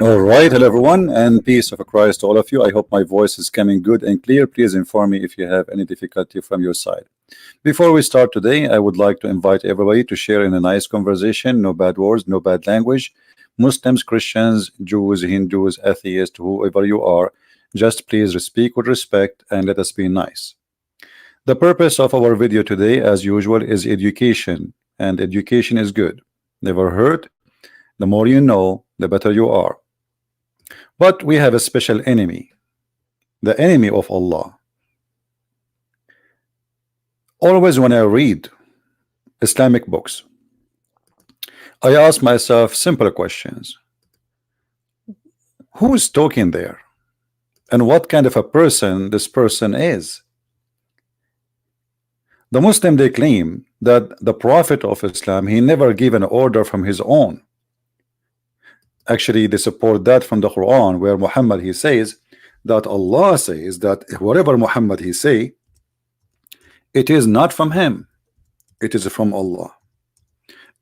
All right, hello everyone, and peace of Christ to all of you. I hope my voice is coming good and clear. Please inform me if you have any difficulty from your side. Before we start today, I would like to invite everybody to share in a nice conversation. No bad words, no bad language. Muslims, Christians, Jews, Hindus, atheists, whoever you are, just please speak with respect and let us be nice. The purpose of our video today, as usual, is education, and education is good. Never hurt. The more you know, the better you are. But we have a special enemy, the enemy of Allah. Always when I read Islamic books, I ask myself simple questions. Who is talking there? And what kind of a person this person is? The Muslim, they claim that the Prophet of Islam, he never gave an order from his own. Actually, they support that from the Quran, where Muhammad, he says that Allah says that whatever Muhammad he say, it is not from him, it is from Allah.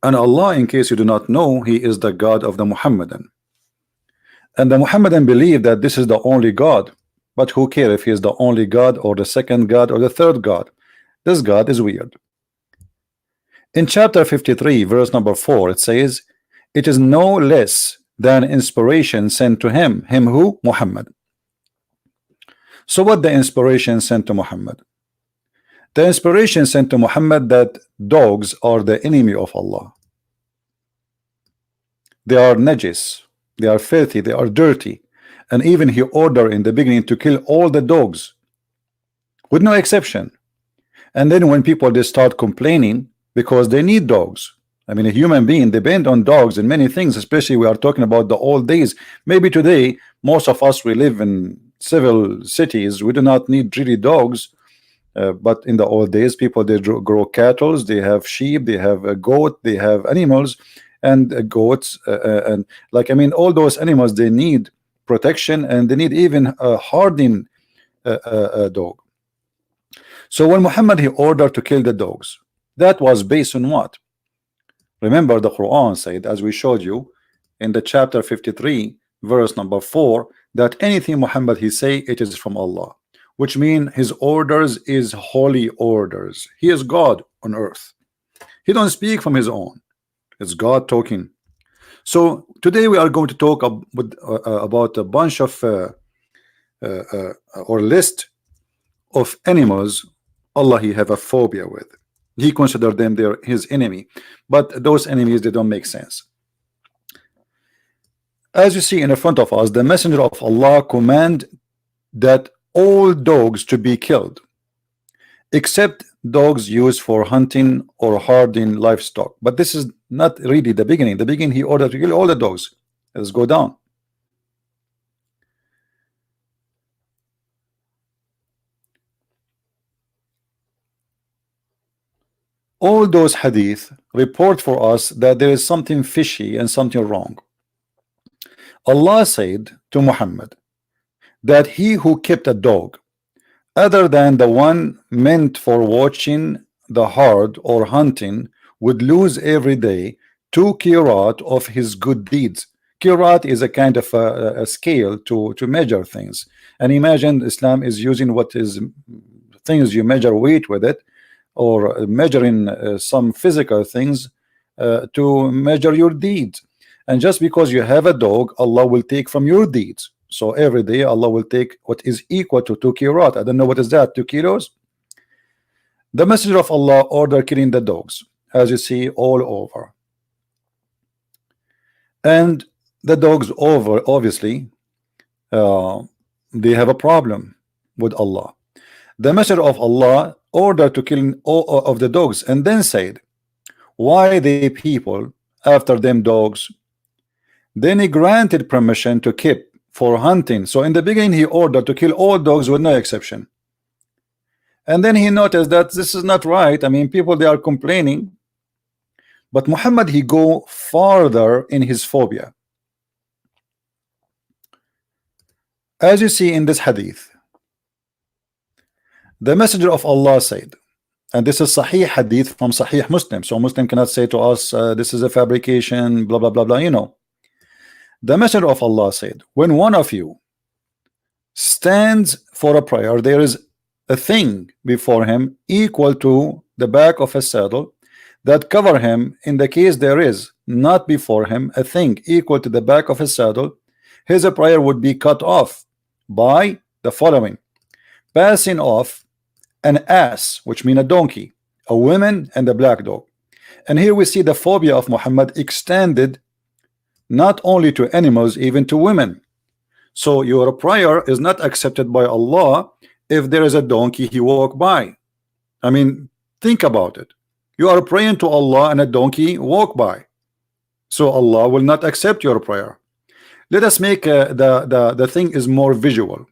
And Allah, in case you do not know, he is the God of the Muhammadan. And the Muhammadan believe that this is the only God. But who cares if he is the only God or the second God or the third God? This God is weird. In chapter 53, verse number 4, it says, it is no less than inspiration sent to him. Him who? Muhammad. So what the inspiration sent to Muhammad? The inspiration sent to Muhammad that dogs are the enemy of Allah. They are najis, they are filthy, they are dirty. And even he ordered in the beginning to kill all the dogs with no exception. And then when people they start complaining because they need dogs. I mean, a human being depend on dogs in many things, especially we are talking about the old days. Maybe today, most of us, we live in civil cities. We do not need really dogs. But in the old days, people, they grow cattle, they have sheep, they have a goat, they have animals and goats. And like, I mean, all those animals, they need protection and they need even a hardened dog. So when Muhammad, he ordered to kill the dogs, that was based on what? Remember, the Quran said, as we showed you in the chapter 53, verse number 4, that anything Muhammad he say, it is from Allah, which means his orders is holy orders. He is God on earth. He don't speak from his own. It's God talking. So today we are going to talk about a bunch of or list of animals Allah he have a phobia with. He considered them his enemy, but those enemies, they don't make sense. As you see in front of us, the messenger of Allah command that all dogs to be killed except dogs used for hunting or herding livestock. But this is not really the beginning. The beginning, he ordered to kill all the dogs. Let's go down. All those hadith report for us that there is something fishy and something wrong. Allah said to Muhammad that he who kept a dog other than the one meant for watching the herd or hunting would lose every day 2 kirat of his good deeds. Kirat is a kind of a scale to measure things. And imagine Islam is using what is things you measure weight with it, or measuring some physical things to measure your deeds. And just because you have a dog, Allah will take from your deeds. So every day Allah will take what is equal to 2 kirat. I don't know what is that, 2 kilos. The messenger of Allah ordered killing the dogs, as you see all over. And the dogs over, obviously, they have a problem with Allah. The messenger of Allah ordered to kill all of the dogs, and then said, why the people after them dogs? Then he granted permission to keep for hunting. So in the beginning he ordered to kill all dogs with no exception. And then he noticed that this is not right. I mean, people, they are complaining. But Muhammad, he go farther in his phobia. As you see in this hadith, the messenger of Allah said, and this is Sahih hadith from Sahih Muslim, so Muslim cannot say to us this is a fabrication, blah blah blah blah, you know. The Messenger of Allah said, when one of you stands for a prayer, there is a thing before him equal to the back of a saddle that cover him. In the case there is not before him a thing equal to the back of a saddle, his prayer would be cut off by the following: passing off an ass, which means a donkey, a woman, and a black dog. And here we see the phobia of Muhammad extended not only to animals, even to women. So your prayer is not accepted by Allah if there is a donkey he walk by. I mean, think about it. You are praying to Allah and a donkey walk by, so Allah will not accept your prayer. Let us make the thing is more visual.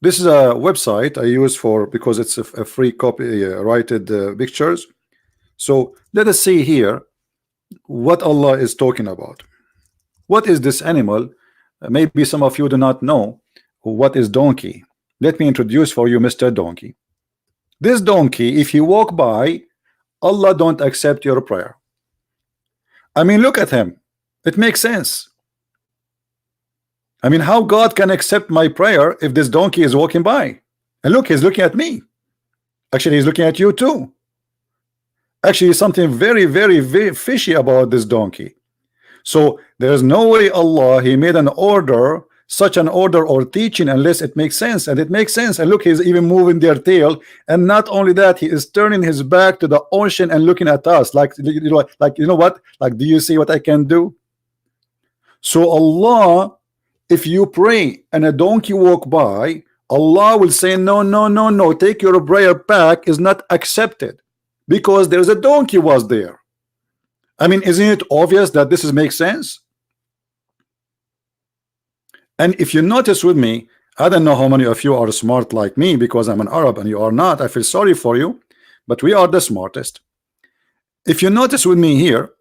This is a website I use for, because it's a free copy rated pictures. So let us see here what Allah is talking about. What is this animal? Maybe some of you do not know what is donkey. Let me introduce for you Mr. Donkey. This donkey, if you walk by, Allah don't accept your prayer. I mean, look at him. It makes sense. I mean, how God can accept my prayer if this donkey is walking by? And look, he's looking at me. Actually, he's looking at you too. Actually, something very, very, very fishy about this donkey. So there's no way Allah, he made an order, such an order or teaching, unless it makes sense. And it makes sense. And look, he's even moving their tail. And not only that, he is turning his back to the ocean and looking at us like, you know what? Like, do you see what I can do? So Allah, if you pray and a donkey walk by, Allah will say, no, no, no, no, take your prayer back, is not accepted, because there's a donkey was there. I mean, isn't it obvious that this makes sense? And if you notice with me, I don't know how many of you are smart like me, because I'm an Arab and you are not. I feel sorry for you, but we are the smartest. If you notice with me here,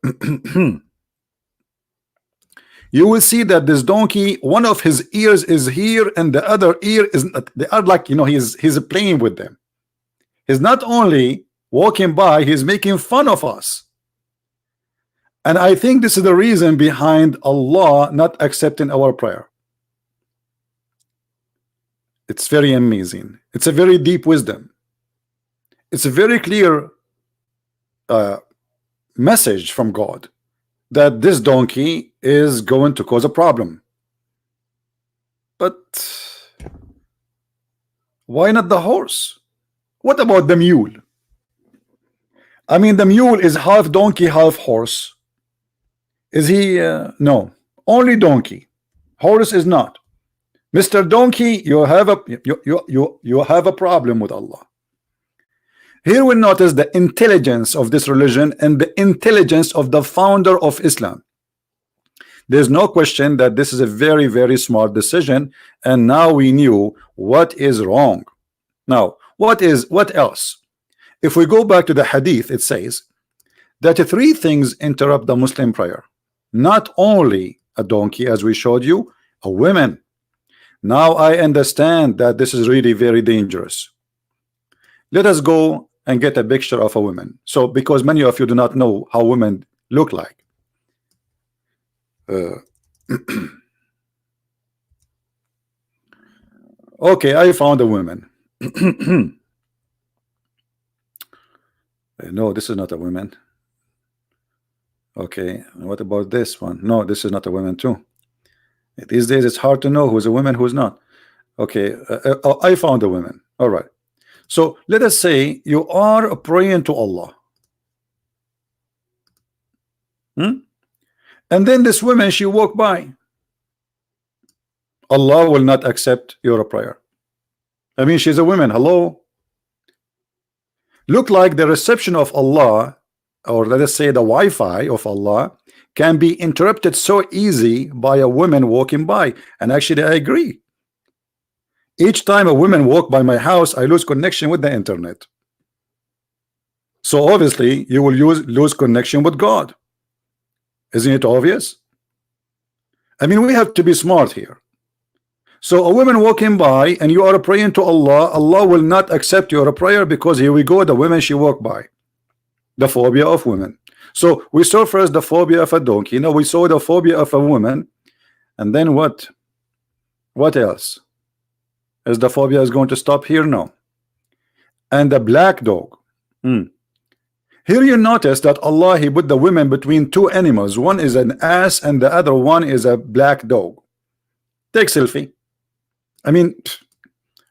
you will see that this donkey, one of his ears is here and the other ear is not. They are like, you know, he's playing with them. He's not only walking by, he's making fun of us. And I think this is the reason behind Allah not accepting our prayer. It's very amazing. It's a very deep wisdom. It's a very clear message from God that this donkey is going to cause a problem. But why not the horse? What about the mule? I mean, the mule is half donkey, half horse. Is he? No, only donkey. Horse is not. Mr. Donkey, you have a problem with Allah. Here we notice the intelligence of this religion and the intelligence of the founder of Islam. There's no question that this is a very, very smart decision, and now we knew what is wrong. Now, what else? If we go back to the hadith, it says that three things interrupt the Muslim prayer. Not only a donkey, as we showed you, a woman. Now I understand that this is really very dangerous. Let us go and get a picture of a woman. So, because many of you do not know how women look like. Okay, I found a woman. No, this is not a woman. Okay, what about this one? No, this is not a woman too. These days it's hard to know who's a woman, who's not. Okay, I found a woman. All right. So let us say you are praying to Allah. And then this woman, she walked by. Allah will not accept your prayer. I mean, she's a woman. Hello. Look like the reception of Allah, or let us say the Wi-Fi of Allah, can be interrupted so easy by a woman walking by. And actually I agree. Each time a woman walk by my house, I lose connection with the internet. So obviously you will lose connection with God. Isn't it obvious? I mean, we have to be smart here. So a woman walking by and you are praying to Allah, Allah will not accept your prayer, because here we go, the woman she walked by. The phobia of women. So we saw first the phobia of a donkey. Now we saw the phobia of a woman. And then what? What else? Is the phobia is going to stop here? No. And the black dog. Hmm. Here you notice that Allah, He put the women between two animals. One is an ass and the other one is a black dog. Take selfie. I mean,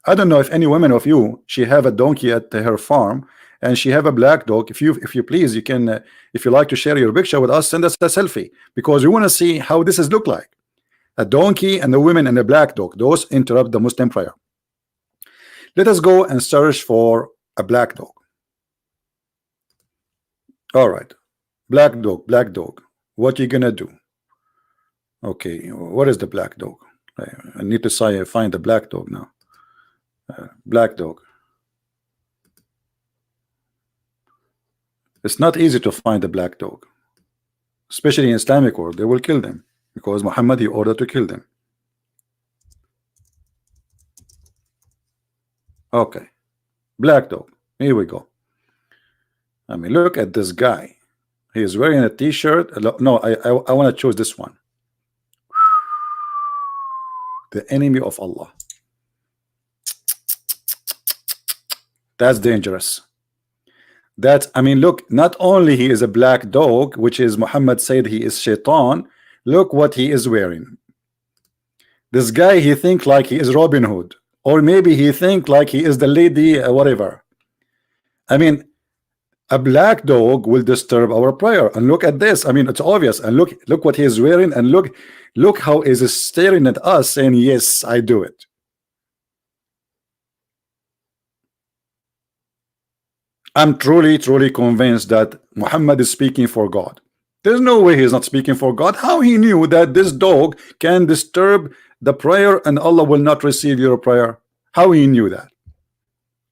I don't know if any woman of you, she have a donkey at her farm and she have a black dog. If you please, you can, if you like to share your picture with us, send us a selfie, because we want to see how this is look like. A donkey and a woman and a black dog. Those interrupt the Muslim prayer. Let us go and search for a black dog. All right, black dog, black dog. What you gonna do? Okay, what is the black dog? I need to find the black dog now. Black dog. It's not easy to find a black dog, especially in Islamic world. They will kill them because Muhammad, he ordered to kill them. Okay, black dog. Here we go. I mean, look at this guy. He is wearing a t-shirt. No, I want to choose this one. The enemy of Allah. That's dangerous. I mean, look, not only he is a black dog, which is Muhammad said he is shaitan. Look what he is wearing. This guy, he think like he is Robin Hood, or maybe he think like he is the lady, whatever. I mean, a black dog will disturb our prayer. And look at this. I mean, it's obvious. And look what he is wearing, and look how he is staring at us, saying, "Yes, I do it." I'm truly convinced that Muhammad is speaking for God. There's no way he's not speaking for God. How he knew that this dog can disturb the prayer and Allah will not receive your prayer? How he knew that?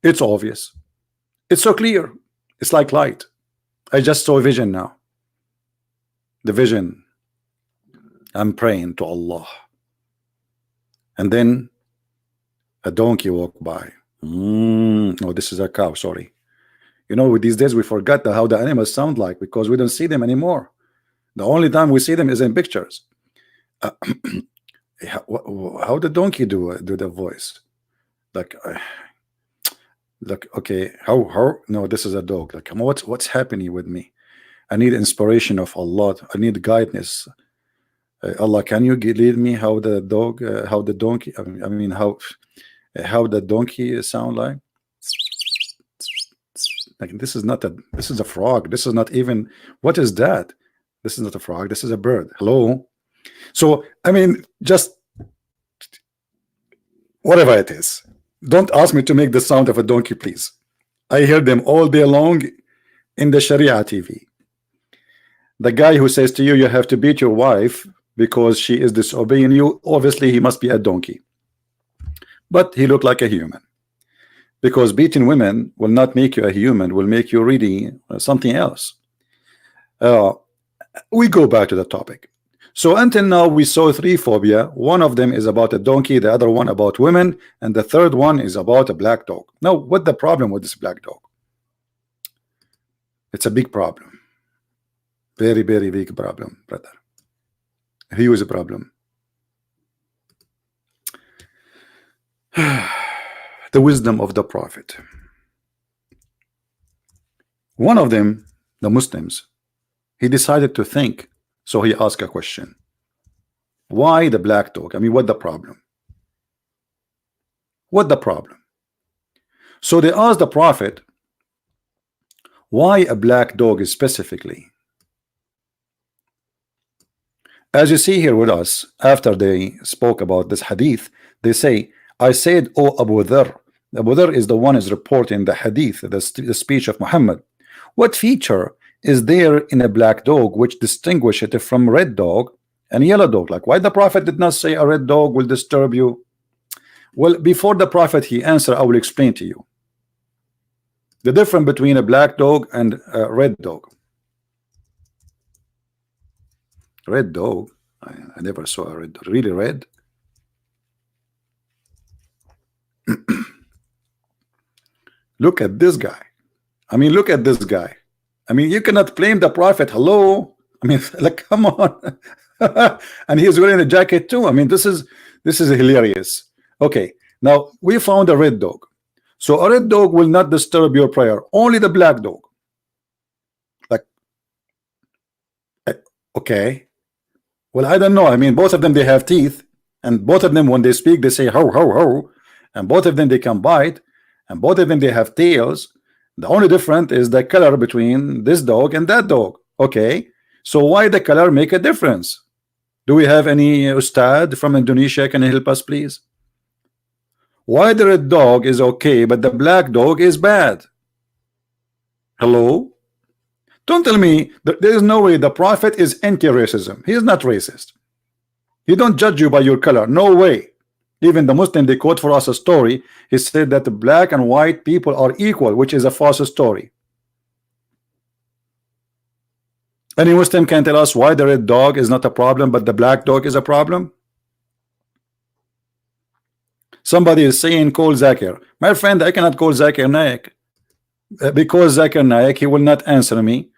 It's obvious. It's so clear. It's like light. I just saw a vision now. The vision. I'm praying to Allah. And then a donkey walked by. No, this is a cow, sorry. You know, these days we forgot how the animals sound like because we don't see them anymore. The only time we see them is in pictures. How the donkey do the voice? Like, okay, how? No, this is a dog. Like, what's happening with me? I need inspiration of Allah. I need guidance. Allah, can you lead me how the dog, how the donkey? I mean, how the donkey sound like? Like, this is a frog. This is not even, what is that? This is not a frog. This is a bird. Hello. So, I mean, just whatever it is. Don't ask me to make the sound of a donkey, please. I hear them all day long in the Sharia TV. The guy who says to you, you have to beat your wife because she is disobeying you, obviously he must be a donkey. But he looked like a human. Because beating women will not make you a human, will make you really something else. We go back to the topic. So until now we saw three phobia. One of them is about a donkey, the other one about women, and the third one is about a black dog. Now, what's the problem with this black dog? It's a big problem. Very, very big problem, brother. Huge problem. The wisdom of the Prophet. One of them, the Muslims, he decided to think, so he asked a question. Why the black dog? I mean, what the problem? What the problem? So they asked the Prophet, why a black dog specifically? As you see here with us, after they spoke about this hadith, they say, I said, O Abu Dharr. Abu Dharr is the one is reporting the hadith, the speech of Muhammad. What feature is there in a black dog which distinguish it from red dog and yellow dog? Like, why the Prophet did not say a red dog will disturb you? Well, before the Prophet he answered, I will explain to you the difference between a black dog and a red dog. Red dog, I never saw a red dog. Really red? Look at this guy. I mean, look at this guy. I mean, you cannot blame the prophet. Hello, I mean, like, come on. And he's wearing a jacket too. I mean, this is hilarious. Okay, now we found a red dog. So a red dog will not disturb your prayer. Only the black dog. Like, eh, okay. Well, I don't know. I mean, both of them they have teeth, and both of them when they speak they say ho ho ho, and both of them they can bite, and both of them they have tails. The only difference is the color between this dog and that dog. Okay, so why the color make a difference? Do we have any ustad from Indonesia? Can you help us, please? Why the red dog is okay, but the black dog is bad? Hello? Don't tell me that there is no way the prophet is anti-racism. He is not racist. He don't judge you by your color. No way. Even the Muslim, they quote for us a story. He said that the black and white people are equal, which is a false story. Any Muslim can tell us why the red dog is not a problem, but the black dog is a problem? Somebody is saying call Zakir. My friend, I cannot call Zakir Naik because Zakir Naik, he will not answer me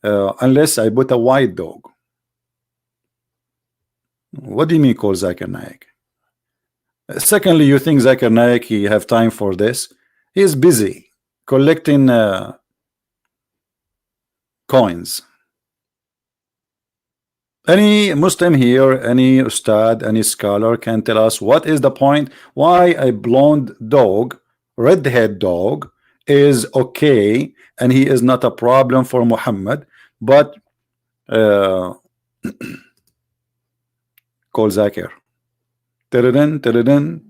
unless I put a white dog. What do you mean call Zakir Naik? Secondly, you think Zakir Naik he have time for this? He is busy collecting coins. Any Muslim here, any ustad, any scholar can tell us what is the point why a blonde dog, red-head dog is okay and he is not a problem for Muhammad, but call Zakir. Tadadun, tadadun,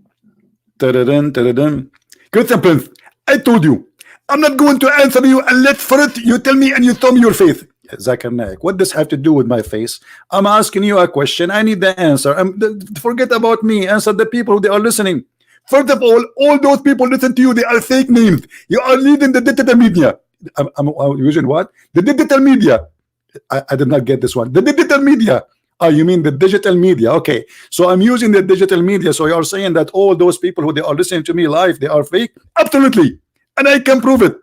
tadadun, tadadun. Christian Prince, I told you I'm not going to answer you unless first you tell me and you tell me your faith. Zakir Naik, what does have to do with my face? I'm asking you a question. I need the answer. Forget about me. Answer the people who they are listening. First of all those people listen to you. They are fake names. You are leading the digital media. I'm using what? The digital media. I did not get this one. The digital media. Oh, you mean the digital media? Okay. So I'm using the digital media. So you are saying that all those people who they are listening to me live, they are fake? Absolutely. And I can prove it.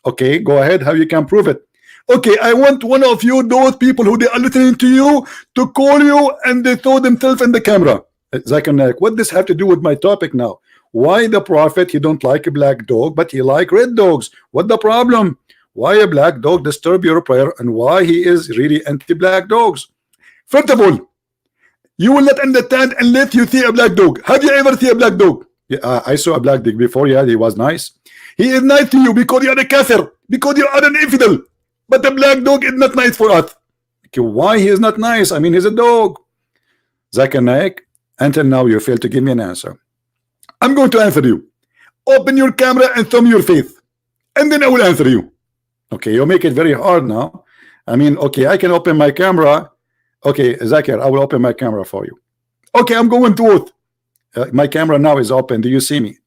Okay, go ahead. How you can prove it? Okay, I want one of you, those people who they are listening to you, to call you and they throw themselves in the camera. Zakir Naik, what does have to do with my topic now? Why the prophet, he don't like a black dog, but he like red dogs? What the problem? Why a black dog disturb your prayer and why he is really anti-black dogs? First of all, you will not understand unless you see a black dog. Have you ever seen a black dog? Yeah, I saw a black dog before. Yeah, he was nice. He is nice to you because you are a kafir, because you are an infidel. But the black dog is not nice for us. Okay, why he is not nice? I mean, he's a dog. Zakir Naik, until now you failed to give me an answer. I'm going to answer you. Open your camera and show me your face, and then I will answer you. Okay, you make it very hard now. I mean, okay, I can open my camera. Okay, Zakir, I will open my camera for you. Okay, I'm going to it. My camera now is open. Do you see me?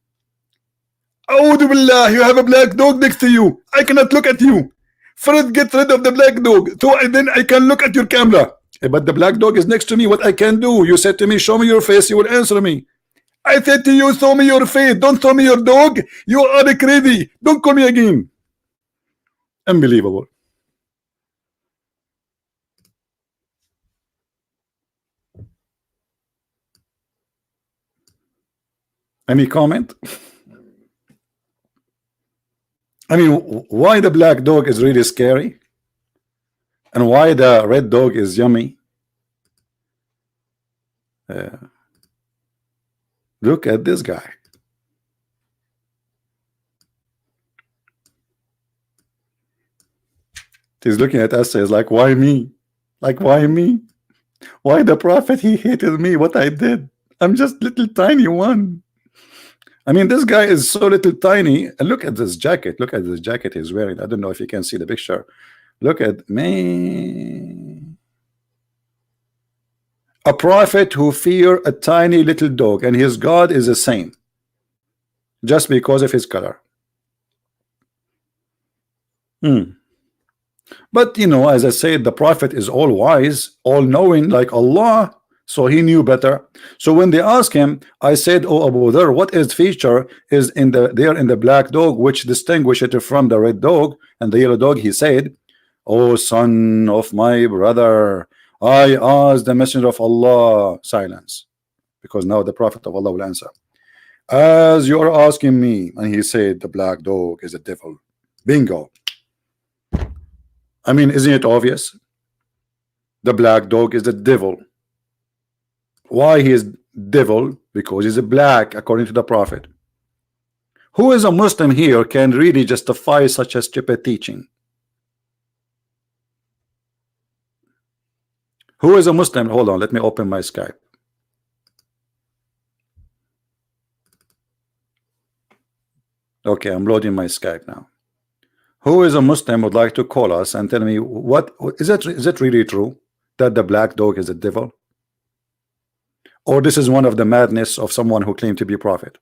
A'udhu billah, you have a black dog next to you. I cannot look at you. First, get rid of the black dog, so then I can look at your camera. But the black dog is next to me. What I can do? You said to me, show me your face. You will answer me. I said to you, show me your face. Don't show me your dog. You are crazy. Don't call me again. Unbelievable. Any comment? I mean, why the black dog is really scary and why the red dog is yummy? Look at this guy. He's looking at us, says like, why me? Like, why me? Why the prophet? He hated me, what I did. I'm just little tiny one. I mean, this guy is so little tiny. And look at this jacket. Look at this jacket he's wearing. I don't know if you can see the picture. Look at me. A prophet who fear a tiny little dog, and his God is the same, just because of his color. But you know, as I said, the prophet is all wise, all knowing, like Allah. So he knew better. So when they asked him, I said, oh Abu Dharr, what is feature is in the there in the black dog which distinguish it from the red dog and the yellow dog? He said, O son of my brother, I asked the messenger of Allah. Silence, because now the prophet of Allah will answer. As you are asking me, and he said the black dog is a devil. Bingo. I mean, isn't it obvious? The black dog is the devil. Why he is devil? Because he's a black, according to the prophet. Who is a Muslim here can really justify such a stupid teaching? Who is a Muslim? Hold on, let me open my Skype. Okay, I'm loading my Skype now. Who is a Muslim would like to call us and tell me what is it really true that the black dog is a devil? Or this is one of the madness of someone who claimed to be prophet?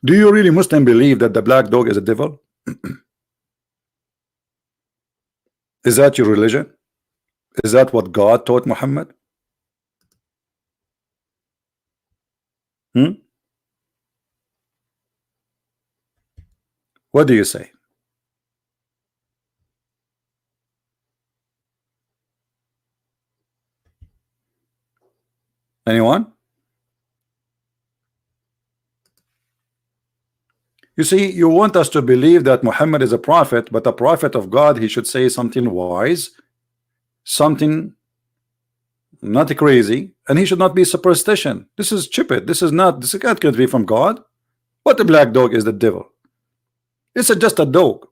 Do you really Muslim believe that the black dog is a devil? Is that your religion? Is that what God taught Muhammad? What do you say? Anyone? You see, you want us to believe that Muhammad is a prophet, but a prophet of God, he should say something wise, something not crazy, and he should not be superstition. This is stupid. This can't be from God. What the black dog is the devil? It's just a dog.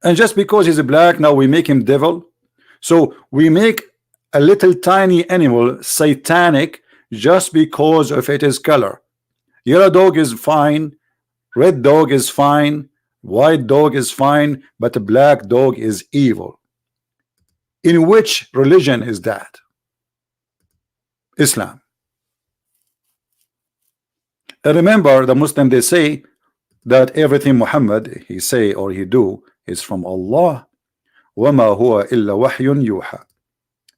And just because he's a black, now we make him devil. So we make a little tiny animal satanic just because of its color. Yellow dog is fine, red dog is fine, white dog is fine, but a black dog is evil. In which religion is that? Islam. And remember, the Muslim, they say that everything Muhammad he say or he do is from Allah. وَمَا هُوَ إِلَّا وَحْيٌ يُوحَى.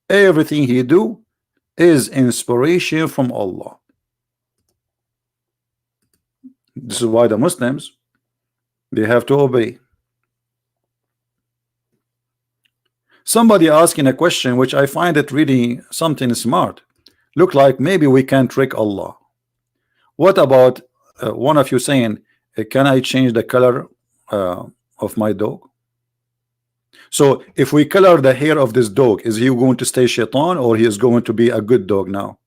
Everything he do is inspiration from Allah. This is why the Muslims, they have to obey. Somebody asking a question which I find it really something smart. Look like maybe we can trick Allah. What about one of you saying, can I change the color of my dog? So if we color the hair of this dog, is he going to stay shaitan or he is going to be a good dog now?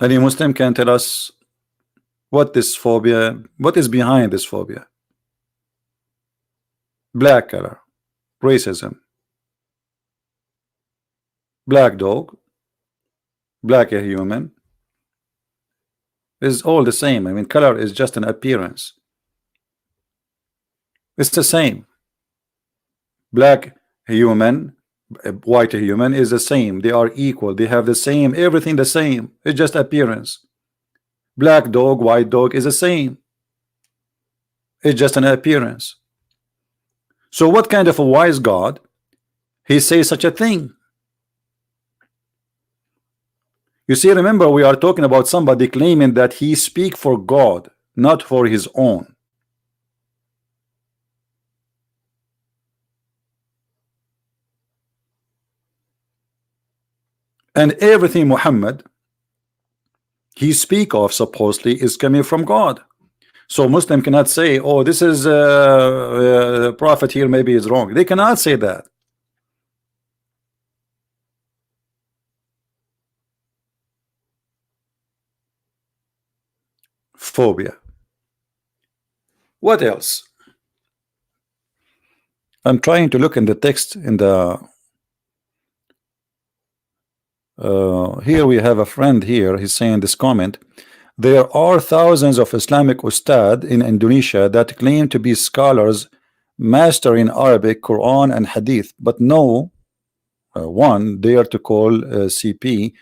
Any Muslim can tell us what this phobia, what is behind this phobia? Black color, racism, black dog, black a human, is all the same. I mean, color is just an appearance. It's the same. Black human, white human is the same. They are equal. They have the same, everything the same. It's just appearance. Black dog, white dog is the same. It's just an appearance. So what kind of a wise God he says such a thing? You see, remember, we are talking about somebody claiming that he speak for God, not for his own. And everything Muhammad he speak of supposedly is coming from God. So Muslim cannot say, oh, this is prophet here maybe is wrong. They cannot say that. Phobia. What else? I'm trying to look in the text in the here we have a friend here. He's saying this comment: there are thousands of Islamic ustad in Indonesia that claim to be scholars mastering Arabic, Quran and Hadith, but no one dare to call CP.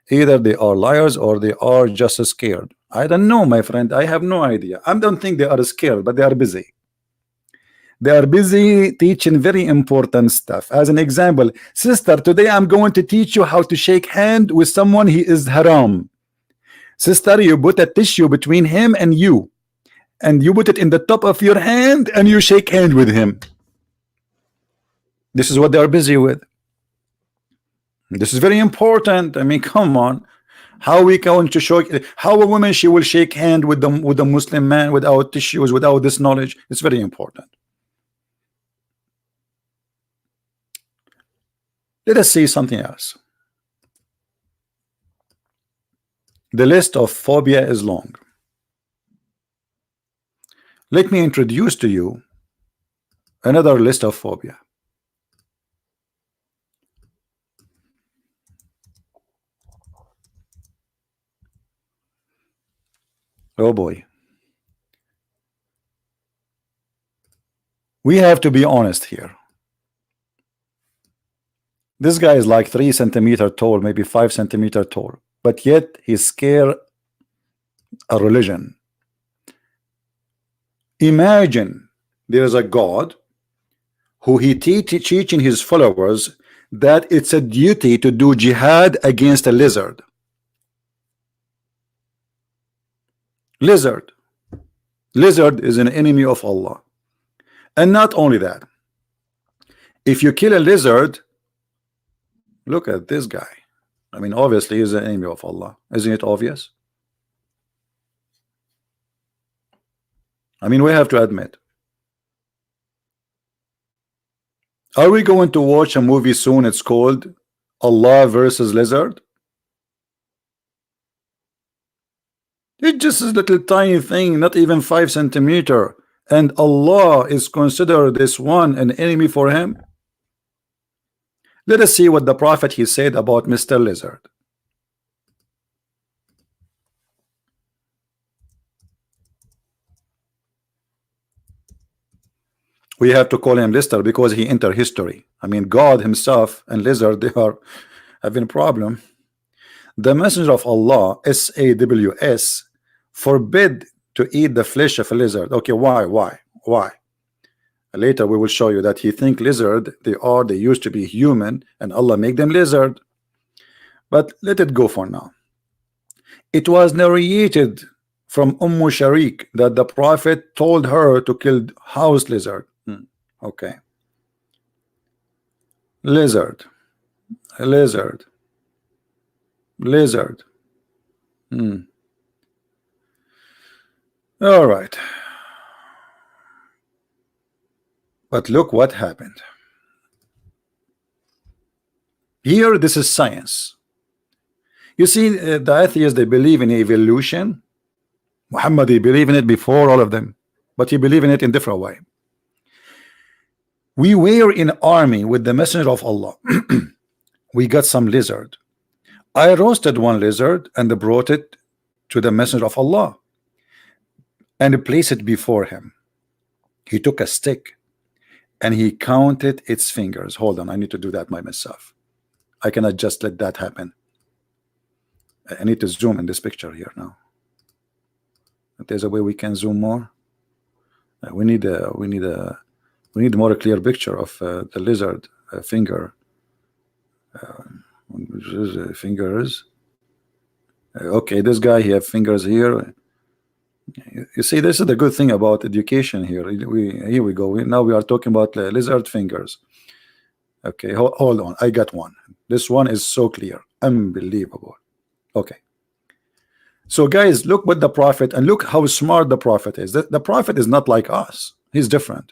Either they are liars or they are just scared. I don't know, my friend. I have no idea. I don't think they are scared, but they are busy. They are busy teaching very important stuff. As an example, sister, today I'm going to teach you how to shake hand with someone he is haram. Sister, you put a tissue between him and you put it in the top of your hand and you shake hand with him. This is what they are busy with. This is very important. I mean, come on. How we going to show how a woman she will shake hand with the Muslim man without tissues, without this knowledge? It's very important. Let us see something else. The list of phobia is long. Let me introduce to you another list of phobia. Oh boy. We have to be honest here. This guy is like 3 centimeters tall, maybe 5 centimeters tall, but yet he's scared a religion. Imagine there is a God who he teaching his followers that it's a duty to do jihad against a lizard. Lizard is an enemy of Allah. And not only that, if you kill a lizard, look at this guy. I mean, obviously he's an enemy of Allah. Isn't it obvious? I mean, we have to admit. Are we going to watch a movie soon? It's called Allah versus Lizard. It's just a little tiny thing, not even 5 centimeters, and Allah is considered this one an enemy for him. Let us see what the Prophet he said about Mr. Lizard. We have to call him Lizard because he entered history. I mean, God himself and lizard, they are having a problem. The messenger of Allah, SAWS, forbid to eat the flesh of a lizard. Okay, why? Later we will show you that he think lizard, they used to be human and Allah make them lizard. But let it go for now. It was narrated from Sharik that the Prophet told her to kill house lizard. Okay. Lizard. All right. But look what happened. Here, this is science. You see, the atheists, they believe in evolution. Muhammad, he believe in it before all of them, but he believe in it in different way. We were in army with the messenger of Allah. We got some lizard. I roasted one lizard and brought it to the messenger of Allah and placed it before him. He took a stick and he counted its fingers. Hold on, I need to do that by myself. I cannot just let that happen. I need to zoom in this picture here now. If there's a way we can zoom more. We need a more clear picture of the lizard finger. Fingers. Okay, this guy, he have fingers here. You see, this is the good thing about education here. Here we go. Now we are talking about lizard fingers. Okay, hold on. I got one. This one is so clear, unbelievable. Okay. So guys, look what the Prophet, and look how smart the Prophet is. The Prophet is not like us. He's different.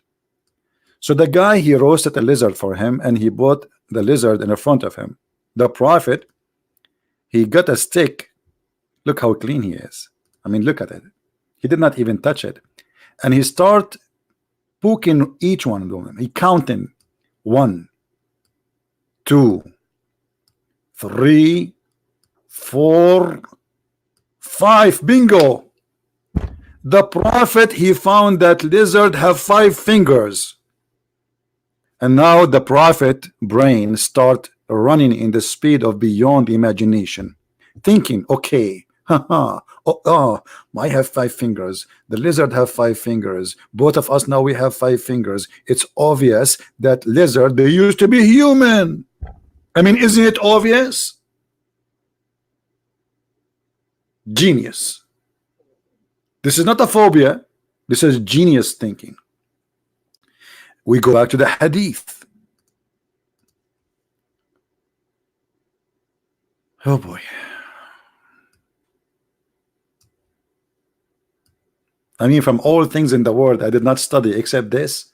So the guy, he roasted a lizard for him and he put the lizard in front of him. The Prophet, he got a stick. Look how clean he is. I mean, look at it. He did not even touch it. And he start poking each one of them. He counting 1, 2, 3, 4, 5. Bingo. The Prophet, he found that lizard have 5 fingers. And now the Prophet brain start running in the speed of beyond imagination, thinking, okay, Oh, oh, I have 5 fingers. The lizard have 5 fingers. Both of us now we have 5 fingers. It's obvious that lizard they used to be human. I mean, isn't it obvious? Genius. This is not a phobia. This is genius thinking. We go back to the hadith. Oh boy. I mean, from all things in the world, I did not study except this.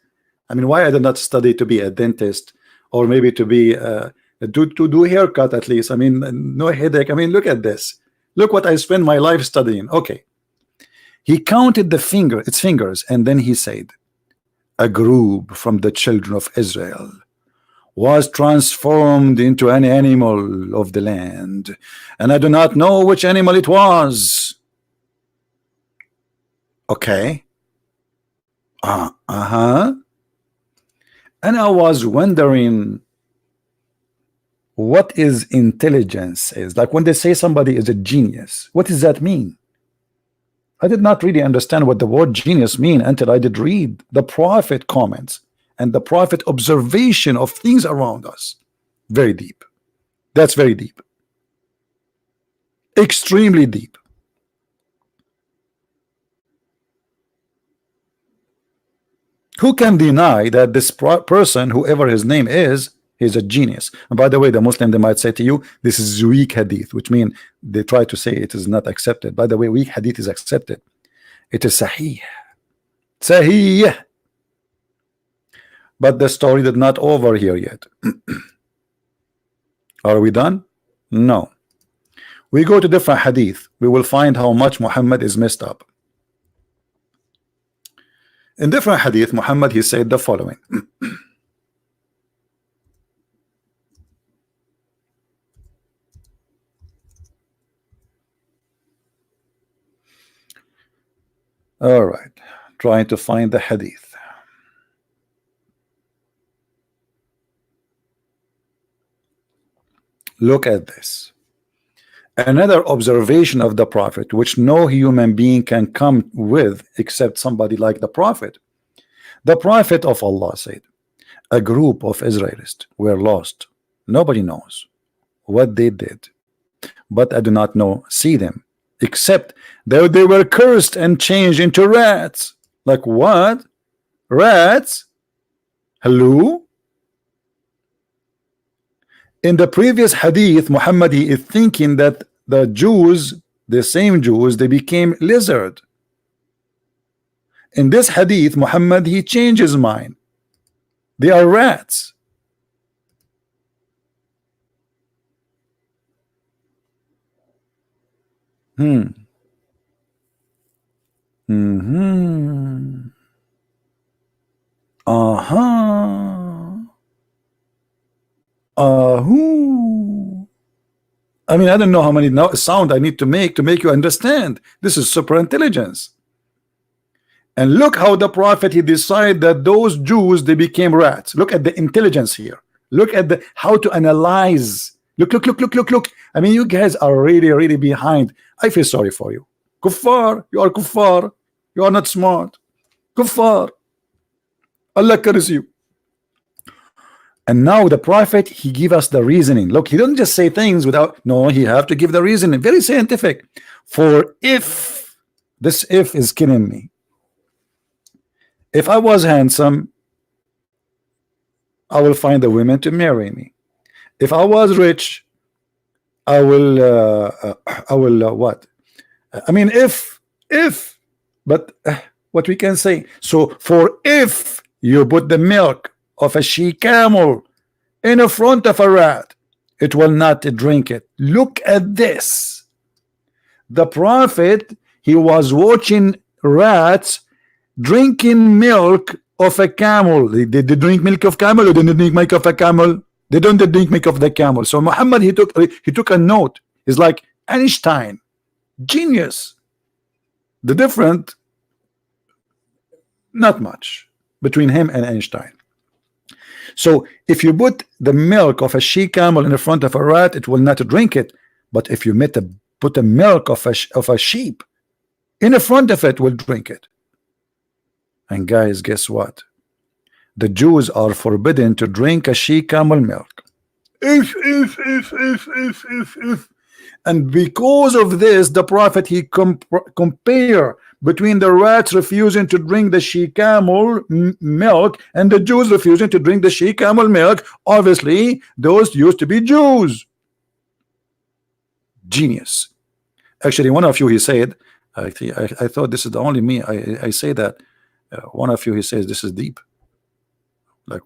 I mean, why I did not study to be a dentist, or maybe to be to do haircut at least. I mean, no headache. I mean, look at this. Look what I spent my life studying. Okay. He counted its fingers, and then he said, a group from the children of Israel was transformed into an animal of the land, and I do not know which animal it was. Okay. And I was wondering what is intelligence is. Like when they say somebody is a genius, what does that mean? I did not really understand what the word genius mean until I did read the prophet comments and the prophet observation of things around us. Very deep. That's very deep. Extremely deep. Who can deny that this person, whoever his name is a genius? And by the way, the Muslim, they might say to you, this is weak hadith, which means they try to say it is not accepted. By the way, weak hadith is accepted. It is sahih. Sahih. But the story did not over here yet. Are we done? No. We go to different hadith. We will find how much Muhammad is messed up. In different hadith, Muhammad, he said the following. All right, trying to find the hadith. Look at this. Another observation of the prophet, which no human being can come with except somebody like the prophet. The prophet of Allah said, a group of Israelites were lost. Nobody knows what they did, but I do not see them, except that they were cursed and changed into rats. Like what? Rats? Hello? In the previous hadith, Muhammad he is thinking that the Jews, the same Jews, they became lizard. In this hadith, Muhammad he changed his mind. They are rats. I mean, I don't know how many sound I need to make you understand. This is super intelligence. And look how the prophet he decided that those Jews they became rats. Look at the intelligence here. Look at the how to analyze. Look. I mean, you guys are really behind. I feel sorry for you. Kuffar, you are kuffar. You are not smart. Kuffar. Allah curse you. And now the prophet he give us the reasoning. Look, he doesn't just say things without, no, he have to give the reasoning. Very scientific. For if, this if is killing me. If I was handsome, I will find a woman to marry me. If I was rich, I will what? I mean, if, but what we can say. So for if you put the milk of a she-camel in the front of a rat, it will not drink it. Look at this. The prophet he was watching rats drinking milk of a camel. They drink milk of camel, or they didn't drink milk of a camel? They don't drink milk of the camel. So Muhammad he took a note. It's like Einstein, genius. The different, not much between him and Einstein. So if you put the milk of a she camel in the front of a rat, it will not drink it. But if you put the milk of a sheep in the front of it, will drink it. And guys, guess what? The Jews are forbidden to drink a she camel milk. If. And because of this, the prophet, he compare between the rats refusing to drink the she camel milk and the Jews refusing to drink the she camel milk. Obviously those used to be Jews. Genius. Actually, one of you, he said, I thought this is the only me, I say that, one of you, he says this is deep. Like,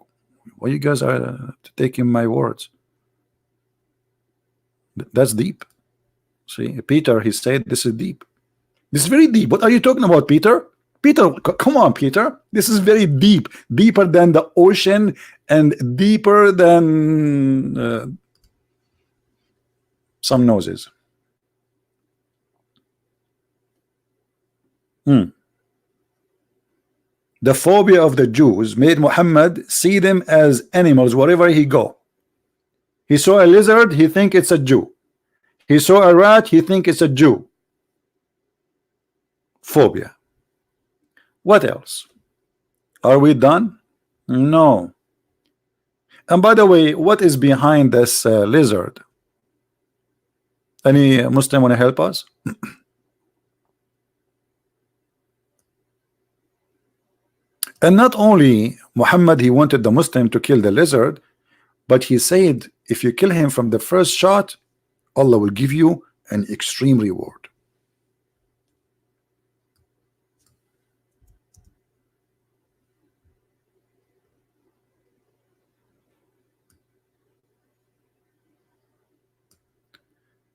why you guys are taking my words? That's deep. See, Peter, he said this is deep. This is very deep. What are you talking about, Peter? Peter, come on, Peter. This is very deep. Deeper than the ocean and deeper than some noses. The phobia of the Jews made Muhammad see them as animals wherever he go. He saw a lizard, he think it's a Jew. He saw a rat, he think it's a Jew. Phobia. What else? Are we done? No. And by the way, what is behind this lizard? Any Muslim want to help us? And not only Muhammad, he wanted the Muslim to kill the lizard, but he said, if you kill him from the first shot, Allah will give you an extreme reward.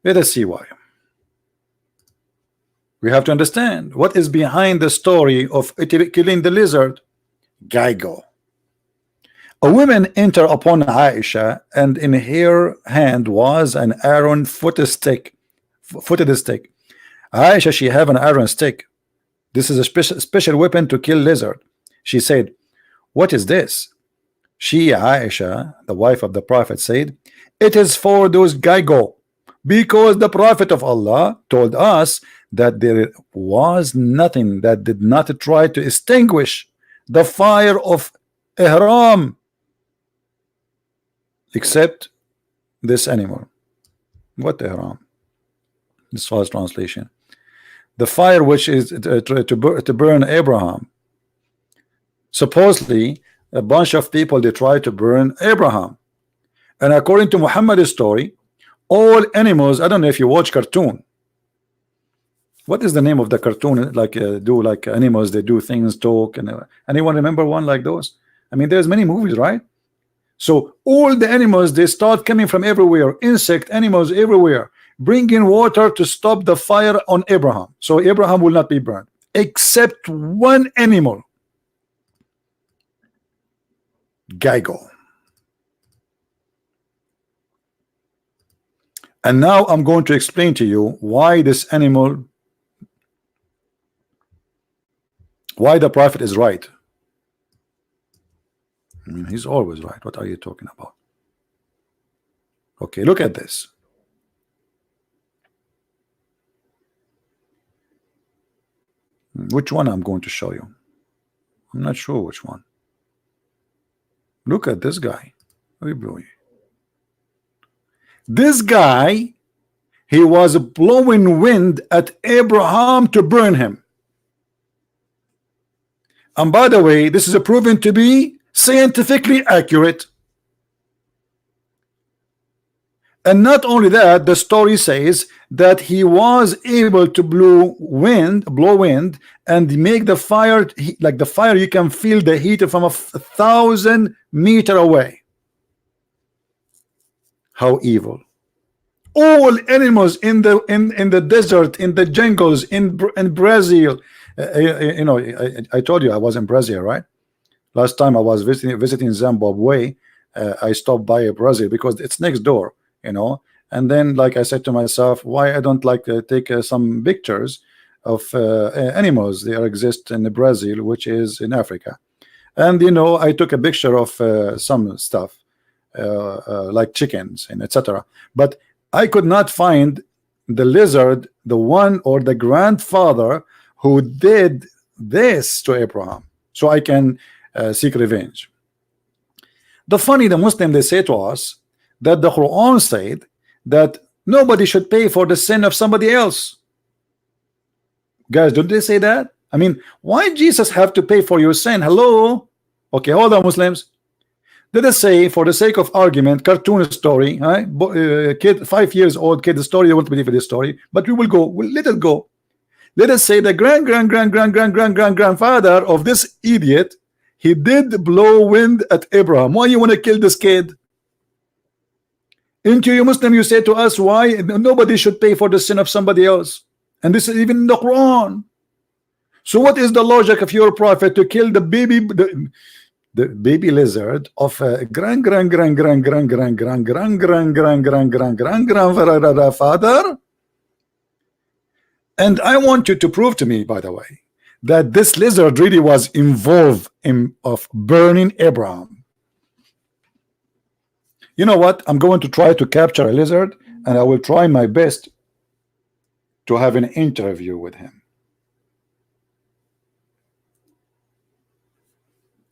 Let us see why. We have to understand what is behind the story of killing the lizard. Geigo. A woman entered upon Aisha, and in her hand was an iron footed stick. Aisha, she have an iron stick. This is a special weapon to kill lizard. She said, what is this? She, Aisha, the wife of the Prophet, said, it is for those Geigo, because the Prophet of Allah told us that there was nothing that did not try to extinguish the fire of Ihram except this animal. What Ihram? This was translation. The fire which is to burn Abraham. Supposedly a bunch of people, they tried to burn Abraham, and according to Muhammad's story, all animals, I don't know if you watch cartoon. What is the name of the cartoon? Like do like animals, they do things, talk, and anyone remember one like those? I mean, there's many movies, right? So all the animals, they start coming from everywhere, insect animals everywhere, bringing water to stop the fire on Abraham, so Abraham will not be burned, except one animal, Geigo. And now I'm going to explain to you why this animal, why the Prophet is right. I mean, he's always right. What are you talking about? Okay, look at this. Which one I'm going to show you? I'm not sure which one. Look at this guy. This guy, he was blowing wind at Abraham to burn him. And by the way, this is proven to be scientifically accurate. And not only that, the story says that he was able to blow wind and make the fire, like the fire, you can feel the heat from 1,000 meters away. How evil. All animals in the desert, in the jungles, in Brazil, you know, I told you I was in Brazil, right? Last time I was visiting Zimbabwe, I stopped by Brazil because it's next door, you know. And then, like I said to myself, why I don't like take some pictures of animals that exist in Brazil, which is in Africa. And you know, I took a picture of some stuff like chickens and etc. But I could not find the lizard the one or the grandfather who did this to Abraham, so I can seek revenge. The Muslim, they say to us that the Quran said that nobody should pay for the sin of somebody else. Guys, don't they say that? I mean, why Jesus have to pay for your sin? Hello? Okay, hold on, Muslims. Let us say, for the sake of argument, cartoon story, right? Kid, 5 years old kid story. You won't believe in this story, but we will go. We'll let it go. Let us say the grandfather of this idiot, he did blow wind at Abraham. Why you want to kill this kid? Into you Muslim, you say to us, why nobody should pay for the sin of somebody else? And this is even in the Quran. So what is the logic of your prophet to kill the baby lizard of a grandfather? And I want you to prove to me, by the way, that this lizard really was involved in of burning Abraham. You know what? I'm going to try to capture a lizard, and I will try my best to have an interview with him.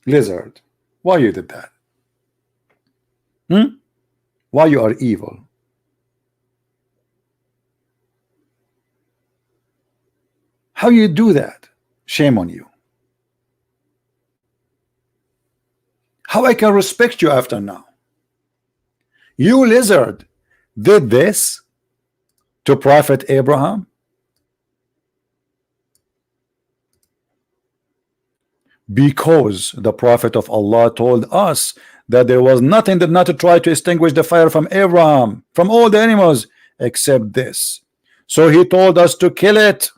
Lizard, why you did that? Why you are evil? How you do that? Shame on you. How I can respect you after now? You lizard did this to Prophet Abraham? Because the Prophet of Allah told us that there was nothing that not to try to extinguish the fire from Abraham, from all the animals, except this. So he told us to kill it.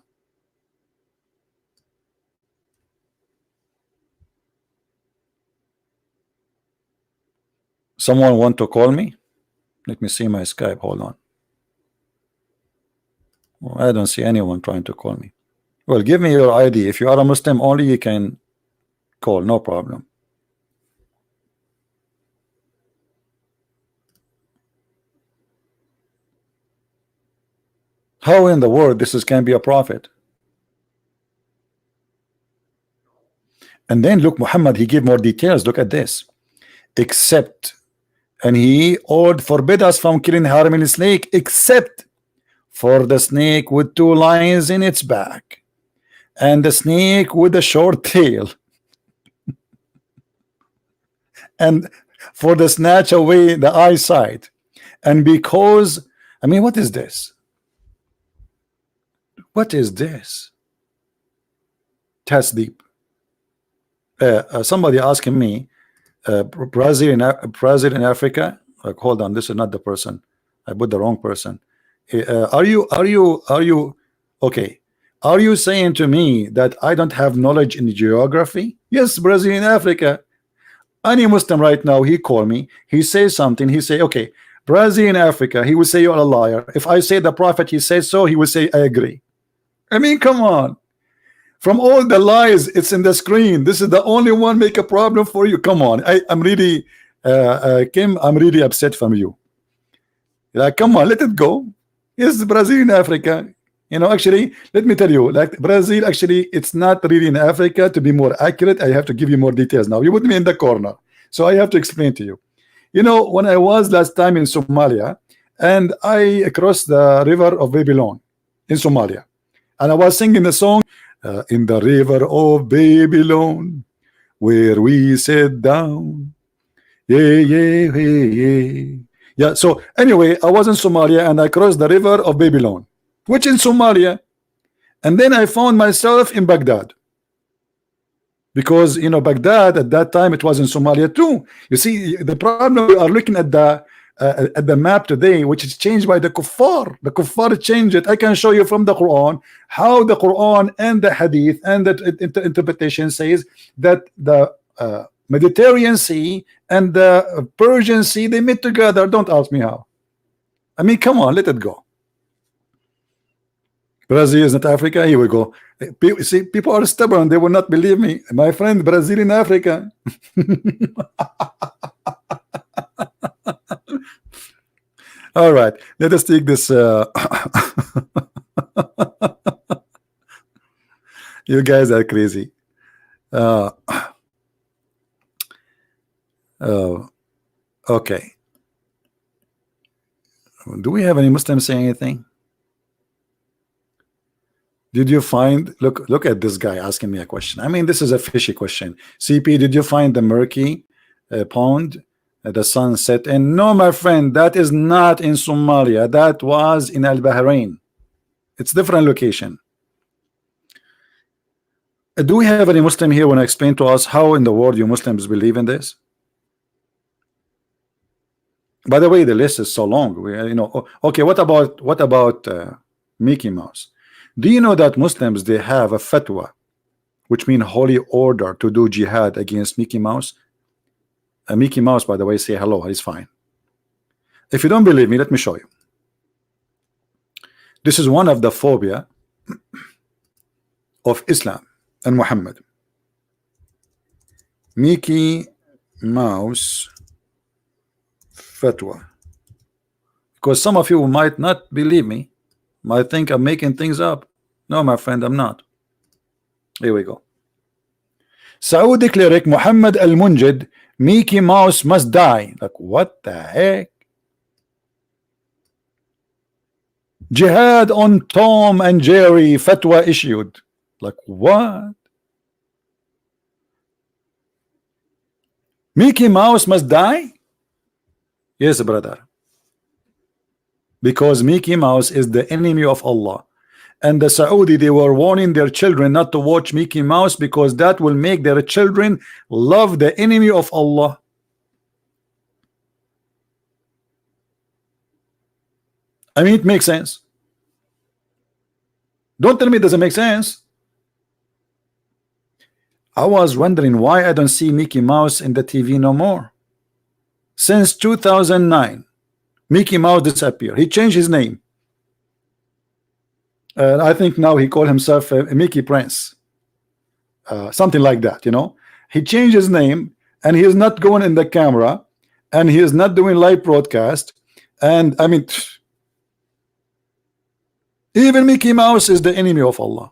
Someone want to call me? Let me see my Skype. Hold on. Well, I don't see anyone trying to call me. Well, give me your ID. If you are a Muslim only, you can call, no problem. How in the world this can be a prophet? And then look, Muhammad, he gave more details. Look at this. Except, and he forbid us from killing harmless snake, except for the snake with 2 lines in its back, and the snake with a short tail, and for the snatch away the eyesight. And because, I mean, what is this? What is this? Tasdeep. Somebody asking me, Brazil in Africa. Like, hold on, this is not the person. I put the wrong person. Are you okay? Are you saying to me that I don't have knowledge in geography? Yes, Brazil in Africa. Any Muslim right now, he call me, he says something, he say, okay, Brazil in Africa, he will say you're a liar. If I say the prophet, he says so, he will say I agree. I mean, come on. From all the lies, it's in the screen. This is the only one make a problem for you. Come on. I'm really Kim, I'm really upset from you. Like, come on, let it go. Yes, Brazil in Africa. You know, actually, let me tell you, like Brazil, actually, it's not really in Africa. To be more accurate, I have to give you more details now. You put me in the corner, so I have to explain to you. You know, when I was last time in Somalia, and I crossed the river of Babylon in Somalia, and I was singing the song, in the river of Babylon, where we sat down. Yeah, yeah, yeah, yeah. Yeah, so anyway, I was in Somalia, and I crossed the river of Babylon, which in Somalia, and then I found myself in Baghdad, because you know Baghdad at that time, it was in Somalia too. You see, the problem, we are looking at the map today, which is changed by the kuffar. The kuffar changed it. I can show you from the Quran how the Quran and the Hadith and the interpretation says that the Mediterranean Sea and the Persian Sea, they meet together. Don't ask me how. I mean, come on, let it go. Brazil is not Africa. Here we go. See, people are stubborn. They will not believe me. My friend, Brazil in Africa. All right, let us take this You guys are crazy. Uh, okay. Do we have any Muslims saying anything? Did you find, look at this guy asking me a question. I mean, this is a fishy question. CP, did you find the murky pond the sun set in? No, my friend, that is not in Somalia. That was in Al Bahrain. It's different location. Do we have any Muslim here want to explain to us how in the world you Muslims believe in this? By the way, the list is so long. Okay, what about Mickey Mouse? Do you know that Muslims, they have a fatwa, which mean holy order, to do jihad against Mickey Mouse? Mickey Mouse, by the way, say hello, he's fine. If you don't believe me, let me show you. This is one of the phobia of Islam and Muhammad. Mickey Mouse fatwa. Because some of you might not believe me, might think I'm making things up. No, my friend, I'm not. Here we go. Saudi cleric Muhammad al-Munjid, Mickey Mouse must die. Like, what the heck? Jihad on Tom and Jerry, fatwa issued. Like, what? Mickey Mouse must die? Yes, brother. Because Mickey Mouse is the enemy of Allah. And the Saudi, they were warning their children not to watch Mickey Mouse because that will make their children love the enemy of Allah. I mean, it makes sense. Don't tell me it doesn't make sense. I was wondering why I don't see Mickey Mouse in the TV no more. Since 2009, Mickey Mouse disappeared. He changed his name. I think now he called himself Mickey Prince. Something like that, you know. He changed his name and he is not going in the camera and he is not doing live broadcast. And I mean, even Mickey Mouse is the enemy of Allah.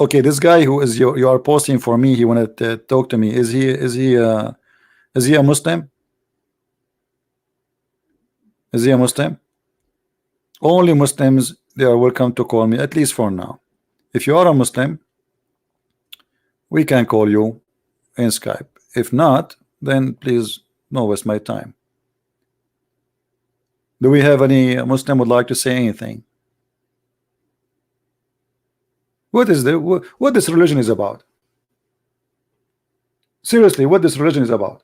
Okay, this guy who is you are posting for me, he wanted to talk to me. Is he a Muslim? Is he a Muslim? Only Muslims, they are welcome to call me, at least for now. If you are a Muslim, we can call you in Skype. If not, then please don't waste my time. Do we have any Muslim would like to say anything? What this religion is about? Seriously, what this religion is about?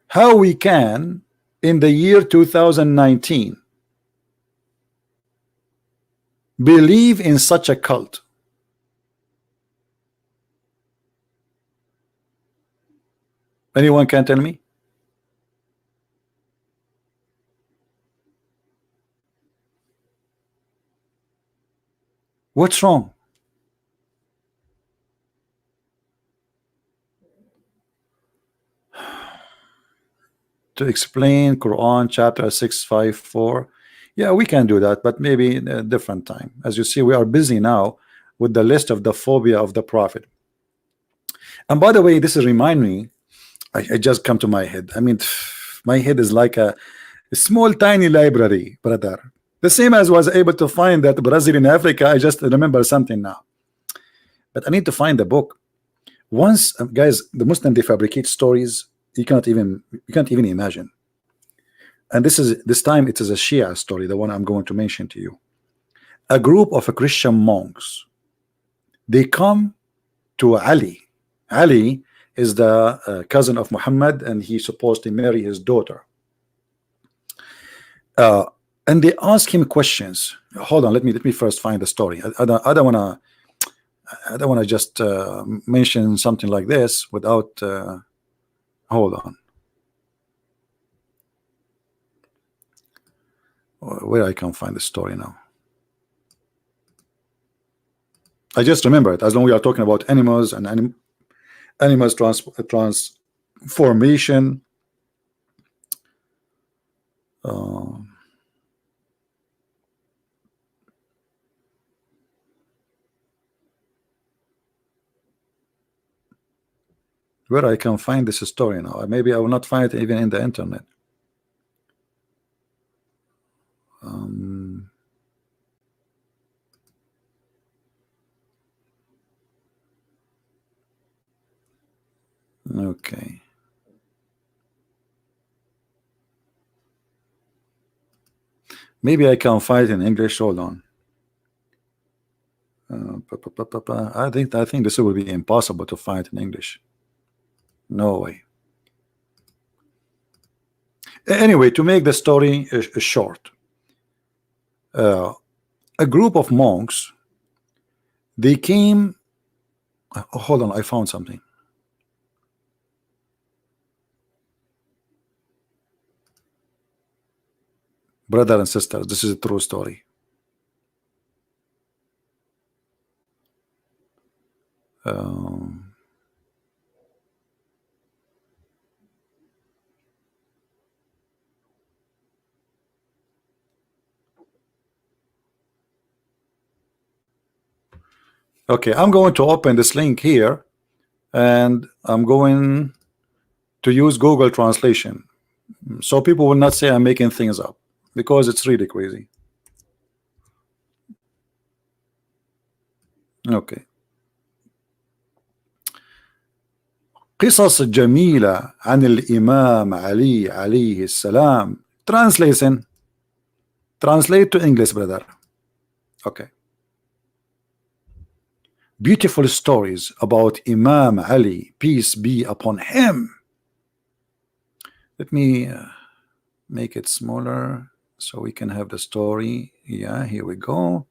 How we can, in the year 2019, believe in such a cult? Anyone can tell me? What's wrong? To explain Quran chapter 654. Yeah, we can do that, but maybe in a different time. As you see, we are busy now with the list of the phobia of the Prophet. And by the way, this is remind me, I just come to my head. I mean, my head is like a small tiny library, brother. The same as was able to find that Brazil in Africa. I just remember something now, but I need to find the book. Once, guys, the Muslim, they fabricate stories you can't even imagine. And this time it is a Shia story, the one I'm going to mention to you. A group of Christian monks, they come to Ali. Ali is the cousin of Muhammad, and he's supposed to marry his daughter. And they ask him questions. Hold on, let me first find the story. I don't want to just mention something like this without. Hold on. Where I can find the story now. I just remember it. As long as we are talking about animals and animals formation. Where I can find this story now? Maybe I will not find it even in the internet. Okay. Maybe I can find it in English. Hold on. I think this will be impossible to find in English. No way. Anyway, to make the story short, a group of monks, they came. Hold on, I found something. Brother and sisters, this is a true story. Okay, I'm going to open this link here, and I'm going to use Google Translation, so people will not say I'm making things up, because it's really crazy. Okay. قصص جميلة عن الإمام علي عليه السلام. Translation. Translate to English, brother. Okay. Beautiful stories about Imam Ali, peace be upon him. Let me make it smaller so we can have the story. Yeah, here we go.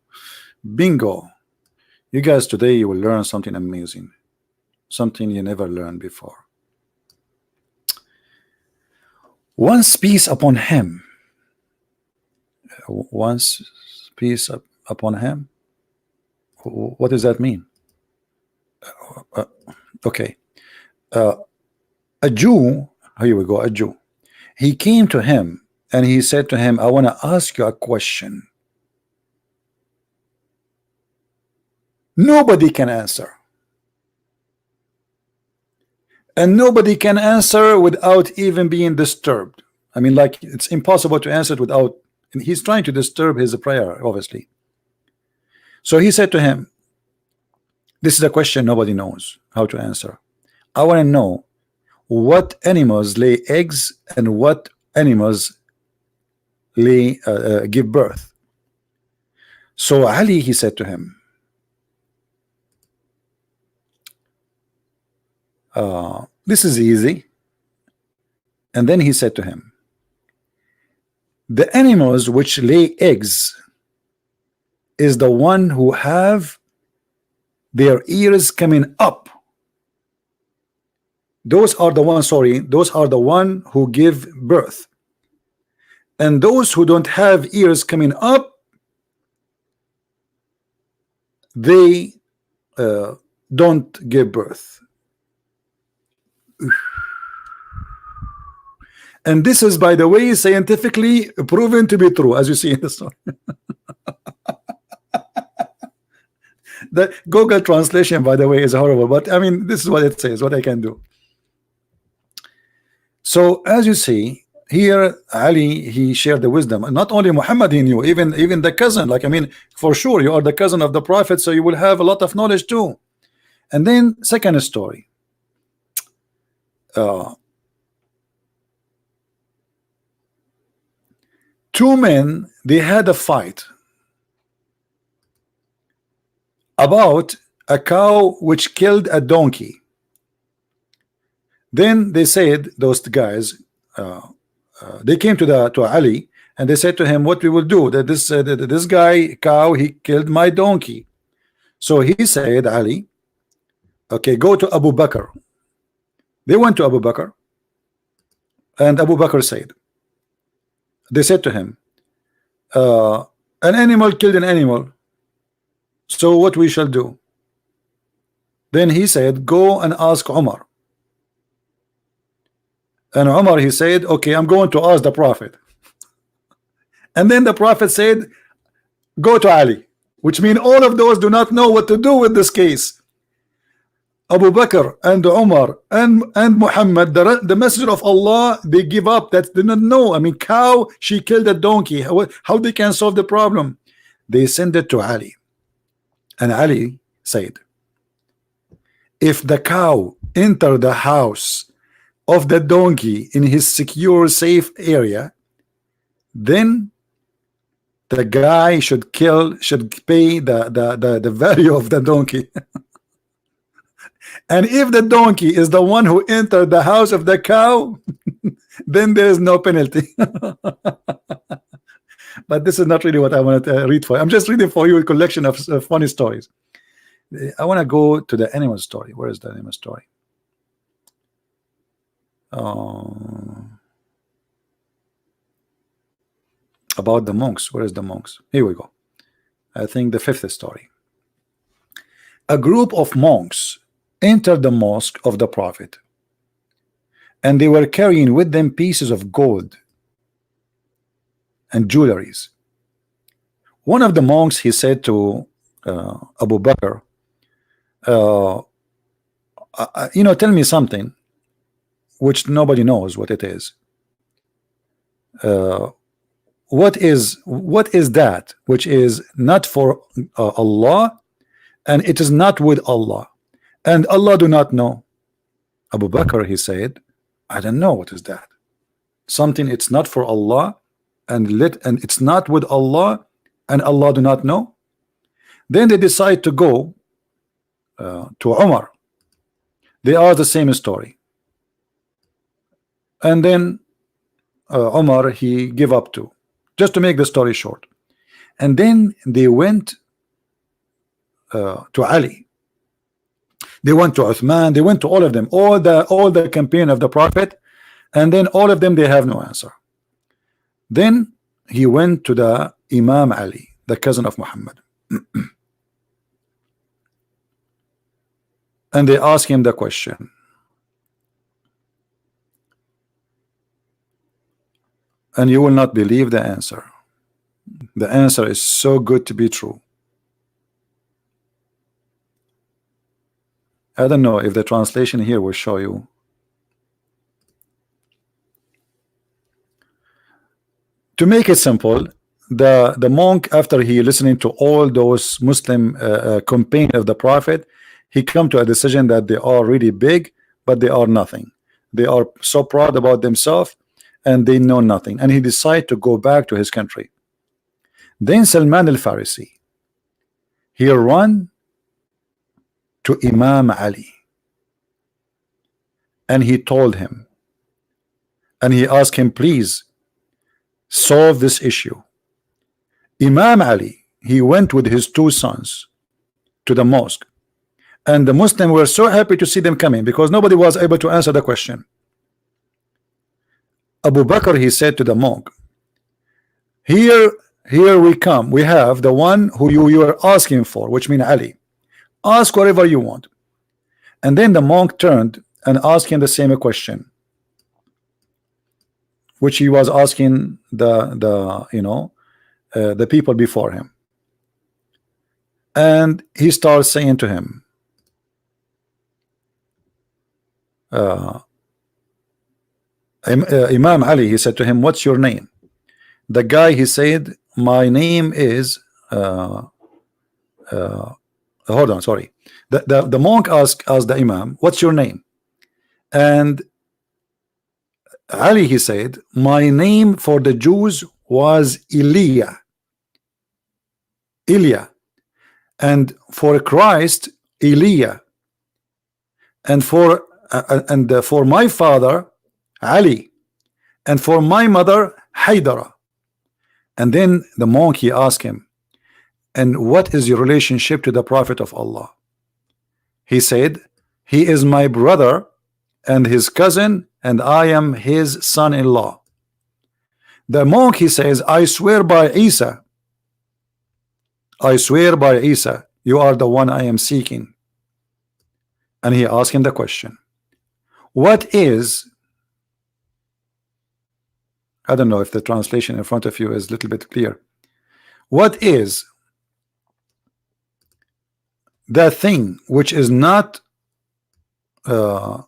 Bingo. You guys, today you will learn something amazing, something you never learned before. Once peace upon him. Once peace upon him. What does that mean? Okay. A Jew, here we go, a Jew. He came to him and he said to him, I want to ask you a question. Nobody can answer. And nobody can answer without even being disturbed. I mean, like, it's impossible to answer it without, and he's trying to disturb his prayer, obviously. So he said to him, this is a question nobody knows how to answer. I want to know what animals lay eggs and what animals lay give birth. So Ali, he said to him, this is easy. And then he said to him, the animals which lay eggs is the one who have their ears coming up. Those are the ones, sorry, those are the one who give birth. And those who don't have ears coming up, they don't give birth. And this is, by the way, scientifically proven to be true, as you see in the story. The Google translation, by the way, is horrible, but I mean, this is what it says, what I can do. So as you see here, Ali, he shared the wisdom. Not only Muhammad he knew, even the cousin. Like, I mean, for sure, you are the cousin of the Prophet, so you will have a lot of knowledge too. And then second story. Two men, they had a fight about a cow which killed a donkey. Then they said, those guys, they came to Ali and they said to him, what we will do, that this guy cow, he killed my donkey. So he said, Ali, okay, go to Abu Bakr. They went to Abu Bakr, and Abu Bakr said, they said to him, an animal killed an animal, so what we shall do? Then he said, go and ask Umar. And Umar, he said, okay, I'm going to ask the Prophet. And then the Prophet said, go to Ali, which means all of those do not know what to do with this case. Abu Bakr and Umar and Muhammad, the messenger of Allah, they give up. That they not know. I mean, cow, she killed a donkey. How they can solve the problem? They send it to Ali, and Ali said, if the cow enter the house of the donkey in his secure, safe area, then the guy should pay the value of the donkey. And if the donkey is the one who entered the house of the cow, then there is no penalty. But this is not really what I want to read for you. I'm just reading for you a collection of funny stories. I want to go to the animal story. Where is the animal story? About the monks. Where is the monks? Here we go. I think the fifth story. A group of monks entered the mosque of the Prophet, and they were carrying with them pieces of gold and jewelries. One of the monks, he said to Abu Bakr, tell me something which nobody knows what it is. What is that which is not for Allah, and it is not with Allah, and Allah do not know? Abu Bakr, he said, I don't know what is that. Something it's not for Allah, and it's not with Allah, and Allah do not know. Then they decide to go to Umar. They are the same story, and then Umar, he give up too, just to make the story short. And then they went to Ali, they went to Uthman, they went to all of them, all the campaign of the Prophet, and then all of them, they have no answer. Then he went to the Imam Ali, the cousin of Muhammad, and they asked him the question. And you will not believe the answer. The answer is so good to be true. I don't know if the translation here will show you. To make it simple, the monk, after he listening to all those Muslim campaign of the Prophet, he come to a decision that they are really big, but they are nothing. They are so proud about themselves, and they know nothing, and he decided to go back to his country. Then Salman al-Farisi, he run to Imam Ali, and he told him, and he asked him, please solve this issue. Imam Ali, he went with his two sons to the mosque, and the Muslims were so happy to see them coming because nobody was able to answer the question. Abu Bakr, he said to the monk, here we come, we have the one who you are asking for, which means Ali. Ask whatever you want. And then the monk turned and asked him the same question, which he was asking the people before him. And he starts saying to him, Imam Ali, he said to him, what's your name? The guy, he said, my name is hold on, sorry. The monk asked the Imam, what's your name? And Ali, he said, my name for the Jews was Ilya, and for Christ, Elia, and for my father, Ali, and for my mother, Haydara. And then the monk, he asked him, and what is your relationship to the Prophet of Allah? He said, he is my brother and his cousin, and I am his son-in-law. The monk, he says, I swear by Isa, you are the one I am seeking. And he asked him the question, what is I don't know if the translation in front of you is a little bit clear. What is that thing which is not Allah,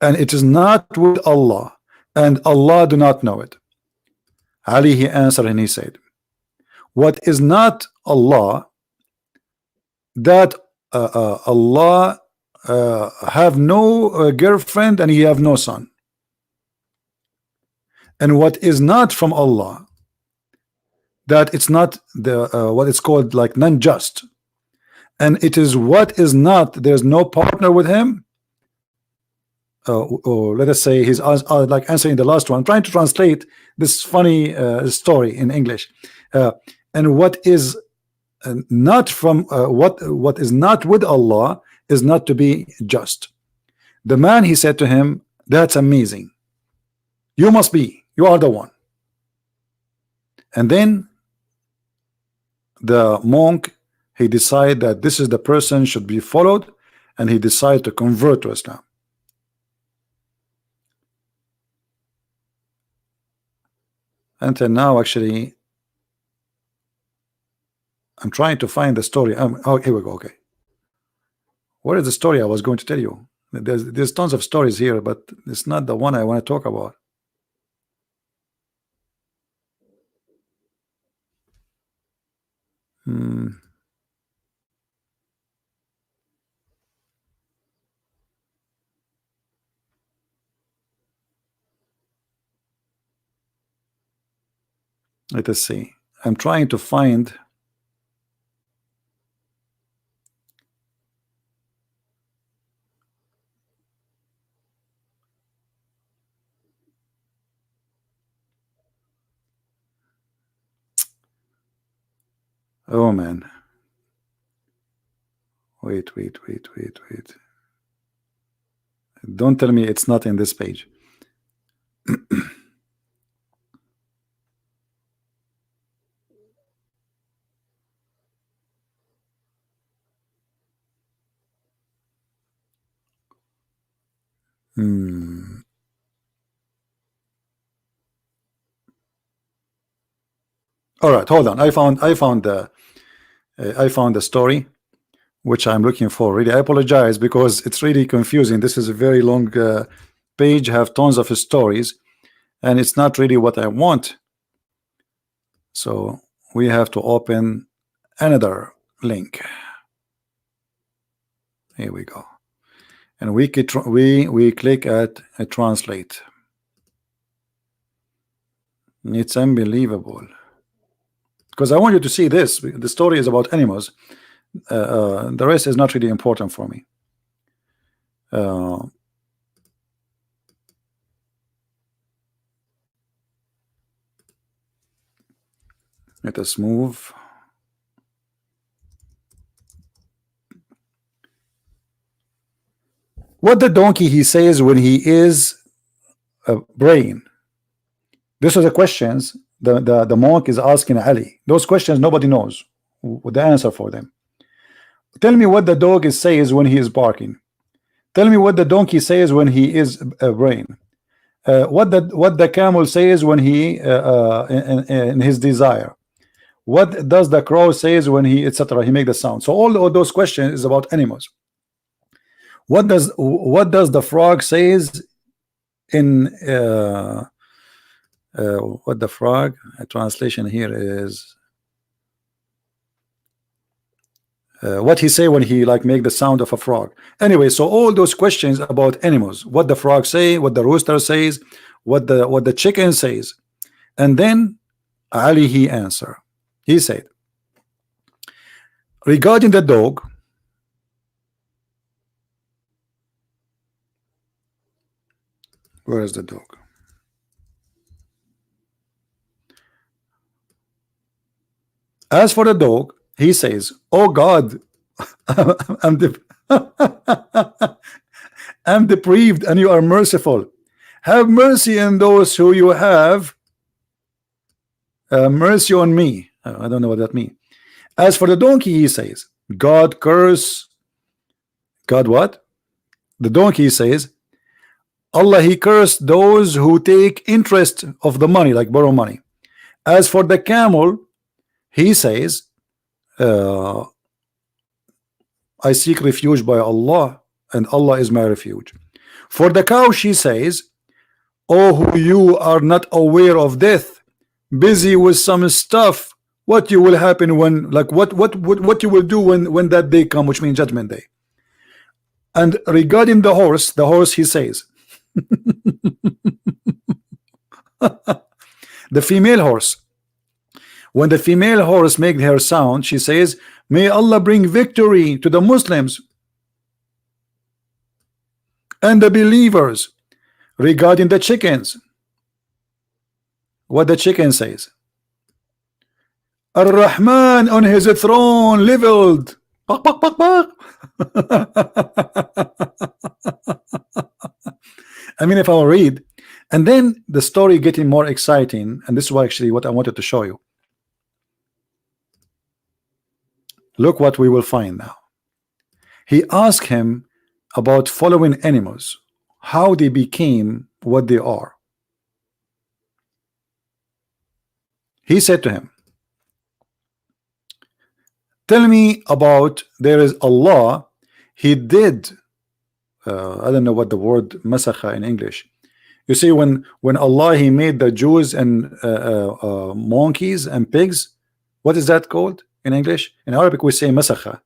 and it is not with Allah, and Allah do not know it? Ali, he answered and he said, what is not Allah, that Allah have no girlfriend and he have no son. And what is not from Allah, that it's not the what it's called like non-just, and it is what is not, there's no partner with him. Or let us say he's like answering the last one. I'm trying to translate this funny story in English. And what is not from what is not with Allah is not to be just. The man, he said to him, that's amazing, you must be, you are the one. And then the monk, he decided that this is the person should be followed, and he decided to convert to Islam. Until now, actually, I'm trying to find the story. Oh, here we go. Okay, what is the story I was going to tell you? There's tons of stories here, but it's not the one I want to talk about. Let us see. I'm trying to find. Oh man. Wait. Don't tell me it's not in this page. All right, hold on. I found the story which I'm looking for. Really, I apologize because it's really confusing. This is a very long page, have tons of stories, and it's not really what I want. So we have to open another link. Here we go, and we click at translate. It's unbelievable, because I want you to see this. The story is about animals. The rest is not really important for me. Let us move. What the donkey he says when he is a brain. This are the questions the monk is asking Ali. Those questions nobody knows the answer for them. Tell me what the dog says when he is barking. Tell me what the donkey says when he is a brain. What the camel says when he in his desire. What does the crow says when he etc. he make the sound. So all those questions is about animals. What does the frog says in what the frog translation here is what he say when he like make the sound of a frog. Anyway, so all those questions about animals, what the frog say, what the rooster says, what the chicken says, and then Ali he answer. He said, regarding the dog, where is the dog? As for the dog, he says, oh God, I'm depraved and you are merciful. Have mercy on those who you have mercy on me. I don't know what that means. As for the donkey, he says, God curse. God what? The donkey says, Allah, he cursed those who take interest of the money, like borrow money. As for the camel, he says, I seek refuge by Allah, and Allah is my refuge. For the cow, she says, oh, who you are not aware of death, busy with some stuff, what you will happen when, like what you will do when that day come, which means judgment day. And regarding the horse, he says, the female horse, when the female horse makes her sound, she says, may Allah bring victory to the Muslims and the believers. Regarding the chickens, what the chicken says, Ar-Rahman on his throne leveled. Bak, bak, bak, bak. I mean, if I'll read, and then the story getting more exciting, and this is actually what I wanted to show you. Look what we will find now. He asked him about following animals, how they became what they are. He said to him, tell me about, there is Allah, he did I don't know what the word masakha in English. You see, when Allah, he made the Jews and monkeys and pigs, what is that called in English? In Arabic we say masakha.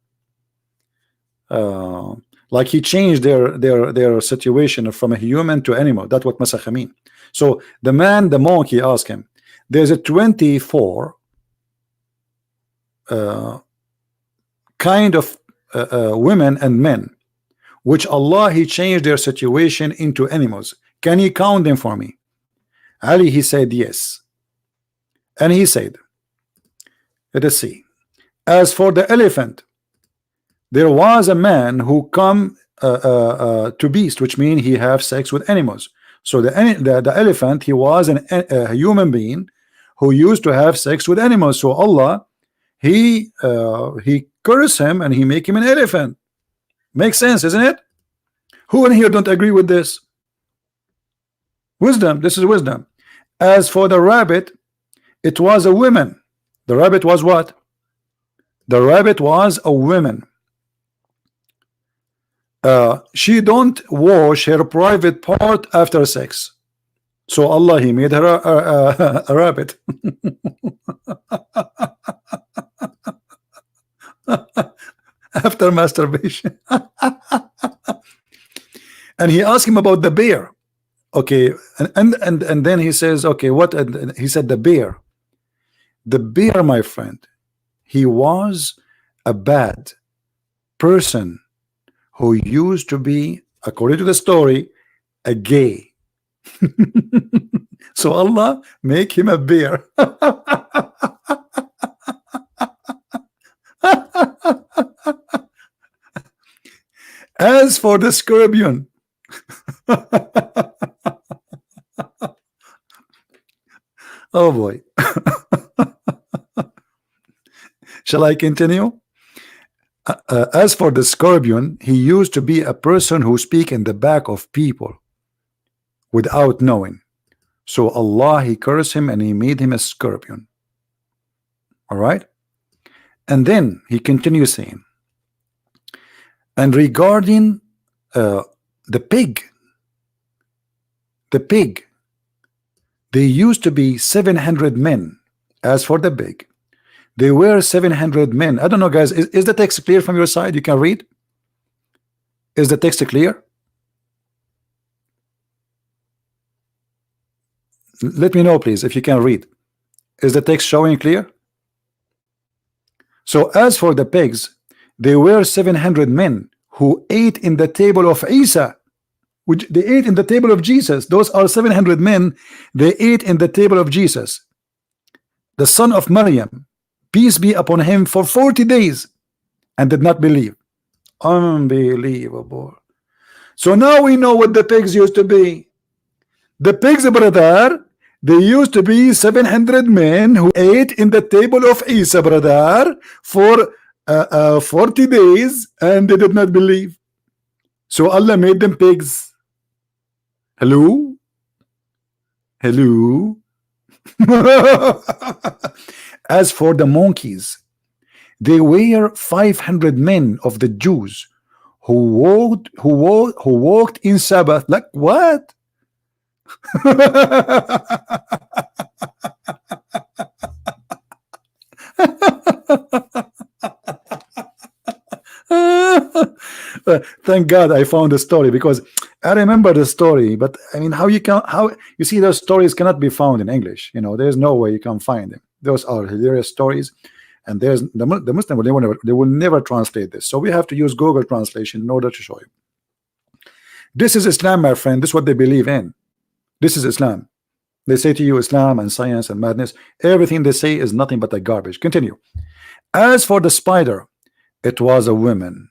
Like he changed their situation from a human to animal. That's what masakha mean. So the monkey asked him, there's a 24 kind of women and men which Allah, he changed their situation into animals. Can you count them for me? Ali, he said yes. And he said, let us see, as for the elephant, there was a man who come to beast, which means he have sex with animals. So the elephant, he was a human being who used to have sex with animals. So Allah, he cursed him and he make him an elephant. Makes sense, isn't it? Who in here don't agree with this? Wisdom. This is wisdom. As for the rabbit, it was a woman. The rabbit was what? The rabbit was a woman. She don't wash her private part after sex. So Allah, he made her a rabbit. After masturbation. And he asked him about the bear. Okay, and then he says, okay, what? And he said the bear, my friend, he was a bad person who used to be, according to the story, a gay. So Allah make him a bear. As for the scorpion, oh boy. Shall I continue? As for the scorpion, he used to be a person who speak in the back of people without knowing. So Allah, he cursed him and he made him a scorpion. All right. And then he continues saying, and regarding the pig, they used to be 700 men. As for the pig, they were 700 men. I don't know, guys, is the text clear from your side? You can read. Is the text clear? Let me know, please, if you can read. Is the text showing clear? So as for the pigs, they were 700 men who ate in the table of Isa, which they ate in the table of Jesus. Those are 700 men. They ate in the table of Jesus, the son of Maryam, peace be upon him, for 40 days, and did not believe. Unbelievable. So now we know what the pigs used to be. The pigs, brother, they used to be 700 men who ate in the table of Isa, brother, for 40 days, and they did not believe. So Allah made them pigs. Hello, hello. As for the monkeys, they were 500 men of the Jews who walked in Sabbath. Like what? Thank God I found the story, because I remember the story, but I mean, how you see those stories cannot be found in English. There's no way you can find them. Those are hilarious stories, and there's the Muslim will never translate this. So we have to use Google translation in order to show you. This is Islam, my friend. This is what they believe in. This is Islam. They say to you Islam and science and madness. Everything they say is nothing but a garbage. Continue. As for the spider, it was a woman.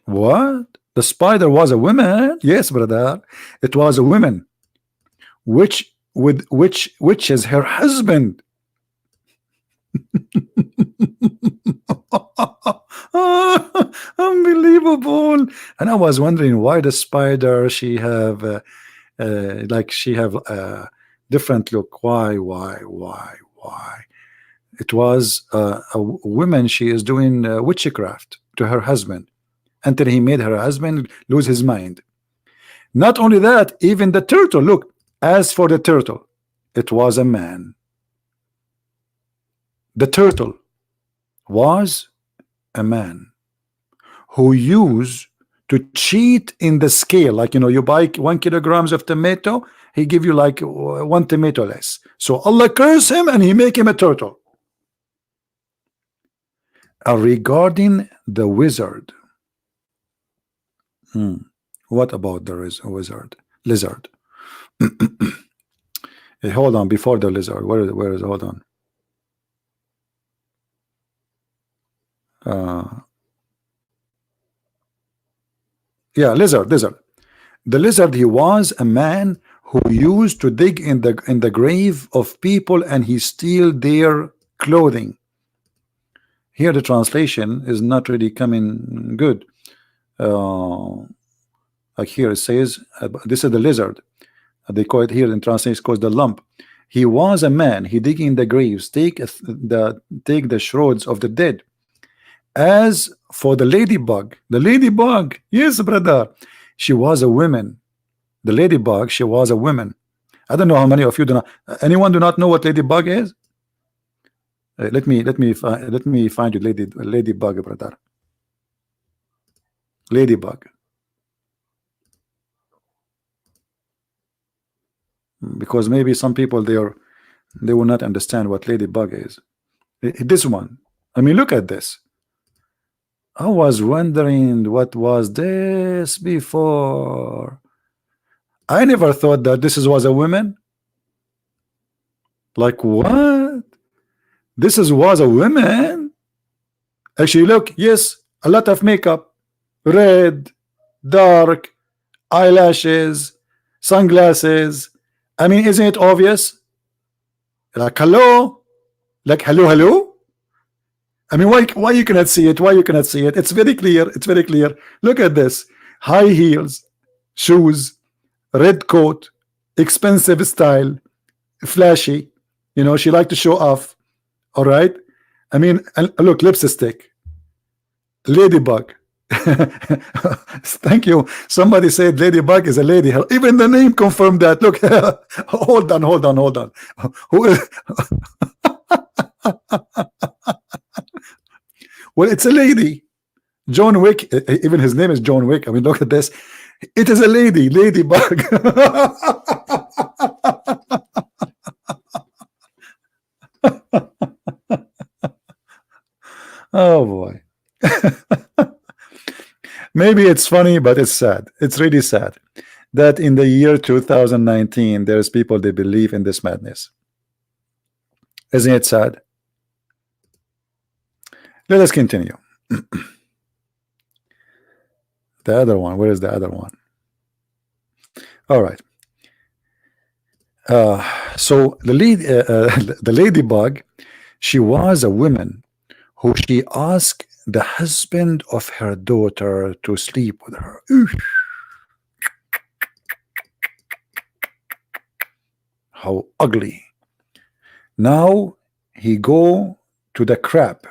What? The spider was a woman? Yes, brother. It was a woman, which is her husband. Unbelievable. And I was wondering why the spider she have different look. Why? It was a woman. She is doing witchcraft to her husband until he made her husband lose his mind. Not only that, even the turtle, look, as for the turtle, it was a man. The turtle was a man who used to cheat in the scale. Like, you buy 1 kilograms of tomato, he give you like 1 tomato less. So Allah curse him and he make him a turtle. Regarding the wizard, what about the wizard? Lizard. Hey, hold on, before the lizard, where is hold on. Yeah, lizard. The lizard, he was a man who used to dig in the grave of people and he steal their clothing. Here the translation is not really coming good. Like here it says, this is the lizard. They call it here in translation, it's called the lump. He was a man, he dig in the graves, take the shrouds of the dead. As for the ladybug, yes, brother, she was a woman. The ladybug, she was a woman. I don't know how many of you do not. Anyone do not know what ladybug is? Let me find you ladybug, brother. Ladybug. Because maybe some people they will not understand what ladybug is. This one. I mean, look at this. I was wondering what was this before. I never thought that this was a woman. Like what? This was a woman. Actually, look, yes, a lot of makeup, red, dark, eyelashes, sunglasses. I mean, isn't it obvious? Like hello, hello. I mean, why you cannot see it? Why you cannot see it? It's very clear. It's very clear. Look at this: high heels, shoes, red coat, expensive style, flashy. She like to show off. All right. I mean, look, lipstick, ladybug. Thank you. Somebody said ladybug is a lady. Even the name confirmed that. Look, hold on. Who is? Well, it's a lady. John Wick. Even his name is John Wick. I mean, look at this. It is a lady, ladybug. Oh boy. Maybe it's funny, but it's sad. It's really sad that in the year 2019 there's people they believe in this madness. Isn't it sad? Let us continue. The other one, where is the other one? All right. So the ladybug, she was a woman who she asked the husband of her daughter to sleep with her. How ugly. Now he go to the crab.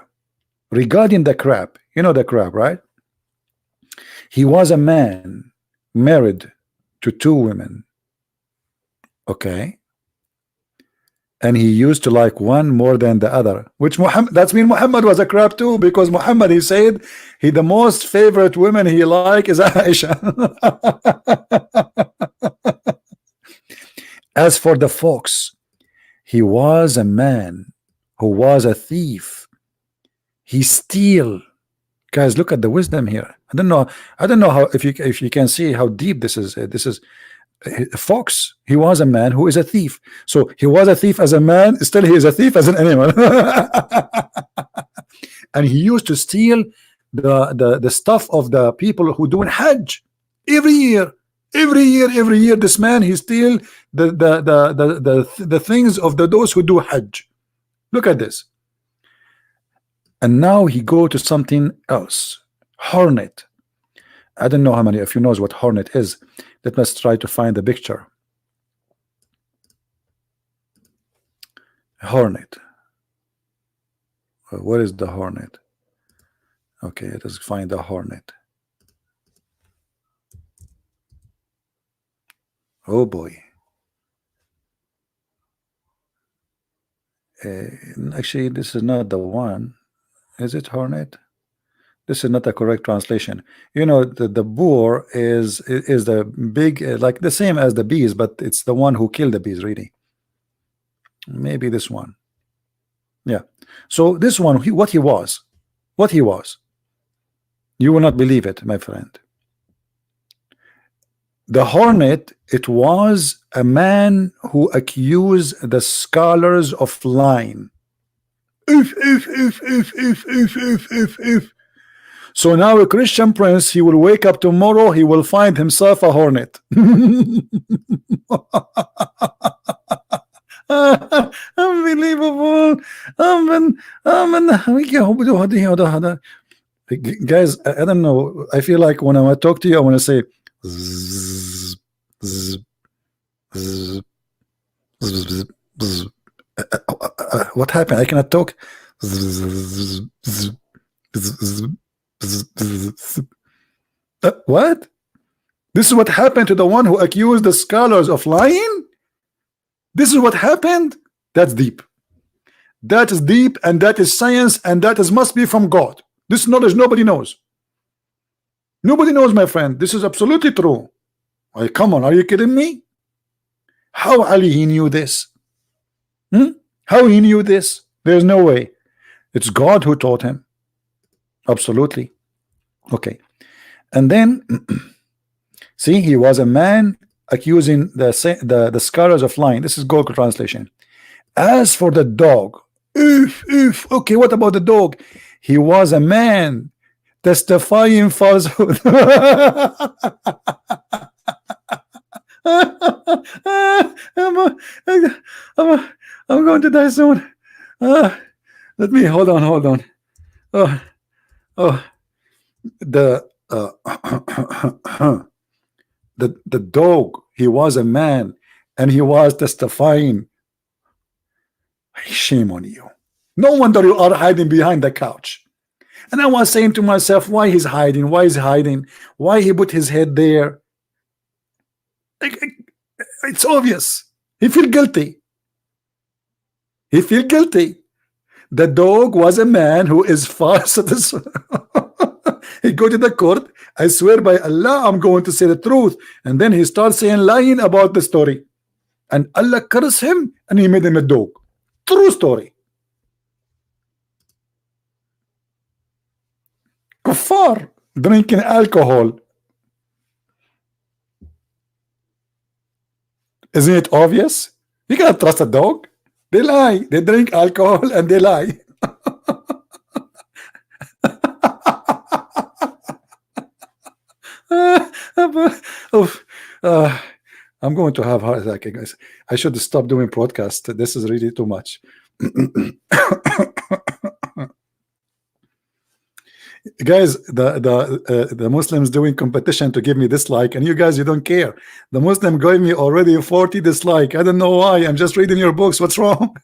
Regarding the crab, you know the crab, right? He was a man married to two women. Okay. And he used to like one more than the other, which Muhammad, that's mean Muhammad was a crab too, because Muhammad, he said he the most favorite women he like is Aisha. As for the fox, he was a man who was a thief. He steal. Guys, look at the wisdom here. I don't know how, if you can see how deep this is. This is a fox. He was a man who is a thief. So he was a thief as a man, still he is a thief as an animal. And he used to steal the stuff of the people who doing Hajj every year. Every year, this man, he steal the things of those who do Hajj. Look at this. And now he go to something else. Hornet. I don't know how many of you knows what hornet is. Let us try to find the picture. Hornet. What is the hornet? Okay, let us find the hornet. Oh boy. Actually, this is not the one. Is it hornet? This is not a correct translation. You know, the boar is the big, like the same as the bees, but it's the one who killed the bees, really. Maybe this one. Yeah. So this one, what he was, you will not believe it, my friend. The hornet, it was a man who accused the scholars of lying. If. So now a Christian prince, he will wake up tomorrow, he will find himself a hornet. Unbelievable. Guys, I don't know. I feel like when I talk to you, I want to say zzz, zzz, zzz, zzz, zzz. What happened? I cannot talk. What? This is what happened to the one who accused the scholars of lying? This is what happened? That's deep. That is deep, and that is science, and that is must be from God. This knowledge nobody knows. Nobody knows, my friend. This is absolutely true. Come on, are you kidding me? How Ali he knew this? How he knew this? There's no way. It's God who taught him. Absolutely. Okay. And then see, he was a man accusing the scholars of lying. This is Google translation. As for the dog, okay, what about the dog? He was a man testifying falsehood. I'm going to die soon. Let me hold on. The dog, he was a man and he was testifying. Shame on you. No wonder you are hiding behind the couch. And I was saying to myself, why he's hiding? Why he put his head there? It's obvious. He feel guilty. The dog was a man who is false. He go to the court. I swear by Allah, I'm going to say the truth. And then he starts saying lying about the story. And Allah cursed him and he made him a dog. True story. Kuffar drinking alcohol. Isn't it obvious? You cannot trust a dog. They lie. They drink alcohol and they lie. I'm going to have heart attack, guys. I should stop doing podcast. This is really too much. guys, the Muslims doing competition to give me dislike, and you guys, you don't care. The Muslim gave me already 40 dislike. I don't know why. I'm just reading your books. What's wrong?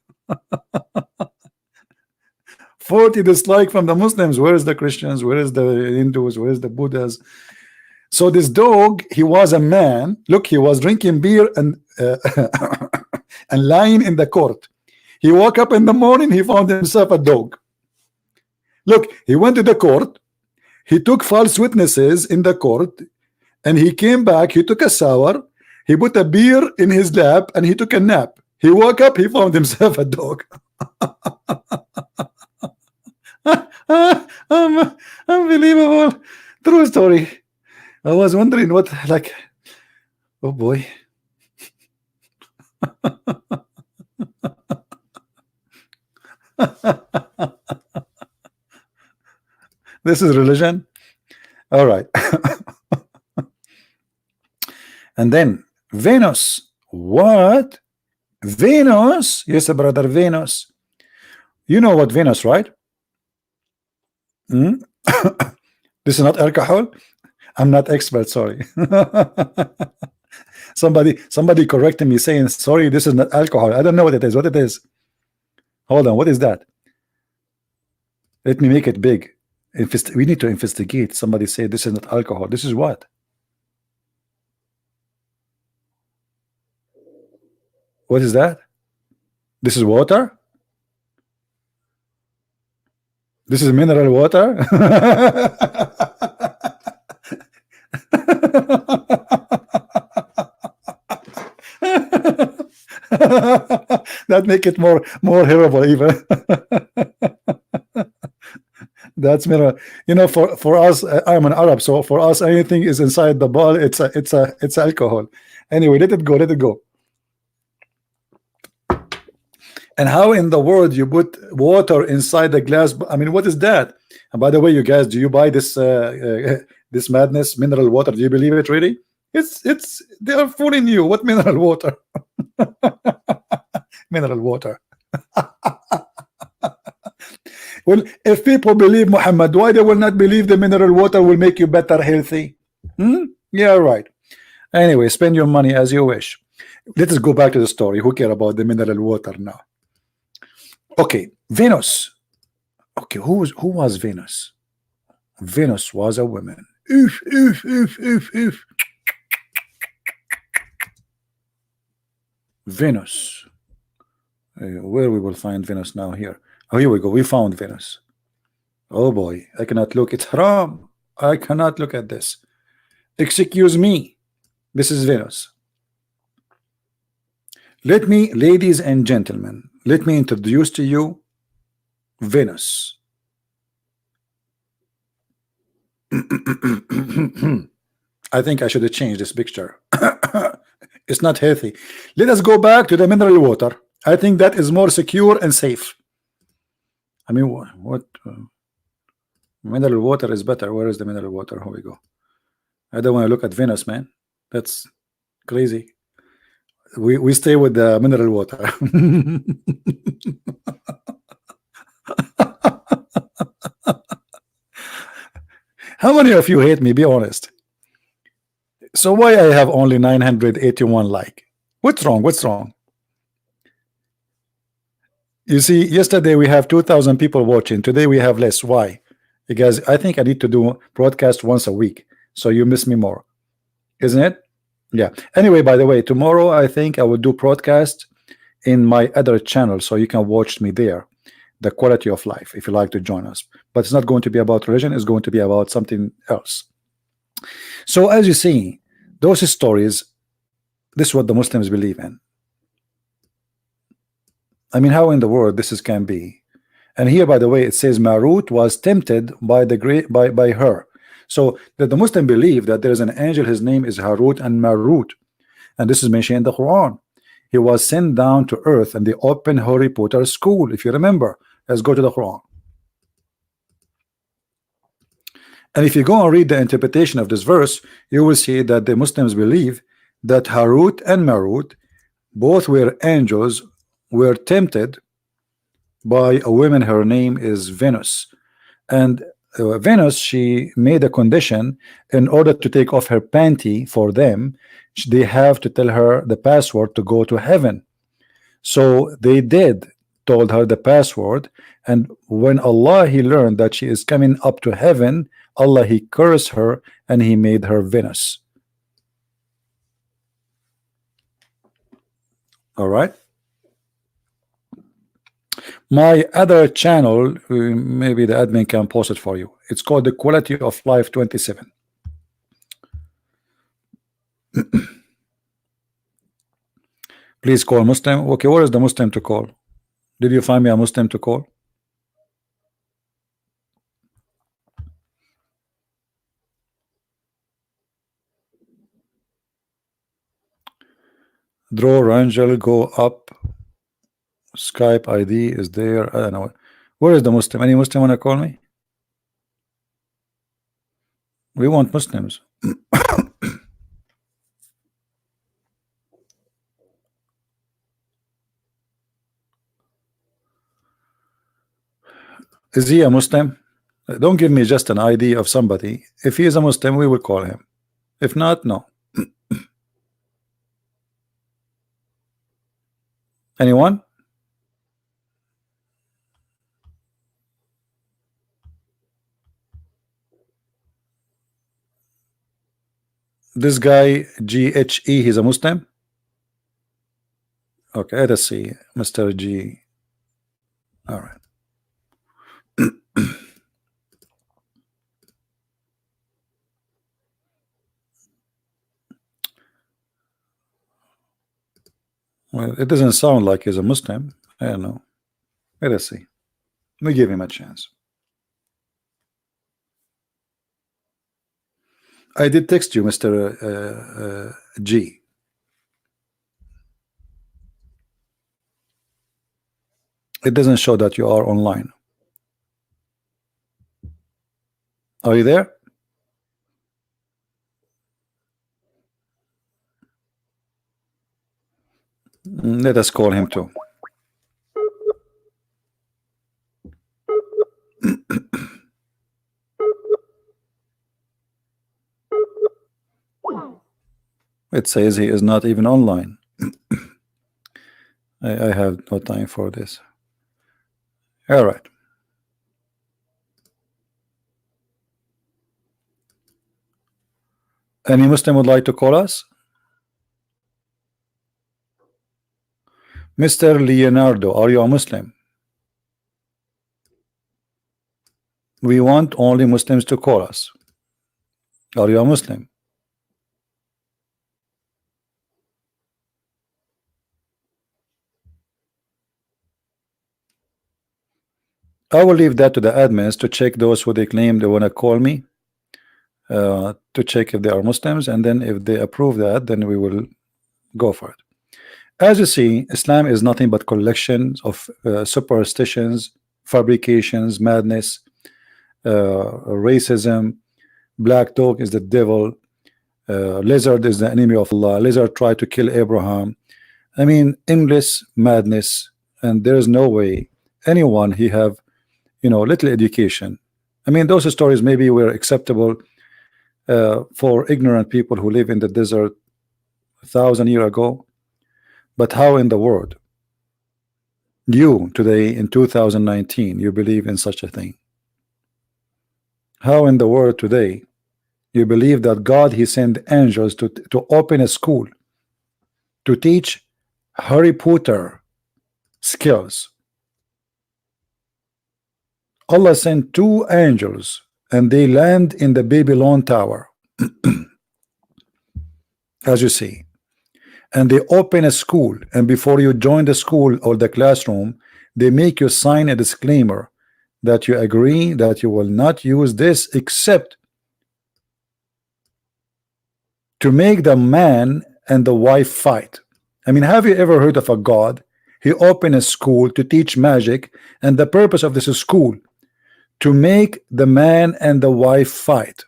40 dislike from the Muslims. Where is the Christians? Where is the Hindus? Where is the Buddhas? So this dog, he was a man. Look, he was drinking beer and and lying in the court. He woke up in the morning, he found himself a dog. Look, he went to the court, he took false witnesses in the court, and he came back, he took a shower, he put a beer in his lap, and he took a nap. He woke up, he found himself a dog. Unbelievable. True story. I was wondering what, like, oh boy. This is religion. All right. And then Venus. What? Venus? Yes, brother, Venus. You know what Venus, right? This is not alcohol. I'm not expert, sorry. somebody corrected me saying, sorry, this is not alcohol. I don't know what it is. What it is? Hold on, what is that? Let me make it big. We need to investigate. Somebody said this is not alcohol. This is what? What is that? This is water? This is mineral water? That make it more horrible even. That's mineral. You know, for us, I'm an Arab, so for us, anything is inside the ball. It's alcohol. Anyway, let it go. Let it go. And how in the world you put water inside the glass? I mean, what is that? And by the way, you guys, do you buy this this madness, mineral water? Do you believe it really? It's they are fooling you. What mineral water? Mineral water. Well, if people believe Muhammad, why they will not believe the mineral water will make you better healthy? Yeah, right. Anyway, spend your money as you wish. Let us go back to the story. Who care about the mineral water now? Okay, Venus. Okay, who was Venus? Venus was a woman. Oof, oof, oof, oof, oof. Venus. Where we will find Venus now? Here. Oh, here we go. We found Venus. Oh boy, I cannot look. It's haram. I cannot look at this. Excuse me. This is Venus. Let me, ladies and gentlemen, let me introduce to you Venus. I think I should have changed this picture. It's not healthy. Let us go back to the mineral water. I think that is more secure and safe. I mean, what mineral water is better. Where is the mineral water? Here we go. I don't want to look at Venus, man. That's crazy. We stay with the mineral water. How many of you hate me? Be honest. So why I have only 981 like? What's wrong? What's wrong? You see, yesterday we have 2,000 people watching. Today we have less. Why? Because I think I need to do broadcast once a week, so you miss me more, isn't it? Yeah. Anyway, by the way, tomorrow I think I will do broadcast in my other channel, so you can watch me there. The quality of life, if you like to join us. But it's not going to be about religion. It's going to be about something else. So as you see, those stories, this is what the Muslims believe in. I mean, how in the world this can be? And here, by the way, it says Marut was tempted by by her. So that the Muslim believe that there is an angel, his name is Harut and Marut, and this is mentioned in the Quran. He was sent down to earth and they opened Harry Potter school. If you remember, let's go to the Quran. And if you go and read the interpretation of this verse, you will see that the Muslims believe that Harut and Marut, both were angels, were tempted by a woman. Her name is Venus, and Venus, she made a condition in order to take off her panty for them. They have to tell her the password to go to heaven. So they did, told her the password, and when Allah he learned that she is coming up to heaven, Allah he cursed her and he made her Venus. All right. My other channel, maybe the admin can post it for you. It's called the Quality of Life 27. Please call Muslim. Okay, where is the Muslim to call? Did you find me a Muslim to call? Draw Rangel, go up. Skype ID is there. I don't know. Where is the Muslim? Any Muslim want to call me? We want Muslims. Is he a Muslim? Don't give me just an ID of somebody. If he is a Muslim, we will call him. If not, no. Anyone? This guy GHE, he's a Muslim? Okay, let us see. Mr. G. All right. Well, it doesn't sound like he's a Muslim. I don't know. Let us see. We give him a chance. I did text you, Mr. G. It doesn't show that you are online. Are you there? Let us call him too. It says he is not even online. I have no time for this. All right. Any Muslim would like to call us? Mr. Leonardo, are you a Muslim? We want only Muslims to call us. Are you a Muslim? I will leave that to the admins to check those who they claim they want to call me, to check if they are Muslims, and then if they approve that, then we will go for it. As you see, Islam is nothing but collections of superstitions, fabrications, madness, racism. Black dog is the devil. Lizard is the enemy of Allah. Lizard tried to kill Abraham. I mean, endless madness, and there is no way anyone he have, you know, little education. I mean, those stories maybe were acceptable for ignorant people who live in the desert 1,000 years ago, but how in the world you today in 2019 you believe in such a thing? How in the world today you believe that God he sent angels to open a school to teach Harry Potter skills? Allah sent 2 angels and they land in the Babylon Tower as you see, and they open a school, and before you join the school or the classroom they make you sign a disclaimer that you agree that you will not use this except to make the man and the wife fight. I mean, have you ever heard of a God? He opened a school to teach magic, and the purpose of this school to make the man and the wife fight.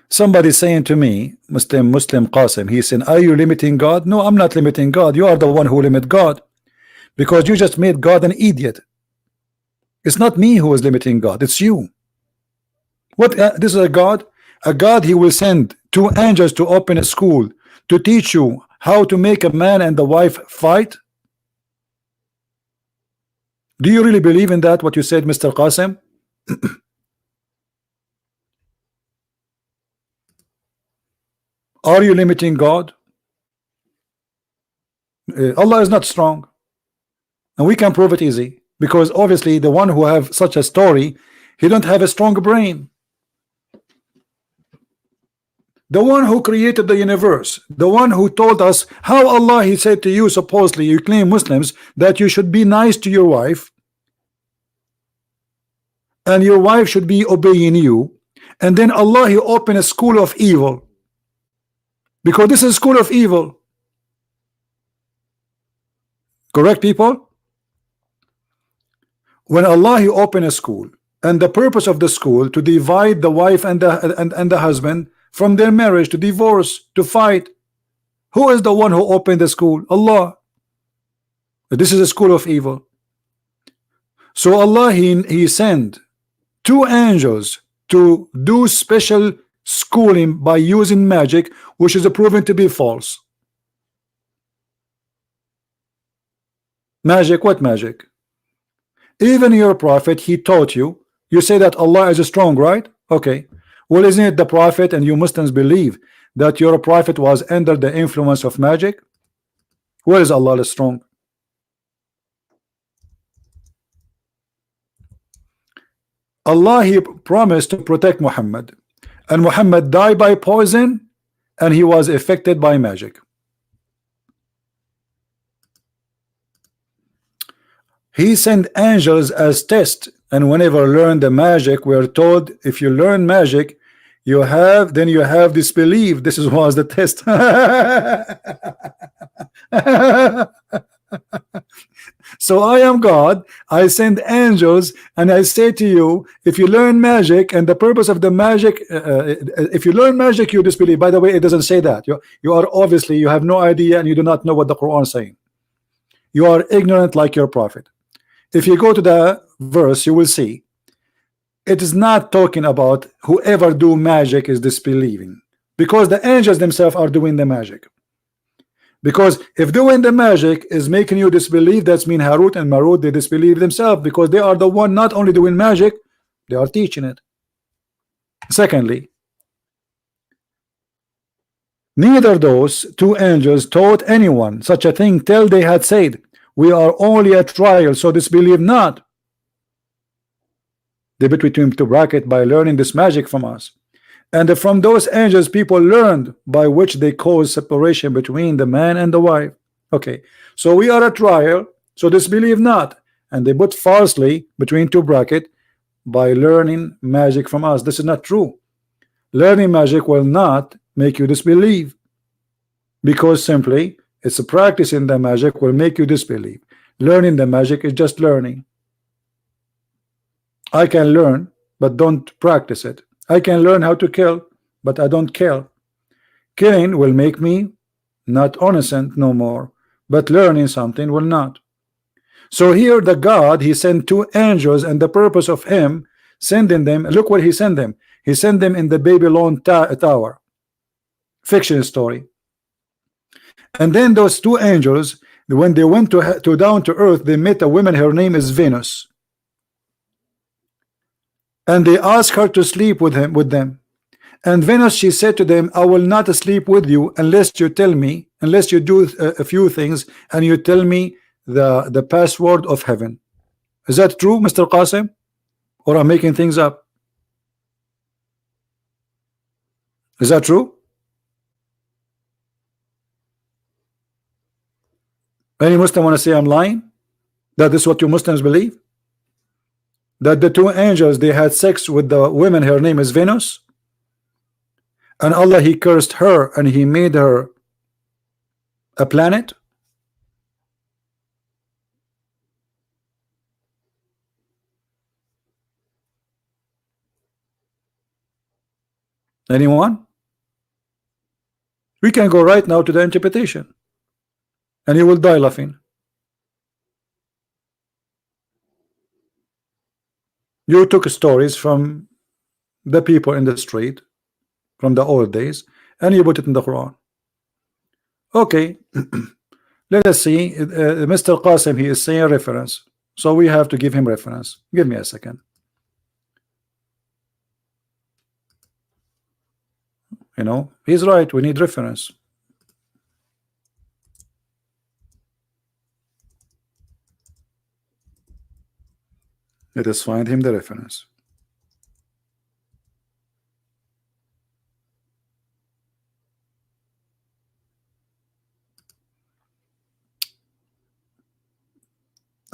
Somebody saying to me, Muslim Qasim, he said, are you limiting God? No, I'm not limiting God. You are the one who limit God, because you just made God an idiot. It's not me who is limiting God, it's you. What this is a God he will send two angels to open a school to teach you how to make a man and the wife fight? Do you really believe in that, what you said, Mr. Qasim? Are you limiting God? Allah is not strong, and we can prove it easy, because obviously the one who have such a story, he don't have a strong brain. The one who created the universe, the one who told us how Allah, he said to you, supposedly you claim Muslims, that you should be nice to your wife and your wife should be obeying you, and then Allah, he opened a school of evil, because this is a school of evil. Correct, people? When Allah, he opened a school, and the purpose of the school to divide the wife and the husband from their marriage, to divorce, to fight. Who is the one who opened the school? Allah. This is a school of evil. So Allah, he sent two angels to do special schooling by using magic, which is proven to be false. Magic? What magic? Even your prophet, he taught you. You say that Allah is strong, right? Okay. Well, isn't it the prophet, and you Muslims believe that your prophet was under the influence of magic? Where is Allah strong? Allah, he promised to protect Muhammad, and Muhammad died by poison, and he was affected by magic. He sent angels as test, and whenever learn the magic, we are told if you learn magic, you have disbelief. This was the test. So I am God, I send angels, and I say to you, if you learn magic, and the purpose of the magic, if you learn magic, you disbelieve. By the way, it doesn't say that. You are obviously, you have no idea, and you do not know what the Quran is saying. You are ignorant like your prophet. If you go to the verse, you will see it is not talking about whoever do magic is disbelieving, because the angels themselves are doing the magic. Because if doing the magic is making you disbelieve, that's mean Harut and Marut, they disbelieve themselves, because they are the one not only doing magic, they are teaching it. Secondly, neither those two angels taught anyone such a thing till they had said, we are only a trial, so disbelieve not. They put between two brackets, by learning this magic from us. And from those angels people learned, by which they cause separation between the man and the wife. Okay, so we are a trial, so disbelieve not. And they put falsely between two brackets, by learning magic from us. This is not true. Learning magic will not make you disbelieve, because simply it's a practice in the magic will make you disbelieve. Learning the magic is just learning. I can learn but don't practice it. I can learn how to kill, but I don't kill. Killing will make me not innocent no more, but learning something will not. So here the God, he sent two angels, and the purpose of him sending them, look what he sent them. He sent them in the Babylon tower, fiction story. And then those two angels, when they went to down to earth, they met a woman, her name is Venus. And they asked her to sleep with them. And Venus, she said to them, I will not sleep with you unless you tell me, unless you do a few things, and you tell me the password of heaven. Is that true, Mr. Qasim? Or I'm making things up? Is that true? Any Muslim want to say I'm lying? That is what you Muslims believe? That the two angels, they had sex with the woman, her name is Venus, and Allah, he cursed her and he made her a planet? Anyone? We can go right now to the interpretation, and you will die laughing. You took stories from the people in the street from the old days and you put it in the Quran. Okay, let us see. Mr. Qasim, he is saying reference, so we have to give him reference. Give me a second. You know, he's right. We need reference. Let us find him the reference.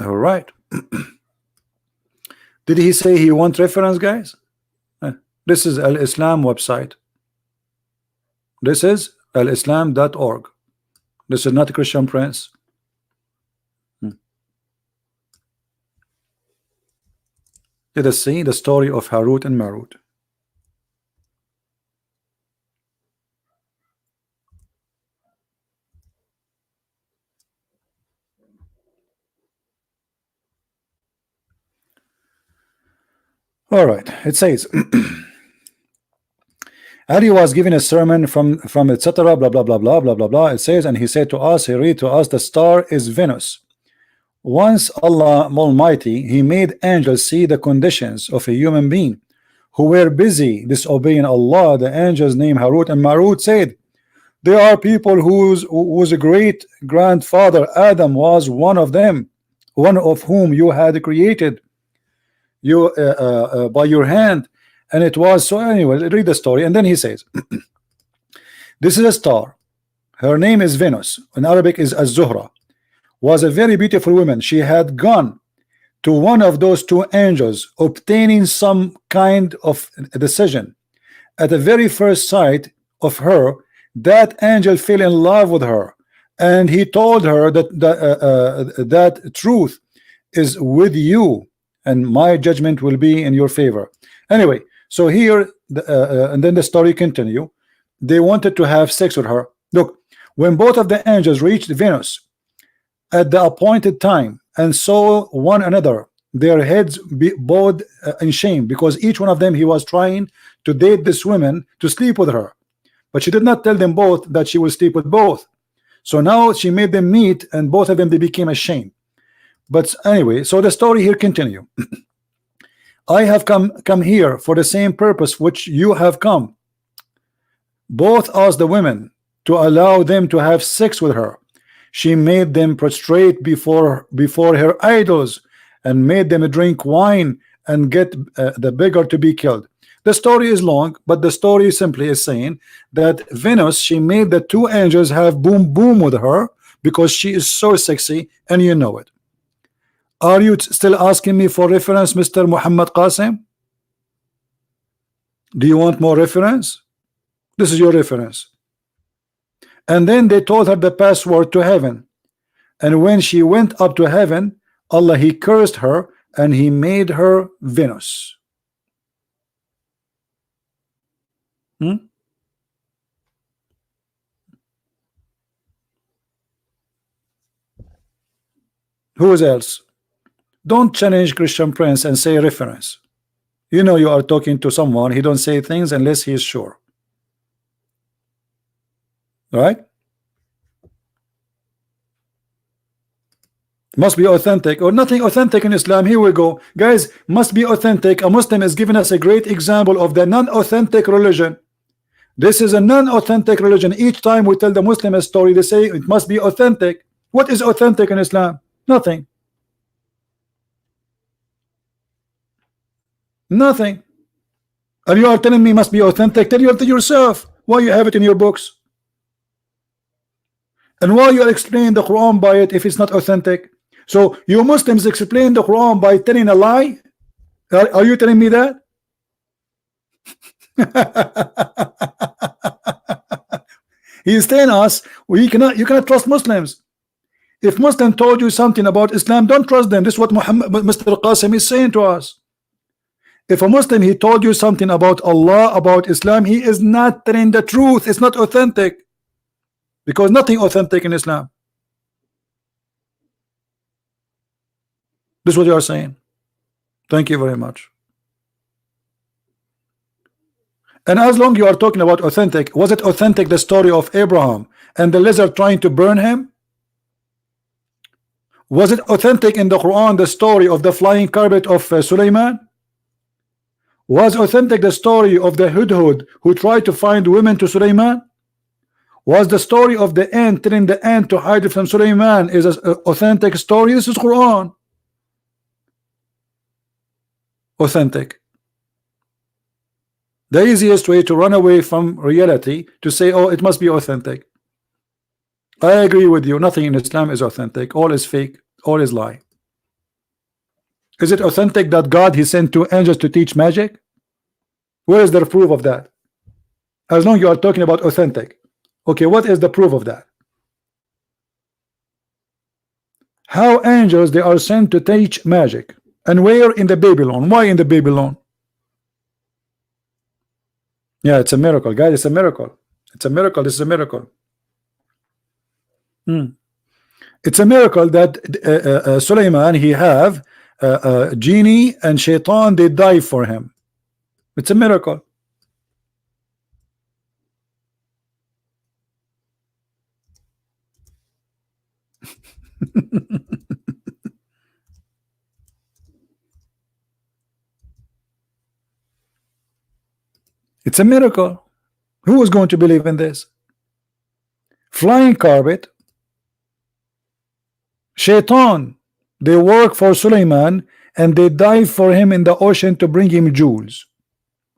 All right. Did he say he want reference, guys? This is Al-Islam website. This is alislam.org. This is not a Christian Prince. Let us see the story of Harut and Marut. All right, it says Ali was given a sermon from etc. blah blah blah blah blah blah blah. It says, and he said to us, he read to us, the star is Venus. Once Allah Almighty, he made angels see the conditions of a human being who were busy disobeying Allah. The angels named Harut and Marut said, there are people whose great grandfather Adam was one of them, one of whom you had created you by your hand, and it was so. Anyway, read the story, and then he says, this is a star, her name is Venus, in Arabic is Az-Zuhra, was a very beautiful woman. She had gone to one of those two angels obtaining some kind of decision. At the very first sight of her, that angel fell in love with her, and he told her that that truth is with you and my judgment will be in your favor. Anyway, so here and then the story continue. They wanted to have sex with her. Look, when both of the angels reached Venus at the appointed time and saw one another, their heads bowed in shame, because each one of them, he was trying to date this woman to sleep with her, but she did not tell them both that she will sleep with both. So now she made them meet, and both of them, they became ashamed. But anyway, so the story here continue. I have come here for the same purpose which you have come. Both asked the women to allow them to have sex with her. She made them prostrate before her idols and made them drink wine and get the beggar to be killed. The story is long, but the story simply is saying that Venus, she made the two angels have boom boom with her because she is so sexy, and you know it. Are you still asking me for reference, Mr. Muhammad Qasim? Do you want more reference? This is your reference. And then they told her the password to heaven, and when she went up to heaven, Allah, he cursed her and he made her Venus. Who else? Don't challenge Christian Prince and say reference. You know you are talking to someone. He don't say things unless he is sure. Right? Must be authentic, or nothing authentic in Islam. Here we go, guys. Must be authentic. A Muslim is giving us a great example of the non-authentic religion. This is a non-authentic religion. Each time we tell the Muslim a story, they say it must be authentic. What is authentic in Islam? Nothing. Nothing. And you are telling me must be authentic. Tell you to yourself why you have it in your books, and why you are explaining the Quran by it if it's not authentic. So you Muslims explain the Quran by telling a lie. Are you telling me that? He is telling us you cannot trust Muslims. If Muslim told you something about Islam, don't trust them. This is what Mr. Qasim is saying to us. If a Muslim, he told you something about Allah, about Islam, he is not telling the truth. It's not authentic, because nothing authentic in Islam. This is what you are saying. Thank you very much. And as long you are talking about authentic, was it authentic the story of Abraham and the lizard trying to burn him? Was it authentic in the Quran the story of the flying carpet of Sulaiman? Was authentic the story of the hudhud who tried to find women to Sulaiman? Was the story of the ant telling the ant to hide from Sulaiman is an authentic story? This is Quran. Authentic. The easiest way to run away from reality to say, oh, it must be authentic. I agree with you. Nothing in Islam is authentic. All is fake. All is lie. Is it authentic that God he sent two angels to teach magic? Where is the proof of that? As long as you are talking about authentic. Okay, what is the proof of that? How angels they are sent to teach magic? And where in the Babylon? Why in the Babylon? Yeah, it's a miracle, guys. It's a miracle. It's a miracle. This is a miracle. It's a miracle that Sulaiman he have genie and shaitan they die for him. It's a miracle. It's a miracle. Who is going to believe in this? Flying carpet, shaitan, they work for Sulaiman and they dive for him in the ocean to bring him jewels.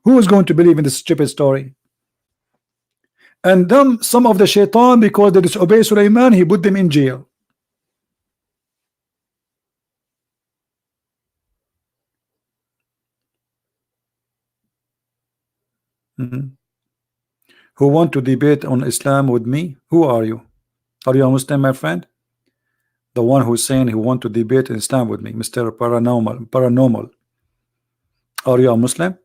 Who is going to believe in this stupid story? And then some of the shaitan, because they disobey Sulaiman, he put them in jail. Who want to debate on Islam with me? Who are you? Are you a Muslim, my friend? The one who's saying he want to debate Islam with me, Mr. Paranormal. Are you a Muslim?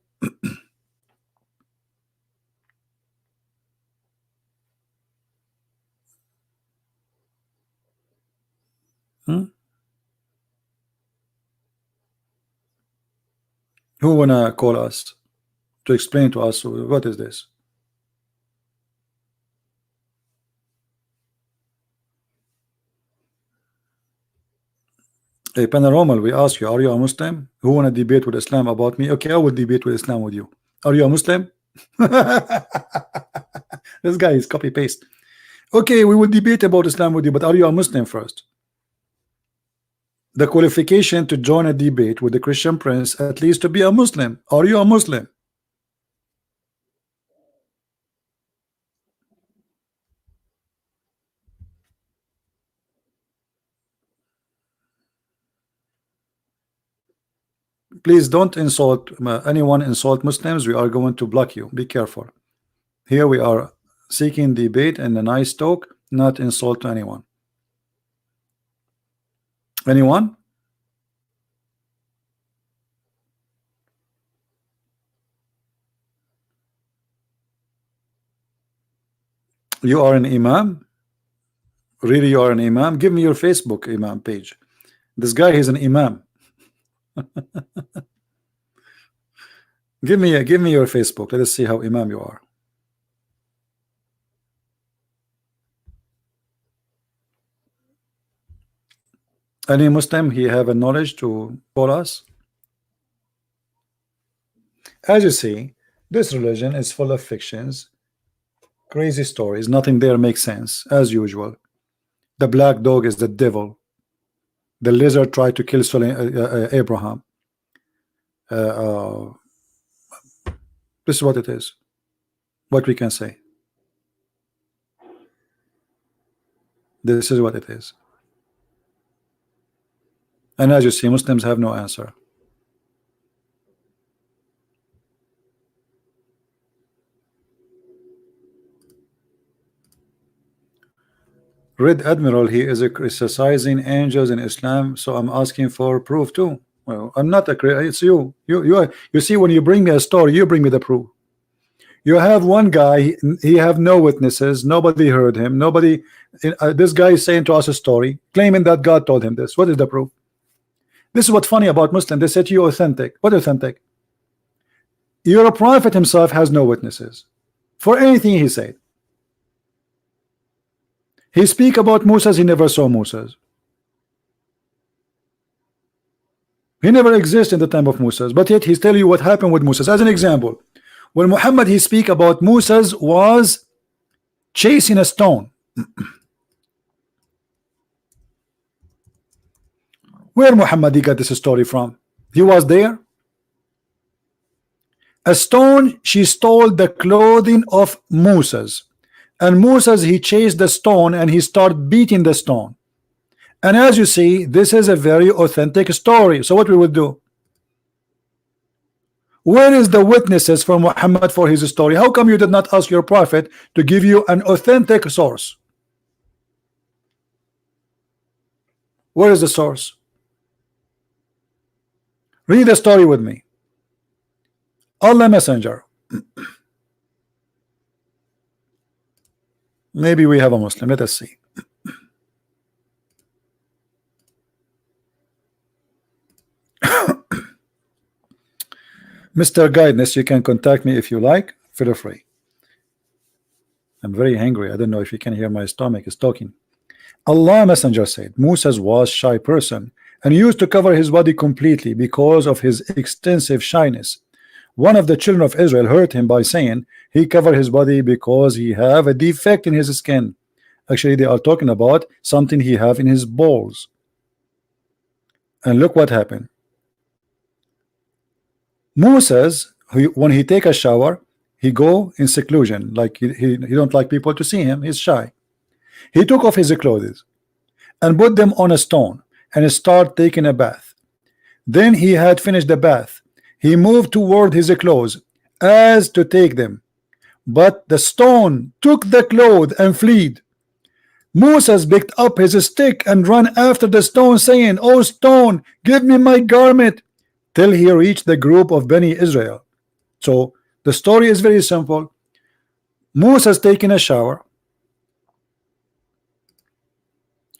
Who wanna call us to explain to us what is this? Hey, Paranormal, we ask you, are you a Muslim? Who wanna debate with Islam about me? Okay, I will debate with Islam with you. Are you a Muslim? This guy is copy paste. Okay, we will debate about Islam with you, but are you a Muslim first? The qualification to join a debate with the Christian Prince, at least to be a Muslim. Are you a Muslim? Please don't insult anyone. Insult Muslims, we are going to block you. Be careful. Here we are seeking debate and a nice talk, not insult to anyone. Anyone? You are an imam? Really, you are an imam? Give me your Facebook imam page. This guy is an imam. Give me your Facebook. Let us see how imam you are. Any Muslim he have a knowledge to call us? As you see, this religion is full of fictions, crazy stories. Nothing there makes sense, as usual. The black dog is the devil. The lizard tried to kill Abraham. This is what it is. What we can say. This is what it is. And as you see, Muslims have no answer. Red Admiral, he is criticizing angels in Islam, so I'm asking for proof too. Well, I'm not it's you. You see, when you bring me a story, you bring me the proof. You have one guy, he have no witnesses, nobody heard him, nobody. This guy is saying to us a story, claiming that God told him this. What is the proof? This is what's funny about Muslim. They say to you authentic. What authentic? Your prophet himself has no witnesses for anything he said. He speak about Moses, he never saw Moses. He never existed in the time of Moses, but yet he's telling you what happened with Moses. As an example, when Muhammad he speak about Moses was chasing a stone. Where Muhammad he got this story from? He was there. A stone, she stole the clothing of Moses, and Moses he chased the stone and he started beating the stone. And as you see, this is a very authentic story. So what we would do? Where is the witnesses from Muhammad for his story? How come you did not ask your prophet to give you an authentic source? Where is the source? Read the story with me. Allah Messenger. Maybe we have a Muslim. Let us see. Mr. Guidance, you can contact me if you like. Feel free. I'm very hungry. I don't know if you can hear my stomach is talking. Allah Messenger said Moses was a shy person and used to cover his body completely because of his extensive shyness. One of the children of Israel hurt him by saying he covered his body because he have a defect in his skin. Actually, they are talking about something he have in his balls. And look what happened. Moses, when he take a shower, he go in seclusion, like he don't like people to see him. He's shy. He took off his clothes and put them on a stone and start taking a bath. Then he had finished the bath. He moved toward his clothes as to take them, but the stone took the clothes and fled. Moses picked up his stick and ran after the stone, saying, "O stone, give me my garment," till he reached the group of Bani Israel. So the story is very simple. Moses taking a shower.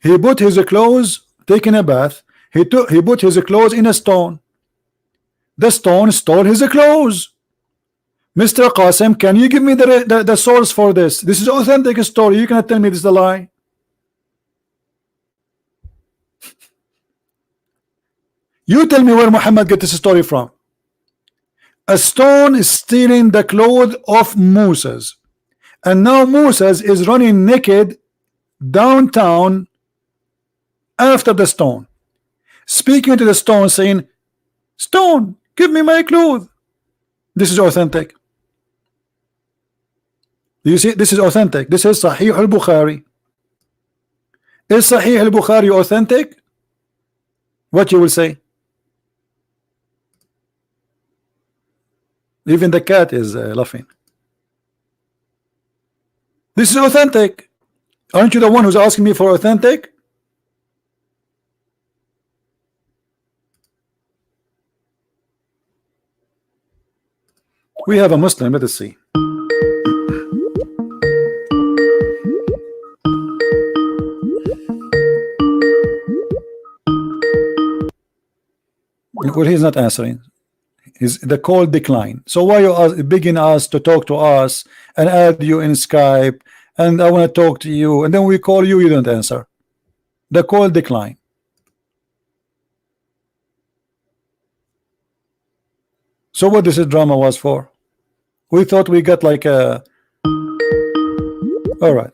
He put his clothes, taking a bath. He put his clothes in a stone. The stone stole his clothes. Mr. Qasim, can you give me the source for this? This is authentic story. You cannot tell me this is a lie. You tell me where Muhammad get this story from. A stone is stealing the clothes of Moses, and now Moses is running naked downtown after the stone, speaking to the stone, saying, "Stone, give me my clothes." This is authentic. You see, this is authentic. This is Sahih al-Bukhari. Is Sahih al-Bukhari authentic? What you will say? Even the cat is laughing. This is authentic. Aren't you the one who's asking me for authentic? We have a Muslim. Let us see. Well, he's not answering. The call decline. So why you begin us to talk to us and add you in Skype, and I want to talk to you, and then we call you, you don't answer. The call decline. So what this drama was for? We thought we got like a... All right.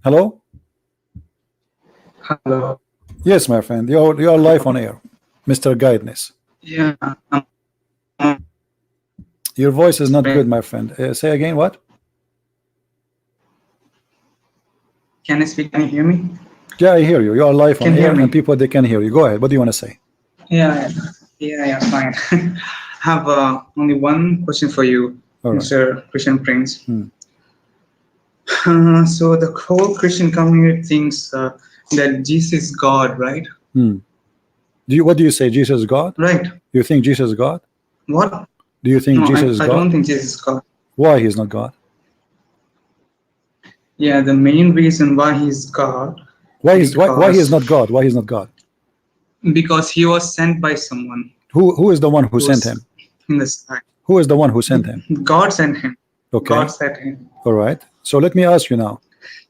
Hello? Hello. Yes, my friend. You're live on air, Mr. Guidance. Yeah. Your voice is not good, my friend. Say again, what? Can I speak? Can you hear me? Yeah, I hear you. You are live on Can air, hear me. and people they can hear you. Go ahead. What do you want to say? Yeah, fine. I have only one question for you, All right. Mr. Christian Prince. Hmm. So the whole Christian community thinks that Jesus is God, right? Hmm. What do you say? Jesus is God? Right. You think Jesus is God? What? Do you think No, Jesus is I God? don't think Jesus is God. Why he's not God? Yeah, the main reason why he's God. Why he is not God? Why he's not God? Because he was sent by someone. Who is the one who sent him? In the sky. Who is the one who sent him? God sent him. Okay. God sent him. All right. So let me ask you now.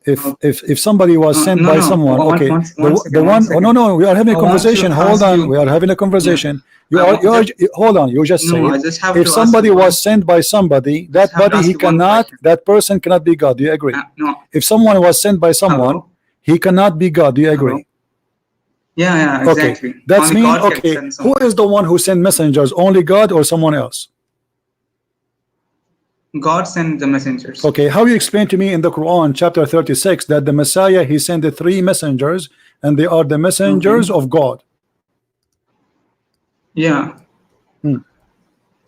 If somebody was sent No, by no. someone, One- okay, one- the one second, the one one, oh second. no, no, we are having a I want to conversation. Hold ask on, you- we are having a conversation. You I are, want you are, just- hold on. You just No, I said just have if to ask somebody you one- was sent by somebody, that have to body ask he you one cannot, question. that person cannot be God. Do you agree? No. If someone was sent by someone, Hello? he cannot be God. Do you agree? Hello? Yeah, exactly. Okay, that's Only mean. God can Okay, send who someone. is the one who sent messengers? Only God or someone else? God sent the messengers. Okay, how you explain to me in the Quran chapter 36 that the Messiah he sent the 3 messengers and they are the messengers of God? Yeah. What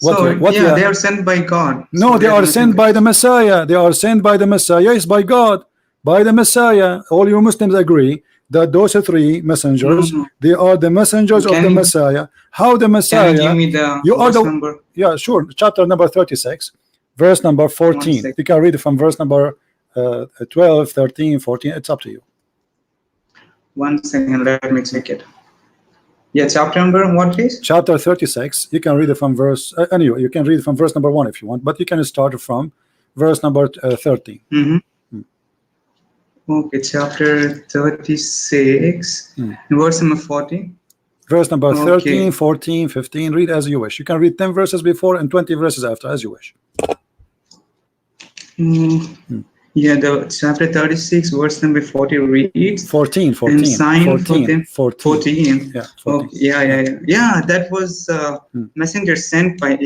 So what they are sent by God. No, So they are are the sent by the messengers. Messiah. They are sent by the Messiah is by God, by the Messiah. All you Muslims agree that those 3 messengers, No. they are the messengers of the Messiah. How the Can you Messiah? give me the You are verse the number? Yeah, sure. Chapter number 36, verse number 1 14. second. You can read it from verse number 12, 13, 14. It's up to you. 1 second, let me check it. Yeah, chapter number what, please? Chapter 36. You can read it from verse anyway. You can read it from verse number 1 if you want, but you can start from verse number 13. Okay, chapter 36, verse number 40. Verse number 13, Okay. 14, 15. Read as you wish. You can read 10 verses before and 20 verses after, as you wish. Yeah, the chapter 36, verse number 40 reads 14, and 14, sign 14, for them 14. Yeah, 14. Okay, yeah, that was messenger sent by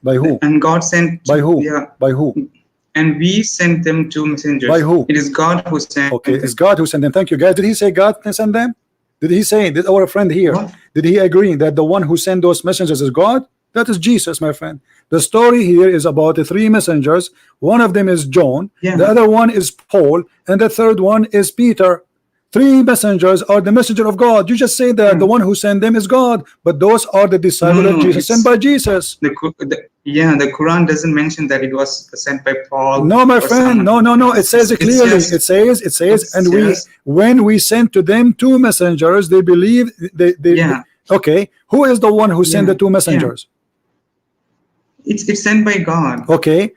By who? and God sent By who? yeah, By who? and we sent them to messengers. By who? It is God who sent Okay, them. it's God who sent them. Thank you, guys. Did he say God can send them? Did he say, did our friend here, What? did he agree that the one who sent those messengers is God? That is Jesus, my friend. The story here is about the 3 messengers. One of them is John, the other one is Paul, and the third one is Peter. 3 messengers are the messenger of God. You just say that the one who sent them is God, but those are the disciples of Jesus sent by Jesus. The Quran doesn't mention that it was sent by Paul. No, my or friend. someone. No. It says it clearly. It says, and we, when we sent to them 2 messengers, they believe. Okay. Who is the one who sent the 2 messengers? It's sent by God. Okay.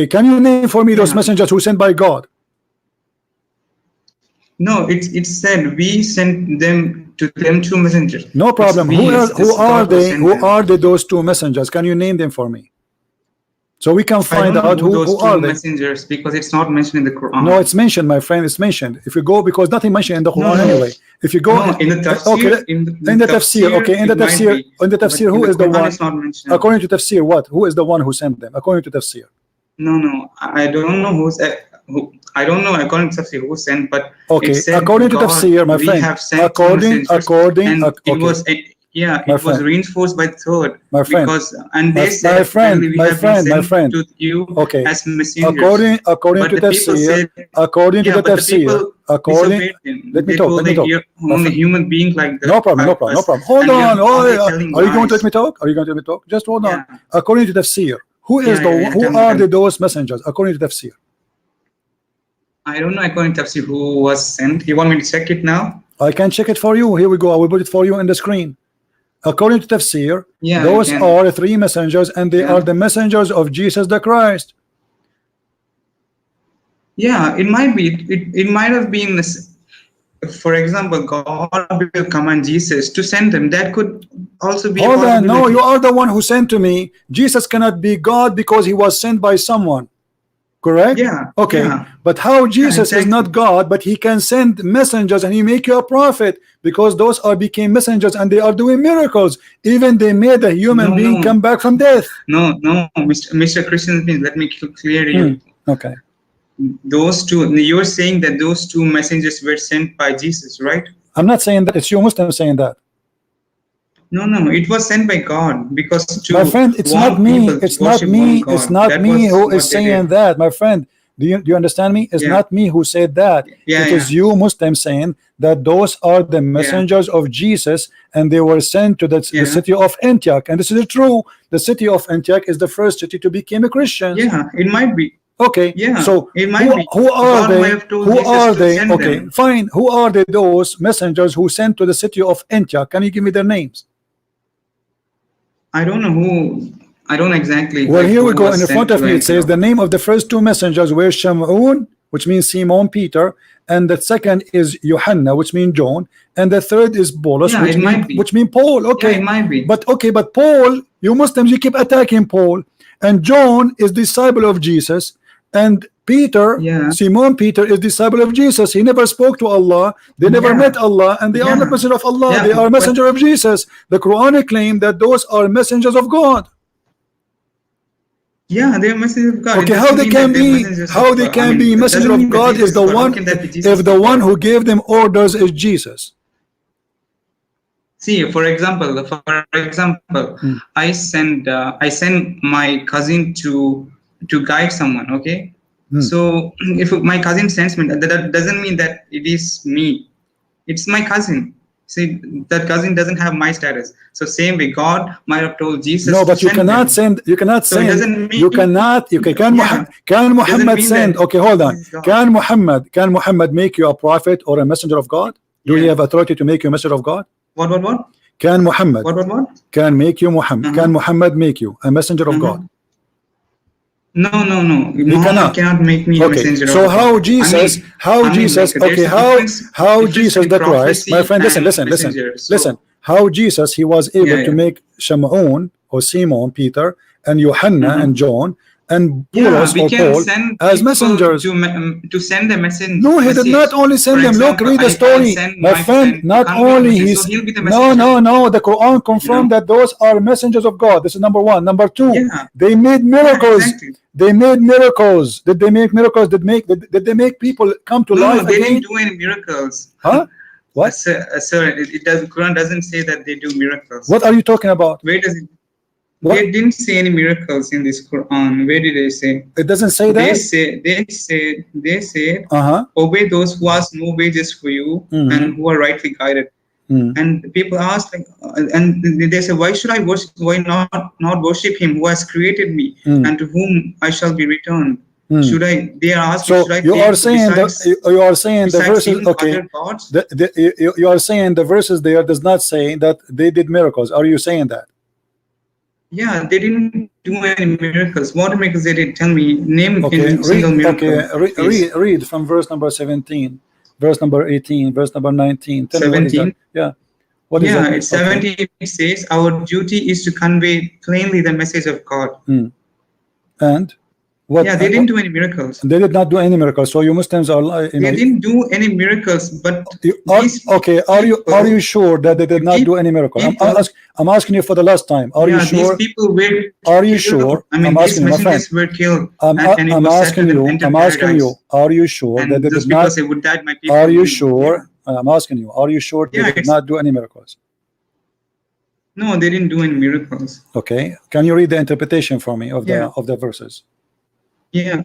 Can you name for me those messengers who sent by God? No, it said we sent them to them 2 messengers. No problem. Who are they? Who Are they those 2 messengers? Can you name them for me? So we can find out who are they. Messengers, because it's not mentioned in the Quran. No, it's mentioned, my friend. It's mentioned. If you go, because nothing mentioned in the Quran anyway. If you go in the tafsir, okay, in the tafsir, okay, in the tafsir, who is the one? According to tafsir, what? Who is the one who sent them? According to tafsir. No, I don't know who's who. I don't know according to tafsir who sent, but okay, according to tafsir, my friend. According, it was reinforced by the third. My friend, because they said my friend, to you okay, as messengers. according to tafsir, according to the tafsir, according. Let me talk. Only human being like that. No problem. Hold on. Are you going to let me talk? Just hold on. According to tafsir, who are those messengers? According to tafsir. I don't know according to tafsir who was sent. You want me to check it now? I can check it for you. Here we go. I will put it for you on the screen. According to tafsir, those are 3 messengers, and they are the messengers of Jesus the Christ. Yeah, it might be. It might have been, for example, God will command Jesus to send them. That could also be. Hold on. No, you are the one who sent to me. Jesus cannot be God because he was sent by someone. Correct? Yeah. Okay. Yeah. But how Jesus is not God, but he can send messengers and he make you a prophet, because those became messengers and they are doing miracles. Even they made a human being come back from death. No, Mr. Christian, let me clear you. Okay. Those 2, you're saying that those 2 messengers were sent by Jesus, right? I'm not saying that. It's you Muslims saying that. No, it was sent by God, because my friend, it's not me. It's not me. It's not me who is saying that, my friend. Do you understand me? It's not me who said that. It is you Muslims saying that those are the messengers of Jesus, and they were sent to the city of Antioch. And this is true. The city of Antioch is the first city to become a Christian. Yeah, it might be. Okay. Yeah. So it might be. Who are they? Who are they? Okay, them. fine. Who are they? Those messengers who sent to the city of Antioch? Can you give me their names? I don't know who I don't exactly Well, like here who we go. was In sent front of to me, and it says the name of the first two messengers were Shamun, which means Simon Peter, and the second is Yohanna, which means John, and the third is Paulus, yeah, it might be. which mean Paul. Yeah, Okay, it might be. but Paul, you Muslims, you keep attacking Paul, and John is disciple of Jesus, and Peter, Yeah, Simon Peter, is disciple of Jesus. He never spoke to Allah. They never yeah, met Allah, and they are not yeah, messenger of Allah. They yeah. are But messenger of Jesus. The Quran claim that those are messengers of God. yeah, they're messengers of God. It Okay, how doesn't they mean that can they're be, messengers how of they God. I can mean, be it messenger doesn't of mean that God is Jesus the is God. How one, can that be if Jesus the is one God? who gave them orders is Jesus. See, for example, Hmm. I send my cousin to guide someone. Okay, Hmm. so if my cousin sends me, that doesn't mean that it is me. It's my cousin. See, that cousin doesn't have my status. So same way, God might have told Jesus No, to but you send cannot them. send, So it doesn't you mean, cannot, you can, yeah, can doesn't Muhammad mean send, that okay, hold on. Jesus is God. Can Muhammad make you a prophet or a messenger of God? Do he Yeah. have authority to make you a messenger of God? What? Can Muhammad, What? can make you Muhammad, Uh-huh. can Muhammad make you a messenger of God? Uh-huh. No. He Muhammad cannot. cannot make me a Okay, messenger so of God. how Jesus, Like okay, there's a how difference Jesus between the Christ, my prophecy friend, and listen, messenger. listen, So how Jesus, he was able yeah, to yeah. make Shamun or Simon Peter and Yohanna Uh-huh. and John and Yeah, Paulus we or can Paul send as people messengers. to send a No, he did not message. only For send them. Look, example, read the I story, send my my friend. friend to Not convey the only message, so he's, he'll be the no, messenger. the Quran You know? confirmed that those are messengers of God. This is number one. Number two, Yeah, they made yeah, miracles. exactly. They made miracles. Did they make miracles? Did they make people come to No, life they didn't again? do any miracles. Huh? What? Sir, it does. Quran doesn't say that they do miracles. What are you talking about? Where does it? What? They didn't say any miracles in this Quran. Where did they say? It doesn't say They that? say they say Uh-huh. obey those who ask no wages for you Mm-hmm. and who are rightly guided. Mm. And people ask, like, and they say, why should I worship? Why not worship Him who has created me Mm. and to whom I shall be returned? Mm. Should I? They are asking, should So I you are take saying that you are saying the besides verses, Him okay, other gods? you are saying the verses there does not say that they did miracles. Are you saying that? Yeah, they didn't do any miracles. What miracles they did? Tell me, name Okay, a single miracle, please. read from verse number 17, verse number 18, verse number 19. Tell me what is that? 17. Yeah, what is Yeah, that? it's Okay. 17. It says, our duty is to convey plainly the message of God. And what? Yeah, they didn't do any miracles. They did not do any miracles. So you Muslims are, you know, They didn't do any miracles, but you are these okay. Are you people, sure that they did not do any miracle? I'm asking you for the last time. Are you yeah, these sure? people were Are you killed. sure? I mean, I'm these asking you, my friend. messengers were killed, and it I'm was said to asking them, you. enter I'm asking you. paradise. Are you sure that And they those did people not? say, would that my people? Are you Yeah. sure? I'm asking you. Are you sure Yeah, they did not do any miracles? No, they didn't do any miracles. Okay. Can you read the interpretation for me of the verses? Yeah.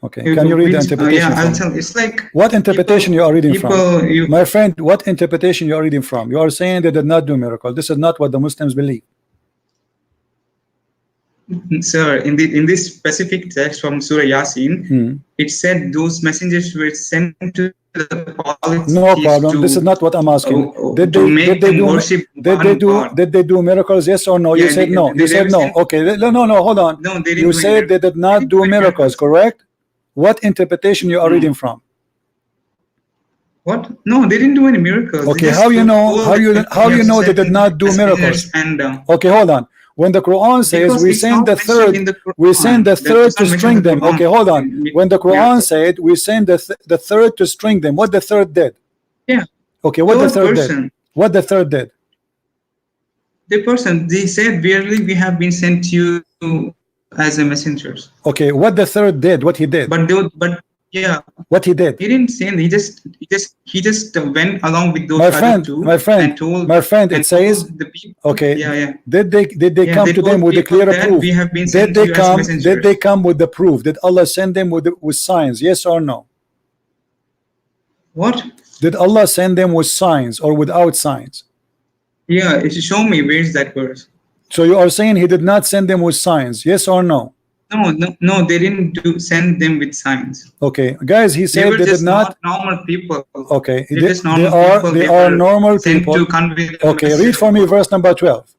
Okay. Can you read the interpretation? I'll tell. It's like what interpretation you are reading from, you, my friend? What interpretation you are reading from? You are saying they did not do miracle. This is not what the Muslims believe. Sir, in this specific text from Surah Yasin, it said those messengers were sent to the policies no problem. This is not what I'm asking. Did they do miracles? Yes or no? Yeah, you said no. You said no. Okay. No. Hold on. No, they didn't. You said they did not do miracles. Correct? What interpretation you are reading from? What? No, they didn't do any miracles. Okay. How you know? How you know they did not do miracles? And okay, hold on. When the Quran says we send the third, to string them. Okay, hold on. When the Quran said we send the third to string them, what the third did? Yeah. Okay, what the third did? What the third did? The person, they said, verily we have been sent to you as a messengers. Okay, what the third did? What he did? But yeah, what he did? He didn't say anything. He just went along with those my friend. It says the people, okay. Yeah. Did they come to them with a clear proof? Did they come with the proof? Did Allah send them with signs? Yes or no? What? Did Allah send them with signs or without signs? Yeah, show me where is that verse. So you are saying he did not send them with signs? Yes or no? No, they didn't send them with signs. Okay, guys, he said they did not. Normal people. Okay, they are normal people. To convey okay, read for me verse number 12.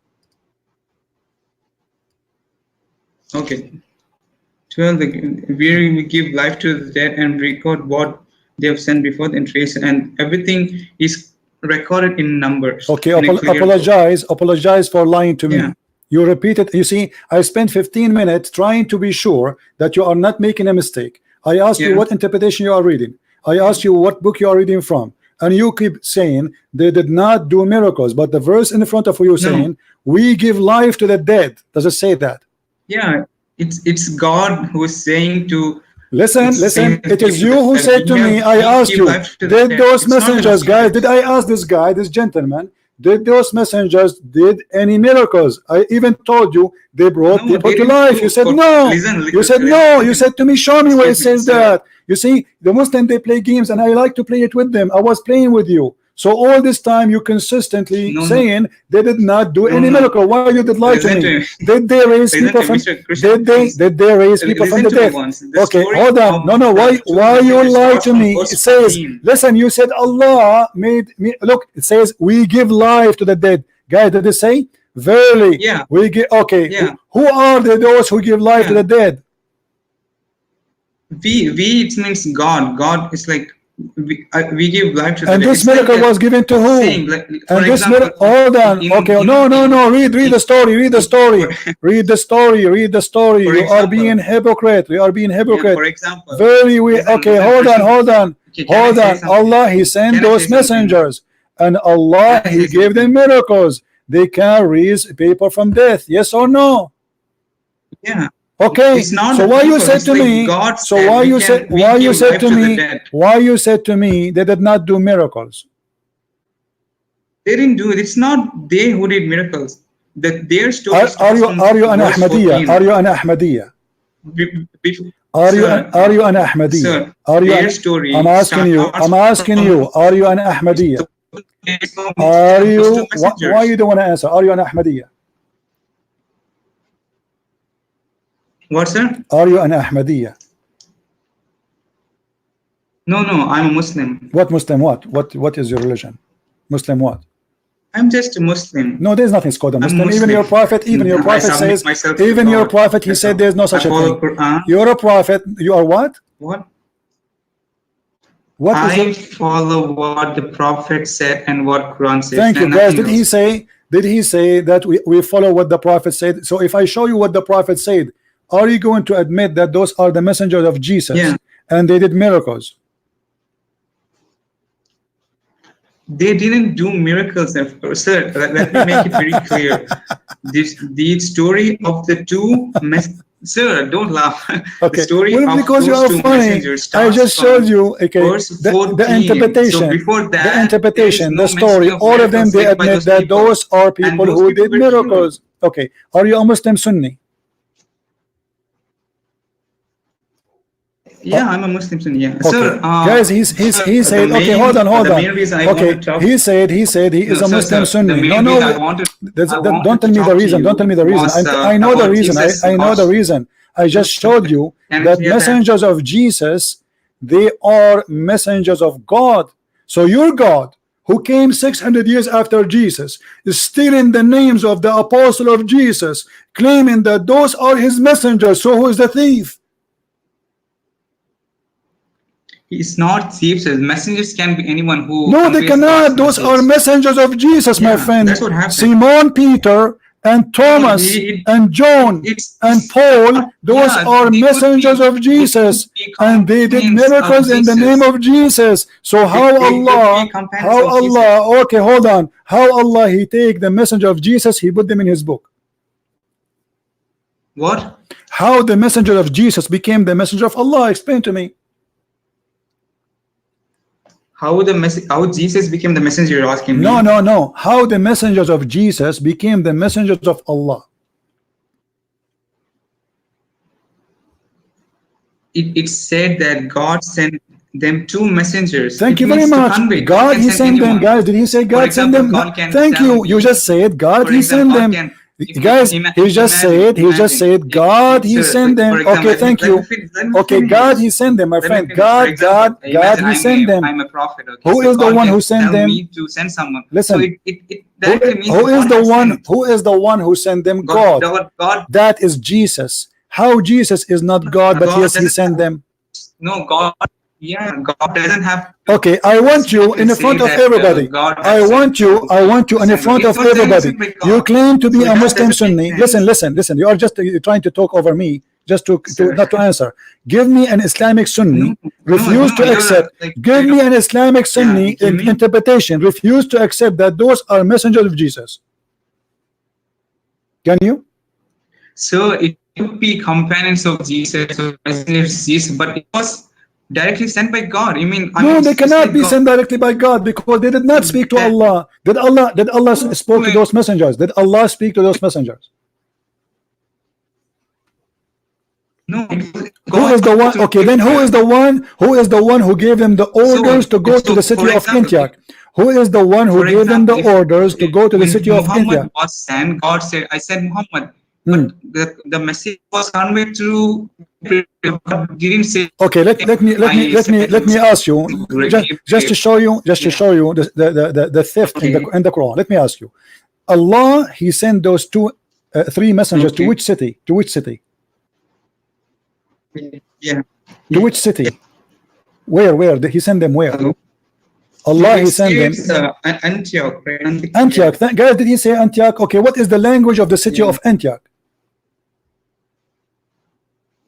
Okay. 12. We give life to the dead and record what they have sent before the trace, and everything is recorded in numbers. Okay, in a clear book. apologize for lying to Yeah. me. You repeated. You see, I spent 15 minutes trying to be sure that you are not making a mistake. I asked you Yeah. what interpretation you are reading. I asked you what book you are reading from, and you keep saying they did not do miracles. But the verse in front of you saying we give life to the dead. Does it say that? Yeah, it's God who is saying to. Listen, It's saying listen. to It is people you who that said to me. I we asked give you, life to the did dead. those It's not the messengers, guys? messengers. Did I ask this guy, this gentleman? Did those messengers did any miracles? I even told you they brought No, people they to didn't life. do. You said no. You said no. You said to me, show me where it Excuse me, says sir. that. You see, the Muslim they play games, and I like to play it with them. I was playing with you. So all this time you consistently No, saying they did not do any no. miracle. Why you did lie to Listen me? to me. Did they raise Listen people to from? Mr. Christian. Did they raise people from Listen the to me death? once. The Okay, story hold on. of No, the why two you messengers lie starts to from me? verse It says, 14. listen, you said Allah made me. Look, it says we give life to the dead. Guys, did it say? Verily, Yeah. we give. Okay, Yeah. who are those who give life to Yeah. the dead? We it means God. God is like we give life to the And dead. this It's like miracle that was given to who? saying, like, for And this example, miracle, hold on. Okay, no. Read in- the story. Read the story. for, Read the story. Read the story. for You are being example, hypocrite. We are being yeah, hypocrite. for example, Very we. Okay, hold on. Okay, can I Hold say on. something? Allah, He sent Can I say those something? messengers, and Allah, Can I He say gave them something? miracles. They can raise people from death. Yes or no? Yeah. Okay. It's not So the why you people. said It's to like me? God So said why we you can said? we Why you give said life to to the me? dead. Why you said to me they did not do miracles? They didn't do it. It's not they who did miracles. That their story Are starts from you an verse Ahmadiyya? 14. Are you an Ahmadiyya? Sir, Are you an Ahmadiyya? sir, Are you their an? I'm story asking starts you. I'm asking from you. Are you an Ahmadiyya? Are those two you? Why messengers. you don't want to answer? Are you an Ahmadiyya? What, sir? Are you an Ahmadiyya? No, I'm a Muslim. What Muslim? What is your religion? Muslim what? I'm just a Muslim. No, there's nothing called a I'm Muslim. Even Muslim. your prophet, I submit says, myself to even your God. prophet, he That's said all. there's no I such a follow thing. Quran. You're a prophet. You are what? What? What is I the? follow what the Prophet said and what Quran says, Thank you, and guys. nothing else. Did he say that we follow what the prophet said? So if I show you what the prophet said, are you going to admit that those are the messengers of Jesus Yeah. and they did miracles? They didn't do miracles, sir. Let me make it very clear. The story of the two sir, don't laugh. Okay. The story Well, of because you those are two funny. messengers I starts just showed from you. Okay. verse 14. The interpretation. So before The that, interpretation. there The is no mention story. of All of them miracles they did by admit those that people. those are And people those who people did were killed. miracles. Okay. Are you a Muslim Sunni? Yeah, I'm a Muslim Sunni. Yeah, Okay, sir. guys, he said. Okay, hold on. The main reason I Okay, want to talk. he said he is No, a Muslim sir. The Sunni. main No, reason I wanted don't tell to me the talk to reason. Don't tell you me the reason. was I know the about reason. Jesus. I know the reason. I just showed you Can that I hear that? messengers of Jesus, they are messengers of God. So your God, who came 600 years after Jesus, is stealing the names of the apostle of Jesus, claiming that those are his messengers. So who is the thief? He's not thieves. Messengers can be anyone who. No, they conveys God's cannot. Those are message. messengers of Jesus, my Yeah, friend. that's what happened. Simon Peter and Thomas and John and Paul, those are messengers of Jesus, and they did miracles in the name of Jesus. So how Allah, okay, hold on. How Allah, he take the messenger of Jesus, he put them in his book. What? How the messenger of Jesus became the messenger of Allah? Explain to me. How Jesus became the messenger? You're asking me? No. How the messengers of Jesus became the messengers of Allah? It said that God sent them two messengers. Thank you very much. God, he sent them. Guys, did he say God sent them? Thank you. You just said God, he sent them. Guys, he just said God, he sent them. Okay, thank you. Okay, God, he sent them, my friend. God, he sent them. I'm a prophet. Okay, who is the one who sent them? Me to send someone. Listen, so it directly means who is the one who sent them? God. God. That is Jesus. how Jesus is not God, but yes, he sent them. No, God. Yeah, God doesn't have. Okay, I want you in the front of everybody. I want you in the front of everybody. You claim to be a Muslim Sunni. Listen. You are just trying to talk over me, just to not to answer. Give me an Islamic Sunni. Refuse to accept. Give me an Islamic Sunni interpretation. Refuse to accept that those are messengers of Jesus. Can you? So it could be companions of Jesus or messengers of Jesus, but it was directly sent by God. You mean? No, they cannot be sent directly by God because they did not speak to Allah. Did Allah spoke to those messengers? Did Allah speak to those messengers? No. Who is the one? Okay, then who is the one? Who is the one who gave them the orders to go to the city of Antioch? Who is the one who gave them the orders to go to the city of Antioch? Muhammad was sent. God said, "I sent Muhammad." But the message was conveyed through. God didn't say. Okay, let me ask you just to show you the theft in the Quran. Let me ask you, Allah, He sent those three messengers to which city? To which city? Yeah. To which city? Where did He send them? Where? Allah, He sent them. Antioch. Antioch. Guys, did He say Antioch? Okay, what is the language of the city of Antioch?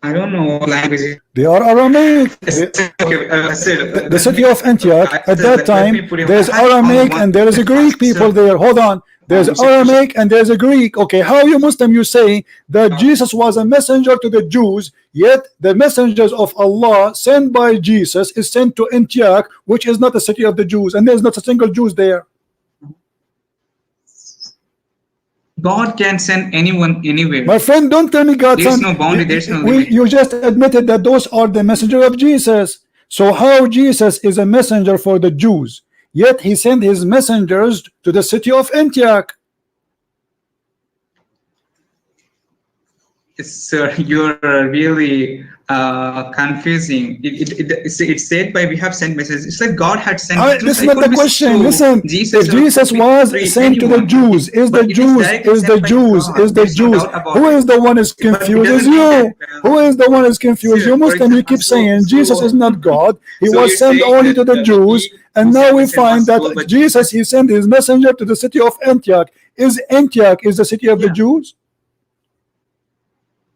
I don't know what language. They are Aramaic. The city of Antioch at that time, there's Aramaic and there is a Greek people there. Hold on. There's Aramaic and there's a Greek. Okay, how you Muslim you say that Jesus was a messenger to the Jews, yet the messengers of Allah sent by Jesus is sent to Antioch, which is not a city of the Jews, and there's not a single Jews there. God can send anyone anywhere. My friend, don't tell me God sent. There's no boundary. There's no limit. You just admitted that those are the messenger of Jesus. So how Jesus is a messenger for the Jews, yet He sent His messengers to the city of Antioch? Sir, you're really confusing. It's said by we have sent messages. It's like God had sent. This is not the question. Listen, if Jesus was sent to the Jews, is the Jews? Who is the one is confused? Is you? Who is the one is confused? You Muslim, you keep saying Jesus is not God. He was sent only to the Jews, and now we find that Jesus, He sent His messenger to the city of Antioch. Is Antioch the city of the Jews?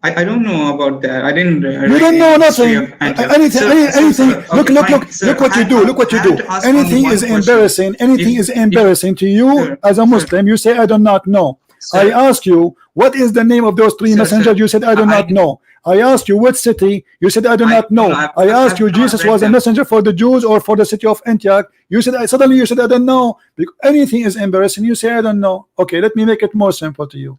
I don't know about that. I didn't. You don't know nothing. Anything. Look what you do. Look what you do. Anything is embarrassing. Anything is embarrassing to you as a Muslim. You say I do not know. I ask you what is the name of those three messengers. You said I do not know. I asked you what city. You said I do not know. I asked you Jesus was a messenger for the Jews or for the city of Antioch. You said suddenly you said I don't know. Anything is embarrassing. You say I don't know. Okay, let me make it more simple to you.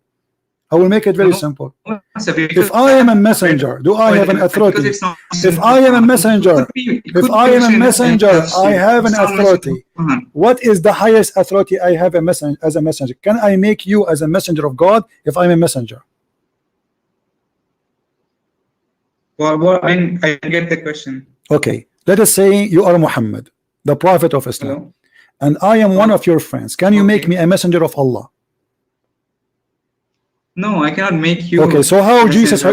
I will make it very simple. If I am a messenger, do I have an authority? If I am a messenger, I have an authority. What is the highest authority I have as a messenger? Can I make you as a messenger of God if I'm a messenger? Well, I didn't get the question. Okay, let us say you are Muhammad, the prophet of Islam, and I am one of your friends. Can you make me a messenger of Allah? No, I cannot make you. Okay, so how Jesus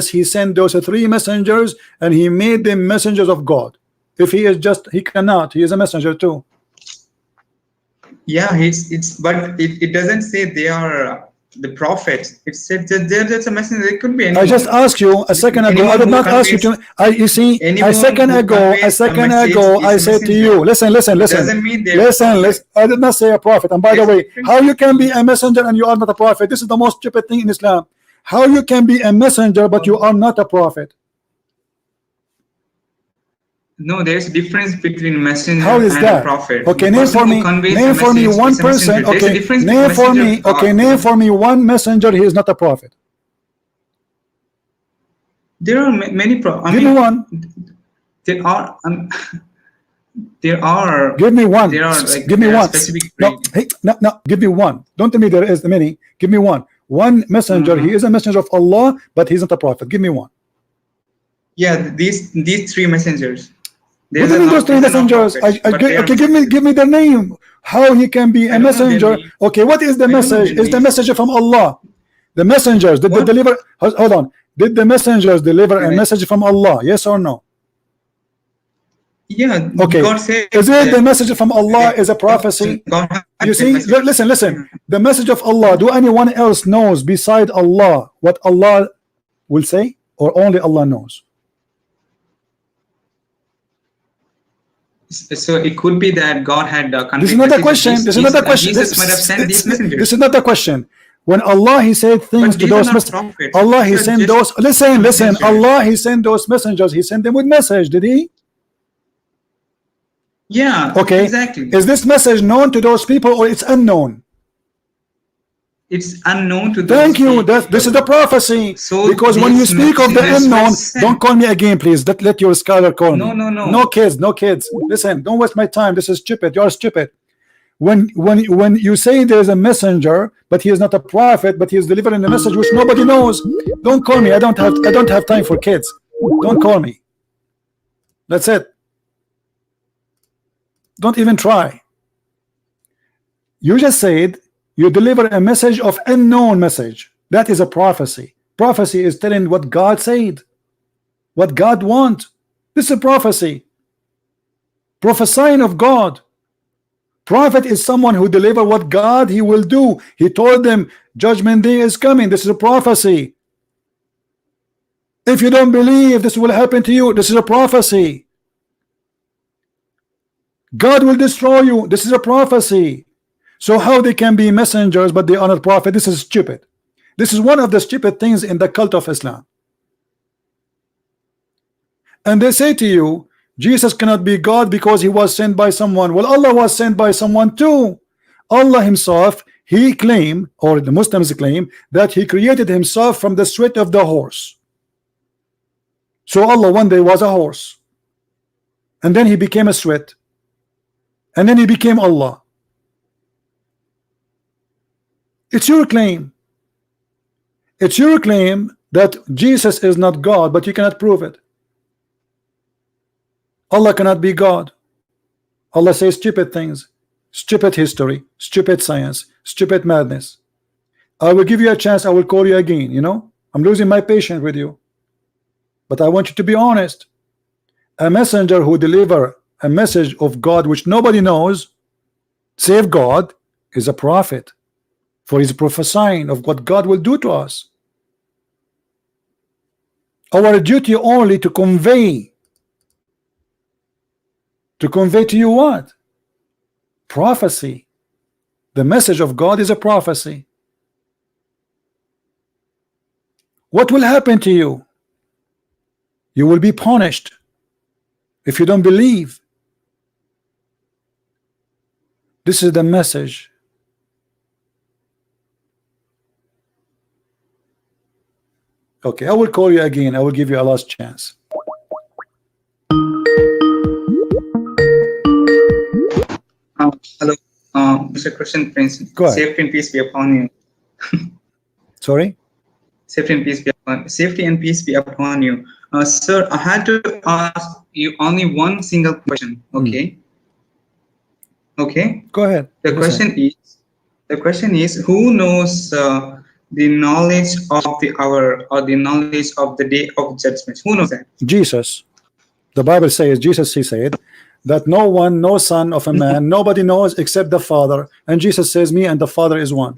He sent those three messengers and He made them messengers of God? If He is He cannot. He is a messenger too. Yeah, but it doesn't say they are the prophets. It said that they're just a messenger. It could be anyone. I just asked you a second ago. I did not ask you to. You see, a second ago, I said to you, listen. I did not say a prophet. And by the way, how you can be a messenger and you are not a prophet? This is the most stupid thing in Islam. How you can be a messenger but you are not a prophet? No, there's a difference between messenger and a prophet. Okay, name for me one person. Okay, name for me one messenger. He is not a prophet. There are many prophets. Give me one. There are. There are. Give me one. There are like give me one. No. Give me one. Don't tell me there is many. Give me one. One messenger. He is a messenger of Allah, but he's not a prophet. Give me one. Yeah, these three messengers. What do you mean those three messengers? Okay, give me the name. How he can be a messenger? Okay, what is the message? Is the message from Allah? The messengers, did they What? deliver? Hold on. Did the messengers deliver a message from Allah? Yes or no? Yeah, Okay. God said Is it the that message from Allah is a prophecy? God had You see, message. listen. The message of Allah, do anyone else knows beside Allah what Allah will say, or only Allah knows? So it could be that God had This is conveyed not a message question. that This is not a question. Jesus might have sent these messengers. This is not a question. When Allah He said things But to these are those not messengers, prophets. Allah He These are sent just those. Listen. messengers. Allah He sent those messengers. He sent them with message. Did He? Yeah, Okay. exactly. Is this message known to those people or it's unknown? It's unknown to those Thank you. people. This is the prophecy. So Because when you these speak of the messengers were unknown, sent. don't call me again, please. Let your scholar call me. No. No kids. Listen, don't waste my time. This is stupid. You're stupid. When you say there's a messenger, but he is not a prophet, but he is delivering a message which nobody knows, don't call me. I don't have time for kids. Don't call me. That's it. Don't even try. You just said you deliver a message of unknown message. That is a prophecy. Prophecy is telling what God said, what God wants. This is a prophecy. Prophesying of God. Prophet is someone who deliver what God He will do. He told them judgment day is coming. This is a prophecy. If you don't believe this will happen to you, this is a prophecy. God will destroy you. This is a prophecy. So how they can be messengers but they are not prophet? This is stupid. This is one of the stupid things in the cult of Islam. And they say to you, Jesus cannot be God because He was sent by someone. Well, Allah was sent by someone too. Allah Himself, He claimed, or the Muslims claim, that He created Himself from the sweat of the horse. So Allah one day was a horse, and then He became a sweat, and then He became Allah. It's your claim. It's your claim that Jesus is not God, but you cannot prove it. Allah cannot be God. Allah says stupid things, stupid history, stupid science, stupid madness. I will give you a chance. I will call you again. You know, I'm losing my patience with you, but I want you to be honest. A messenger who deliver a message of God which nobody knows, save God, is a prophet, for he's prophesying of what God will do to us. Our duty only to convey to you what? Prophecy. The message of God is a prophecy. What will happen to you? You will be punished if you don't believe. This is the message. Okay, I will call you again. I will give you a last chance. Hello, Mr. Christian Prince. Go ahead. Safety and peace be upon you. Sorry? Safety and peace be upon you. Sir, I had to ask you only one single question. Okay. Okay. Go ahead. The question is, who knows the knowledge of the hour or the knowledge of the day of judgment? Who knows that? Jesus. The Bible says, Jesus, He said that no one, no son of a man, nobody knows except the Father. And Jesus says, me and the Father is one.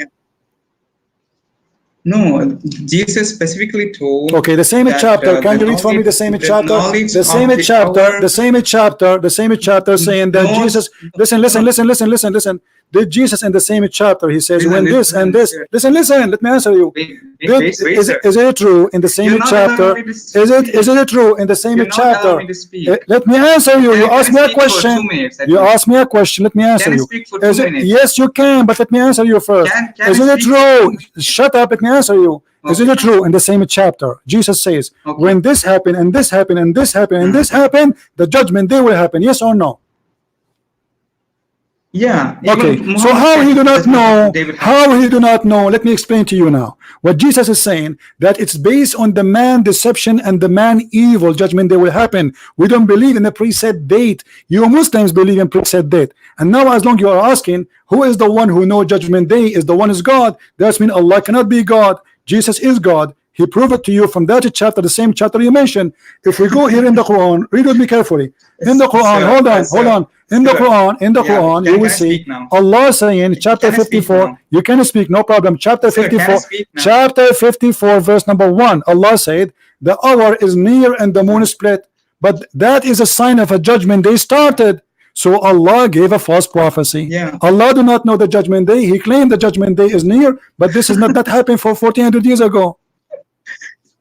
No, Jesus specifically told. Okay, the same chapter. Can you read for me the same chapter? The same chapter saying that Jesus. Listen. Did Jesus in the same chapter? He says when this and this. Listen. Let me answer you. Is it true in the same chapter? Is it true in the same chapter? Let me answer you. You asked me a question. You asked me a question. Let me answer you. Yes, you can, but let me answer you first. Isn't it true? Shut up. Let me answer you. Isn't it true in the same chapter? Jesus says when this happened and this happened and this happened and this happened, the judgment day will happen. Yes or no? Yeah. Okay. So how he do not know? How he do not know? Let me explain to you now. What Jesus is saying, that it's based on the man deception and the man evil judgment day will happen. We don't believe in the preset date. You Muslims believe in preset date. And now as long you are asking who is the one who know judgment day is the one is God, that's mean Allah cannot be God. Jesus is God. He proved it to you from that chapter, the same chapter you mentioned. If we go here in the Quran, read with me carefully. In the Quran, Sir, hold on, sir, hold on. In the sir. Quran, Yeah, you will can I see speak now? Allah saying, chapter Can I speak 54. now? You can speak, no problem. Chapter Sir, can I 54, speak now? chapter 54, verse number 1. Allah said, the hour is near and the moon is split. But that is a sign of a judgment day started. So Allah gave a false prophecy. Yeah. Allah do not know the judgment day. He claimed the judgment day is near, but this is not that happened for 1400 years ago.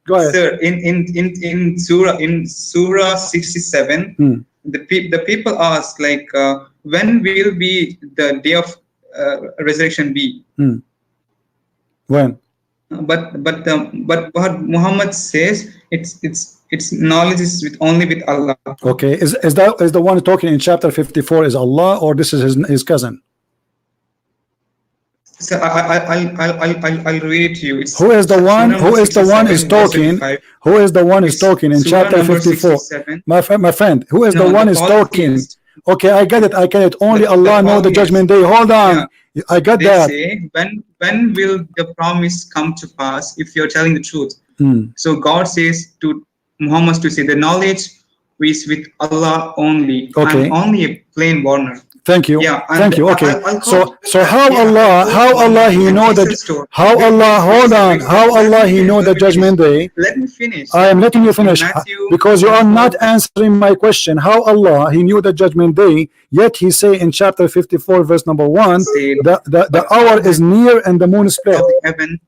Go ahead. Sir, in Surah 67, the people ask like, when will be the day of resurrection be? When? But what Muhammad says, it's knowledge is only with Allah. Okay, is the one talking in chapter 54 is Allah, or this is his cousin? So I'll read it to you. It's Who is the one? Who is the one is 67, verse talking? 25. Who is the one is talking in Surah chapter number 54? 67. My friend, who is No, the one the is talking? polytheist. Okay, I get it. I get it. Only The Allah know the polytheist. judgment day. Hold on. I got They that. say, when will the promise come to pass if you're telling the truth? So God says to Muhammad to say the knowledge is with Allah only. Okay. I'm only a plain warner. Thank you. Yeah, Thank you. Okay. I'll So how Allah he know that how Allah hold on how Allah he know the judgment day. Let me finish. I am letting you finish Matthew, because you are not answering my question. How Allah he knew the judgment day, yet he say in chapter 54 verse number 1 the hour is near and the moon is split. Heaven,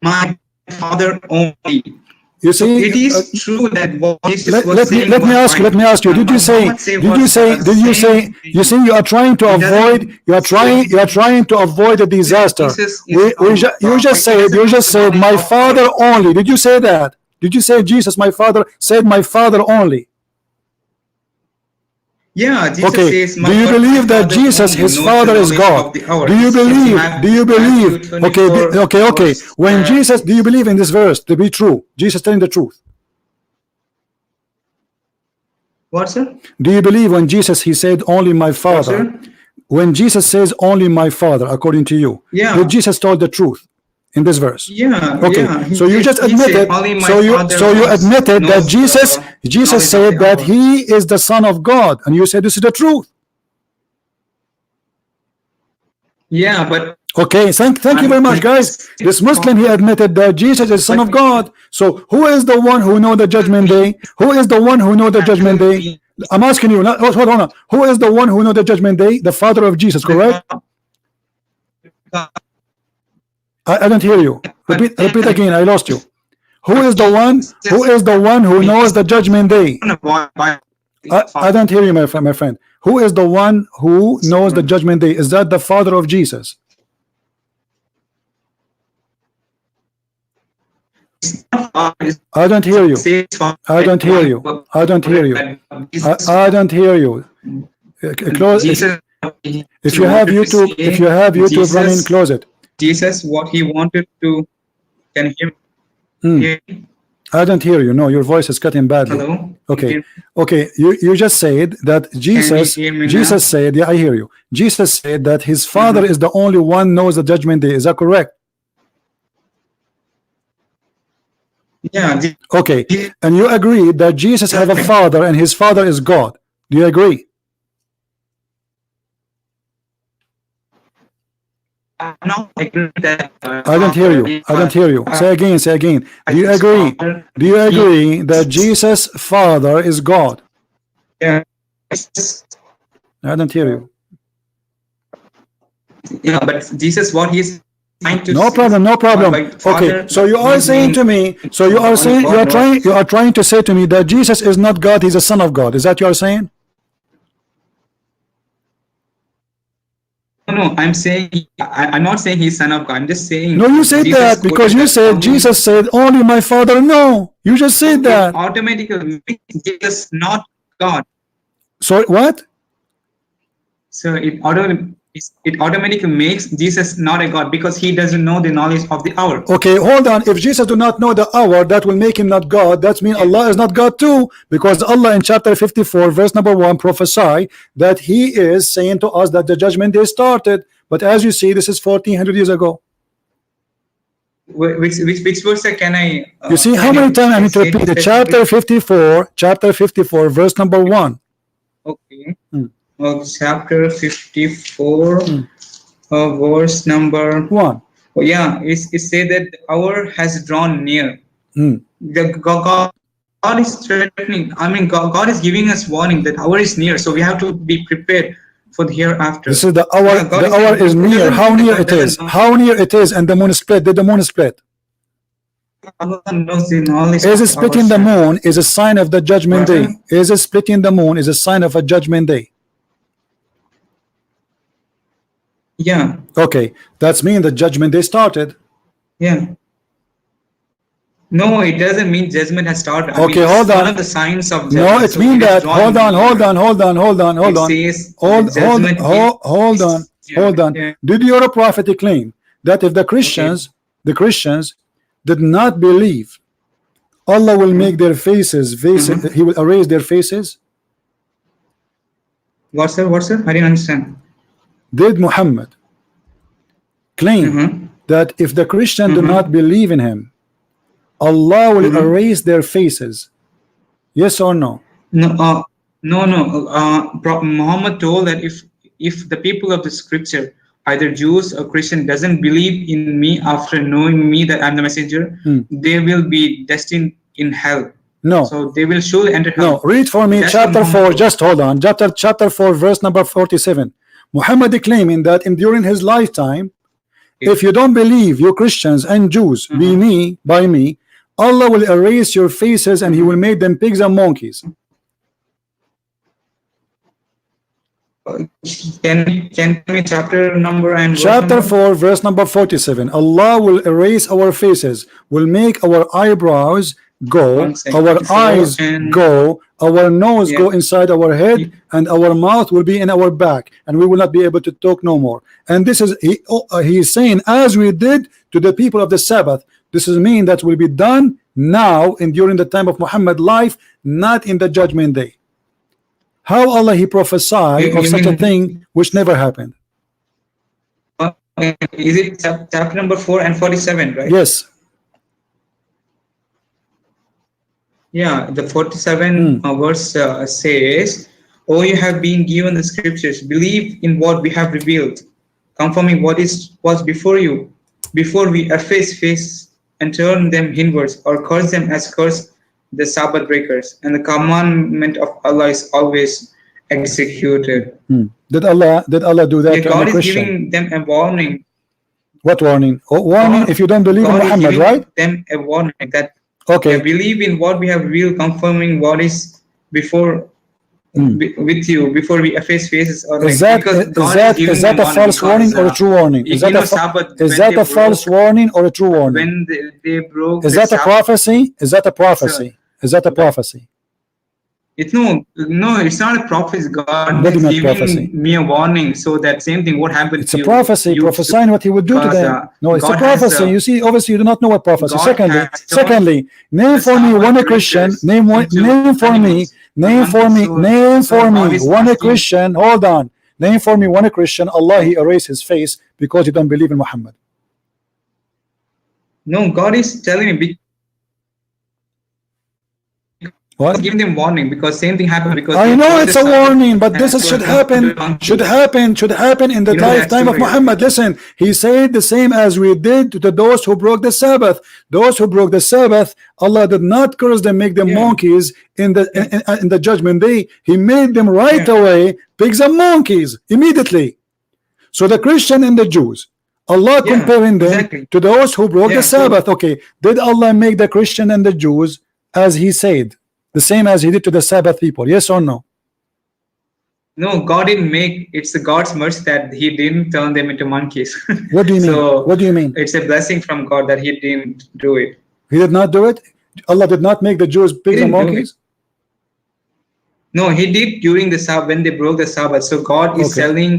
my Father only. You see, it is true that what Jesus was let saying me was ask you. Did you say? You see? You are trying to avoid. You are trying to avoid a disaster. You just said my Father only. Did you say that? Did you say Jesus, my Father? Said my Father only. Yeah, Jesus okay. says, do you believe that Jesus, his Father, is God? Do you believe? Do you believe? Okay. When Jesus, do you believe in this verse to be true? Jesus telling the truth. What, sir? Do you believe when Jesus he said only my Father? What, when Jesus says only my Father, according to you, did Jesus told the truth in this verse? Okay. So you just admitted. So you admitted that Jesus said that he is the Son of God, and you said this is the truth. Yeah, but okay. Thank you very much, guys. This Muslim he admitted that Jesus is Son of God. So who is the one who know the judgment day? Who is the one who know the judgment day? I'm asking you. Hold on. Who is the one who know the judgment day? The Father of Jesus, correct? I don't hear you. Repeat again. I lost you. Who is the one? Who is the one who knows the judgment day? I don't hear you, my friend. Who is the one who knows the judgment day? Is that the Father of Jesus? I don't hear you. I don't hear you. I don't hear you. I don't hear you. Close. If you have YouTube running, close it. Jesus, what he wanted to, can you hear me? I don't hear you. No, your voice is cutting badly. Hello? Okay. You just said that Jesus said, yeah, I hear you. Jesus said that his Father is the only one knows the judgment day. Is that correct? Yeah. Okay. And you agree that Jesus has a Father and his Father is God. Do you agree? No, I agree that, I don't hear you. I don't hear you. Say again. Do you agree? Do you agree that Jesus' Father is God? Yeah. I don't hear you. Yeah, but Jesus, what he's trying to no problem. Okay, so you are saying to me, you are trying to say to me that Jesus is not God, he's a son of God. Is that you are saying? No, I'm saying I'm not saying he's son of God. I'm just saying. No, you said that because you said Jesus said only my Father. No, you just said that. Automatically makes Jesus not God. Sorry, what? So it automatically makes Jesus not a God because he doesn't know the knowledge of the hour. Okay, hold on. If Jesus do not know the hour, that will make him not God. That means Allah is not God too, because Allah in chapter 54 verse number 1 prophesy that he is saying to us that the judgment day started. But as you see, this is 1400 years ago. which verse can I? You see how many times I need to repeat it? Chapter 54, verse number 1. Okay. Chapter 54, verse number 1. Oh, yeah, it said that the hour has drawn near. The God is threatening. I mean, God is giving us warning that hour is near, so we have to be prepared for the hereafter. This is the hour. God The hour is near. How near it is? doesn't How near it is? And the moon split. Did the moon split? Allah knows in all His Is it splitting the powers. moon is a sign of the judgment day? Brother? Is it splitting the moon is a sign of a judgment day? Yeah, Okay, that's mean the judgment day started. yeah. No, it doesn't mean judgment has started. I Okay, mean, hold it's on. one of the signs of judgment. No, it So means it is that. drawn Hold on, near. hold on, hold on, hold on, hold on. It says Hold judgment on, yeah, hold on. yeah. Did your prophet claim that if the Christians did not believe, Allah will make their faces, He will erase their faces? What sir? What sir? I didn't understand. Did Muhammad claim that if the Christian do not believe in him, Allah will erase their faces? Yes or no? No, Muhammad told that if the people of the scripture, either Jews or Christian, doesn't believe in me after knowing me that I'm the messenger, they will be destined in hell. No. So they will surely enter hell. No, read for me That's chapter what 4. Muhammad Just hold on. Chapter 4, verse number 47. Muhammad claiming that during his lifetime, if you don't believe, you Christians and Jews, by me, Allah will erase your faces and He will make them pigs and monkeys. Can tell me chapter number and verse Chapter number? 4, verse number 47. Allah will erase our faces, will make our eyebrows go, One second. our eyes and- go, our nose Yeah. go inside our head, and our mouth will be in our back, and we will not be able to talk no more. And this is he is saying, as we did to the people of the Sabbath. This is mean that will be done now and during the time of Muhammad's life, not in the judgment day. How Allah He prophesied of such a thing which never happened? Is it chapter number 4 and 47, right? Yes. Yeah, the 47 verse says, "Oh, you have been given the scriptures. Believe in what we have revealed, confirming what was before you, before we efface face and turn them inwards, or curse them as curse the Sabbath breakers. And the commandment of Allah is always executed." Did Allah do that Yeah, to God any is Christian? giving them a warning. What warning? Oh, warning God- if you don't believe in God is Muhammad, giving right? them a warning that Okay. believe in what we have revealed, confirming what is before with you before we efface faces, or Is like, that because God is giving that them a false warning or a true warning? Is that Sabbath, is when that they a false broke- warning or a true warning? when they broke Is the that a Sabbath? prophecy? Is that a prophecy? Is that a prophecy? It's no, it's not a prophecy. God What do is you mean giving prophecy? me a warning, so that same thing what happened It's to a you. prophecy, You- prophesying what He would do to because, them. No, it's a God has, prophecy. You see, obviously you do not know what prophecy. God Secondly, has turned name the for me Sabbath one Christian. breakers Name into for me. animals. Name for me. So- Name so for God me is one asking- Christian. Hold on. Name for me one Christian. Allah He erased his face because he don't believe in Muhammad. No, God is telling me. What? Giving them warning because same thing happened. Because I they know broke it's the a Sabbath warning, but and this were should turned happen into monkeys. should happen in the You know that lifetime of story. Muhammad. Listen, he said the same as we did to those who broke the Sabbath. Those who broke the Sabbath, Allah did not curse them, make them Yeah. monkeys in the judgment day. He made them right away pigs and monkeys immediately. So the Christian and the Jews, Allah Yeah, comparing them exactly. to those who broke Yeah, the Sabbath. Okay, did Allah make the Christian and the Jews as He said, the same as He did to the Sabbath people? Yes or no? No, God didn't make. It's the God's mercy that He didn't turn them into monkeys. What do you mean? So What do you mean? it's a blessing from God that He didn't do it. He did not do it? Allah did not make the Jews pigs and didn't do monkeys? No, He did during the Sabbath when they broke the Sabbath. So God is Okay. telling,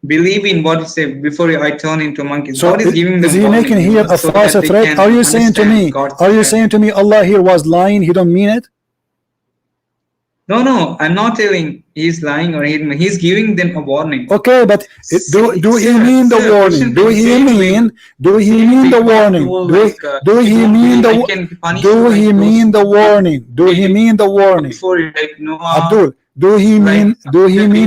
believe in what He said before I turn into monkeys. So God is giving them is He warning, making here a so false that they threat? can Are you saying to understand me? God's Are you plan. saying to me Allah here was lying? He don't mean it? No, I'm not telling he's lying or he's giving them a warning. Okay, but do he mean the warning? Do he mean the warning? Do he mean the do he mean the warning? Do he mean the warning? Before like Noah, Abdul, do he mean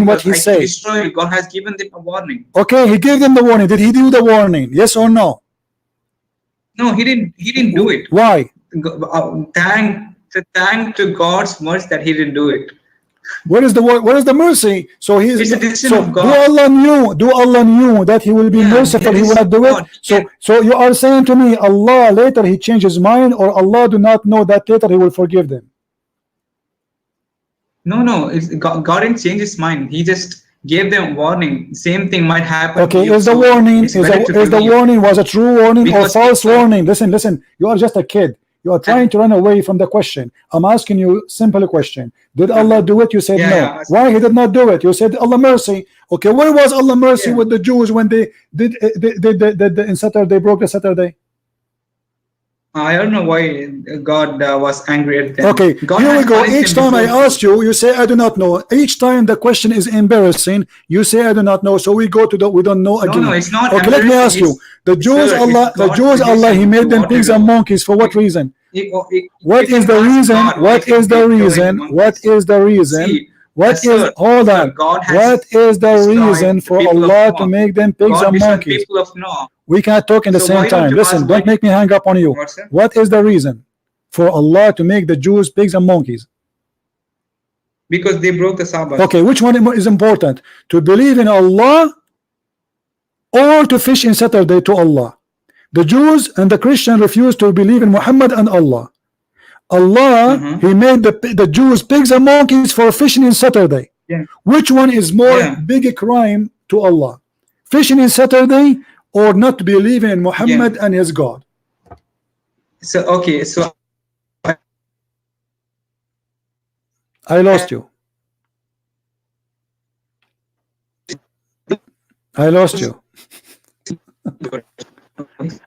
what he say? Destroy. God has given them a warning. Okay, he gave them the warning. Did he do the warning? Yes or no? No, he didn't. He didn't do it. Why? Thank to God's mercy that he didn't do it. What is the mercy? So he is. So of God. Do Allah knew that he will be merciful. He will not do it. So you are saying to me, Allah later he changed his mind, or Allah do not know that later he will forgive them? No. God didn't change his mind. He just gave them warning. Same thing might happen. Okay, is the warning was a true warning or false warning? Listen. You are just a kid. You are trying to run away from the question. I'm asking you simple question. Did Allah do it? You said no. Why he did not do it? You said Allah mercy. Okay, where was Allah mercy with the Jews when they did in Saturday, they broke the Saturday? I don't know why God was angry at them. Okay, here we go. Each time I ask you, you say I do not know. Each time the question is embarrassing, you say I do not know. So we go to the we don't know again. No, it's not. Okay, let me ask you. The Jews, Allah, He made them pigs and monkeys for what reason? What is the reason? What is the reason? What is the reason? What is hold on? What is the reason for Allah to make them pigs and monkeys? We can't talk in the same time. Listen, don't make me hang up on you. What is the reason for Allah to make the Jews pigs and monkeys? Because they broke the Sabbath. Okay, which one is important? To believe in Allah or to fish in Saturday to Allah? The Jews and the Christians refuse to believe in Muhammad and Allah. Allah, He made the Jews pigs and monkeys for fishing in Saturday. Which one is more big a crime to Allah? Fishing in Saturday or not believing in Muhammad and his God? So okay, so I lost you. I lost you.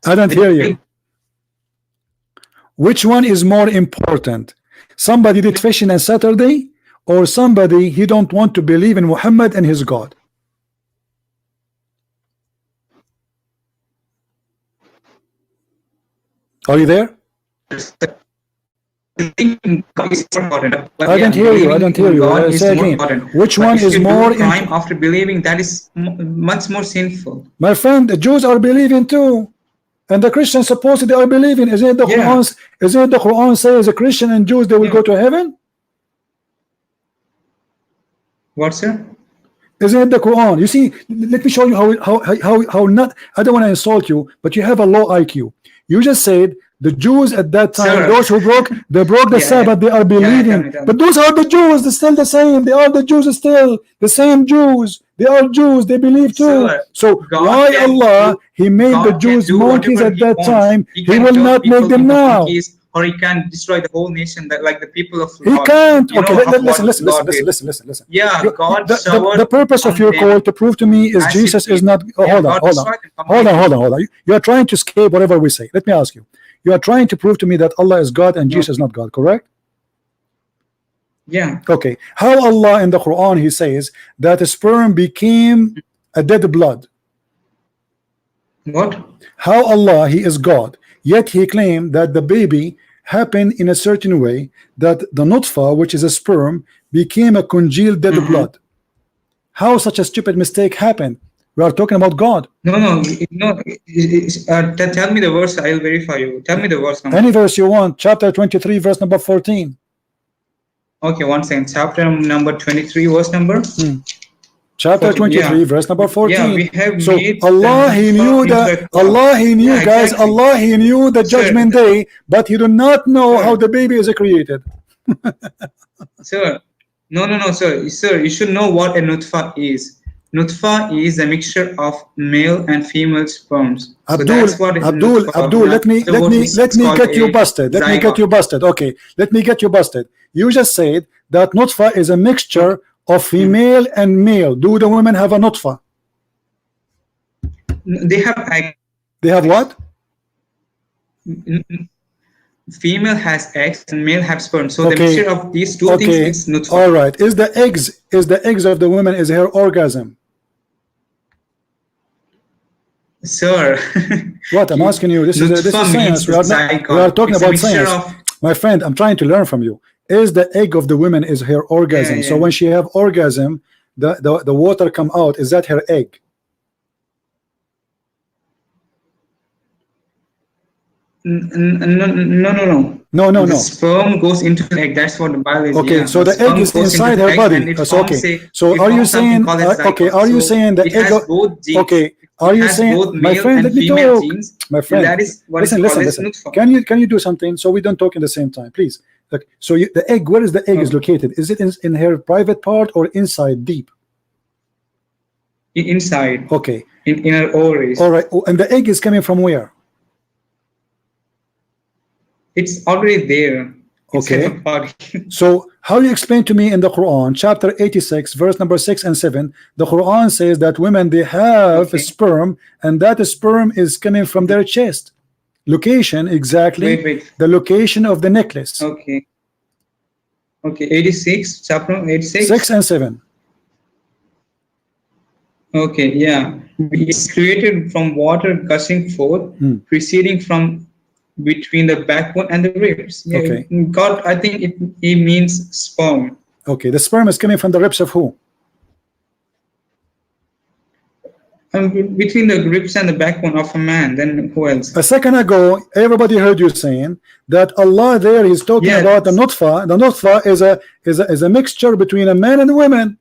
I don't hear you. Which one is more important? Somebody did fishing on Saturday, or somebody he don't want to believe in Muhammad and his God? Are you there? I don't hear you. I don't hear you. Say again. Which one is more crime after believing? That is much more sinful. My friend, the Jews are believing too, and the Christians supposedly are believing. Is it the Quran? Is it the Quran says a Christian and Jews they will go to heaven? What, sir? Isn't it the Quran? You see, let me show you how not. I don't want to insult you, but you have a low IQ. You just said the Jews at that time, those who broke the Sabbath, they are believing. But those are the Jews. They're still the same. They are the Jews still. The same Jews. They are Jews. They believe too. So why Allah, He made the Jews monkeys at that time? He will not make them now. Or He can destroy the whole nation, that like the people of He can't. Okay, listen. Yeah, God. The purpose of your call to prove to me is Jesus is not. Hold on. You are trying to escape whatever we say. Let me ask you. You are trying to prove to me that Allah is God and Jesus is not God, correct? Yeah. Okay. How Allah in the Quran He says that a sperm became a dead blood? What? How Allah He is God, yet He claimed that the baby happened in a certain way, that the nutfa, which is a sperm, became a congealed dead blood. How such a stupid mistake happened? We are talking about God. No. Tell me the verse. I'll verify you. Tell me the verse number. Any verse you want. Chapter 23, verse number 14. Okay, 1 second. Chapter number 23, verse number. Chapter 23, verse number 14. Yeah, we have so Allah He knew that guys. Exactly. Allah He knew the judgment day, but He do not know how the baby is created. Sir, no, sir. Sir, you should know what a nutfa is. Nutfa is a mixture of male and female sperms. Abdul, let me get you busted. Okay, let me get you busted. You just said that nutfa is a mixture of female and male. Do the women have a nutfa? They have egg. They have what? female has eggs and male have sperm. So the Okay. mixture of these two things Okay. is nutfa. All right. Is the eggs of the woman is her orgasm? Sir, What I'm asking you, this is nutfa means science. We are zygote. talking It's a about mixture science. of My friend, I'm trying to learn from you. Is the egg of the woman is her orgasm? So yeah. when she have orgasm, the water come out. Is that her egg? No. No. The sperm goes into the egg. That's what the biology. Okay, Yeah, so the the egg sperm is goes into inside the her egg body. and it So forms okay. a. So It are you forms something saying called as zygote. okay? Are you So saying the it egg? has both genes. Okay. Are It you has saying, both my male friend? and Let me female talk, genes, my and friend. that is what Listen, is called listen. as nutfa. Can you do something so we don't talk in the same time, please? Look, so the egg, where is the egg is Okay. located? Is it in her private part or inside deep? Inside, Okay. in our ovaries. All right. Oh, and the egg is coming from where? It's already there inside the Okay. body. So how you explain to me in the Quran, chapter 86, verse number 6 and 7, the Quran says that women they have a Okay. sperm, and that sperm is coming from their chest. Location exactly Wait. the location of the necklace. Okay. 86, chapter 6 86. and 7. Okay, yeah. It's created from water gushing forth, proceeding from between the backbone and the ribs. Yeah, Okay. God, I think it means sperm. Okay, the sperm is coming from the ribs of who? Between the ribs and the backbone of a man, then who else? A second ago, everybody heard you saying that Allah there is talking Yeah. about the nutfa. The nutfa is a mixture between a man and a woman.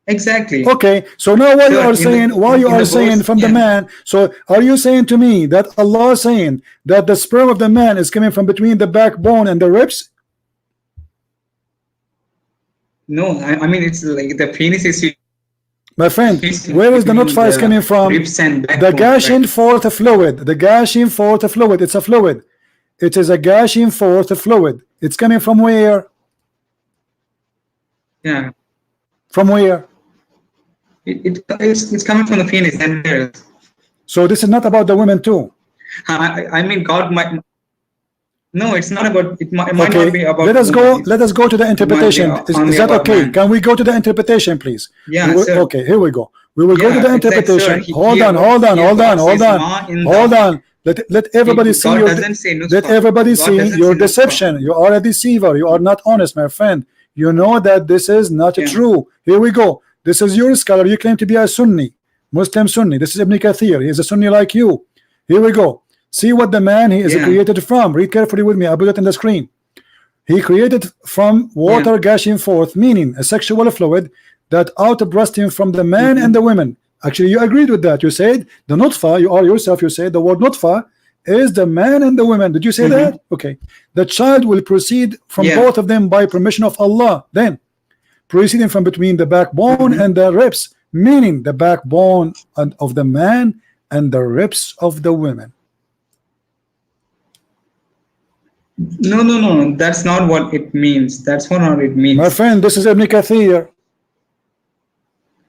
Exactly. Okay, so now what you Sir, are saying, why you in are the saying verse, from the yeah. man? So are you saying to me that Allah is saying that the sperm of the man is coming from between the backbone and the ribs? No, I mean it's like the penis is My friend, where is the between nutfa is the coming from? ribs and The backbone, gushing right? forth fluid. The gushing forth fluid. It's a fluid. It is a gushing forth fluid. It's coming from where? Yeah. From where? It's coming from the penis and there. So this is not about the women too. I mean God might. No, it's not about. It might not Okay, be about. let us woman. go. Let us go to the It might be interpretation. only Is that about okay? man. Can we go to the interpretation, please? Yeah, sir. Okay, here we go. We will go to the Yeah, exactly, sir. interpretation. Hold on. Let everybody see God your. doesn't say nutfa. Let everybody God see doesn't your say nutfa. deception. You are a deceiver. You are not honest, my friend. You know that this is not Yeah. true. Here we go. This is your scholar. You claim to be a Sunni, Muslim Sunni. This is Ibn Kathir. He is a Sunni like you. Here we go. See what the man he is Yeah. created from. Read carefully with me. I put it in the screen. He created from water gushing forth, meaning a sexual fluid that outbursting from the man and the women. Actually, you agreed with that. You said the nutfa, you are yourself, you said the word nutfa is the man and the women. Did you say that? Okay. The child will proceed from both of them by permission of Allah. Then proceeding from between the backbone and the ribs, meaning the backbone of the man and the ribs of the women. No. That's not what it means. That's not it means. My friend, this is Ibn Kathir.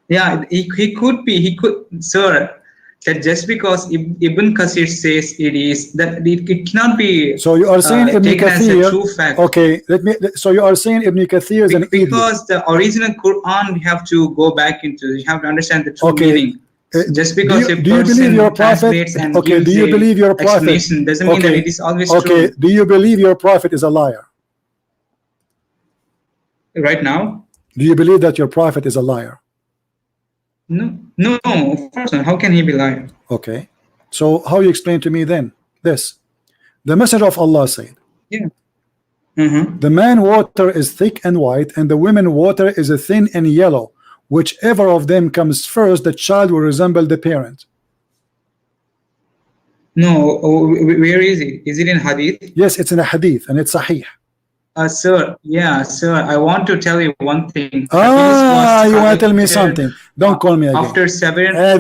Yeah, he could be. He could, sir. That just because Ibn Kathir says it is, that it cannot be. So you are saying Ibn taken as a Kathir. true fact. Okay, so you are saying Ibn Kathir is an idiot. Because the original Quran, we have to go back into. You have to understand the true meaning. Just because do you believe your prophet? Okay, do you believe your prophet? Doesn't mean that it is always true. Okay, do you believe your prophet is a liar? Right now? Do you believe that your prophet is a liar? No, of course not. How can he be lying? Okay, so how you explain to me then this? The messenger of Allah said, yeah. The man water is thick and white, and the women water is a thin and yellow. Whichever of them comes first, the child will resemble the parent. No, where is it? Is it in Hadith? Yes, it's in a Hadith, and it's Sahih. Sir, I want to tell you one thing. You want to tell me something? Don't call me again. After 7. I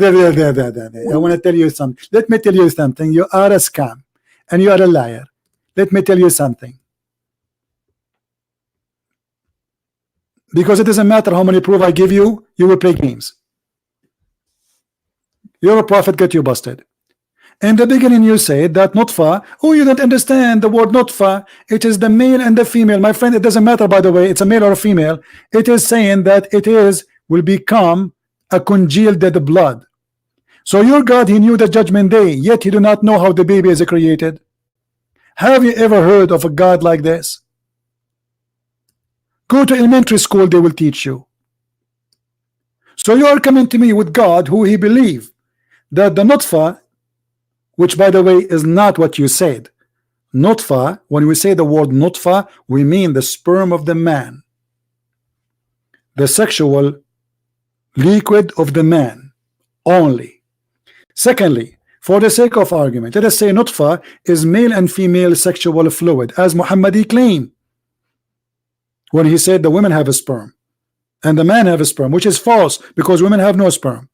want to tell you something. Let me tell you something. You are a scam, and you are a liar. Let me tell you something. Because it doesn't matter how many proof I give you, you will play games. Your prophet get you busted. In the beginning you said that nutfa. Oh, you don't understand the word nutfa. It is the male and the female. My friend, it doesn't matter by the way, it's a male or a female. It is saying that it is will become a congealed dead blood. So your God, he knew the judgment day, yet he do not know how the baby is created. Have you ever heard of a God like this? Go to elementary school, they will teach you. So you are coming to me with God who he believe that the nutfa, which by the way is not what you said. Nutfa, when we say the word nutfa, we mean the sperm of the man, the sexual liquid of the man only. Secondly, for the sake of argument, let us say nutfa is male and female sexual fluid, as Muhammad claimed when he said the women have a sperm and the man have a sperm, which is false because women have no sperm.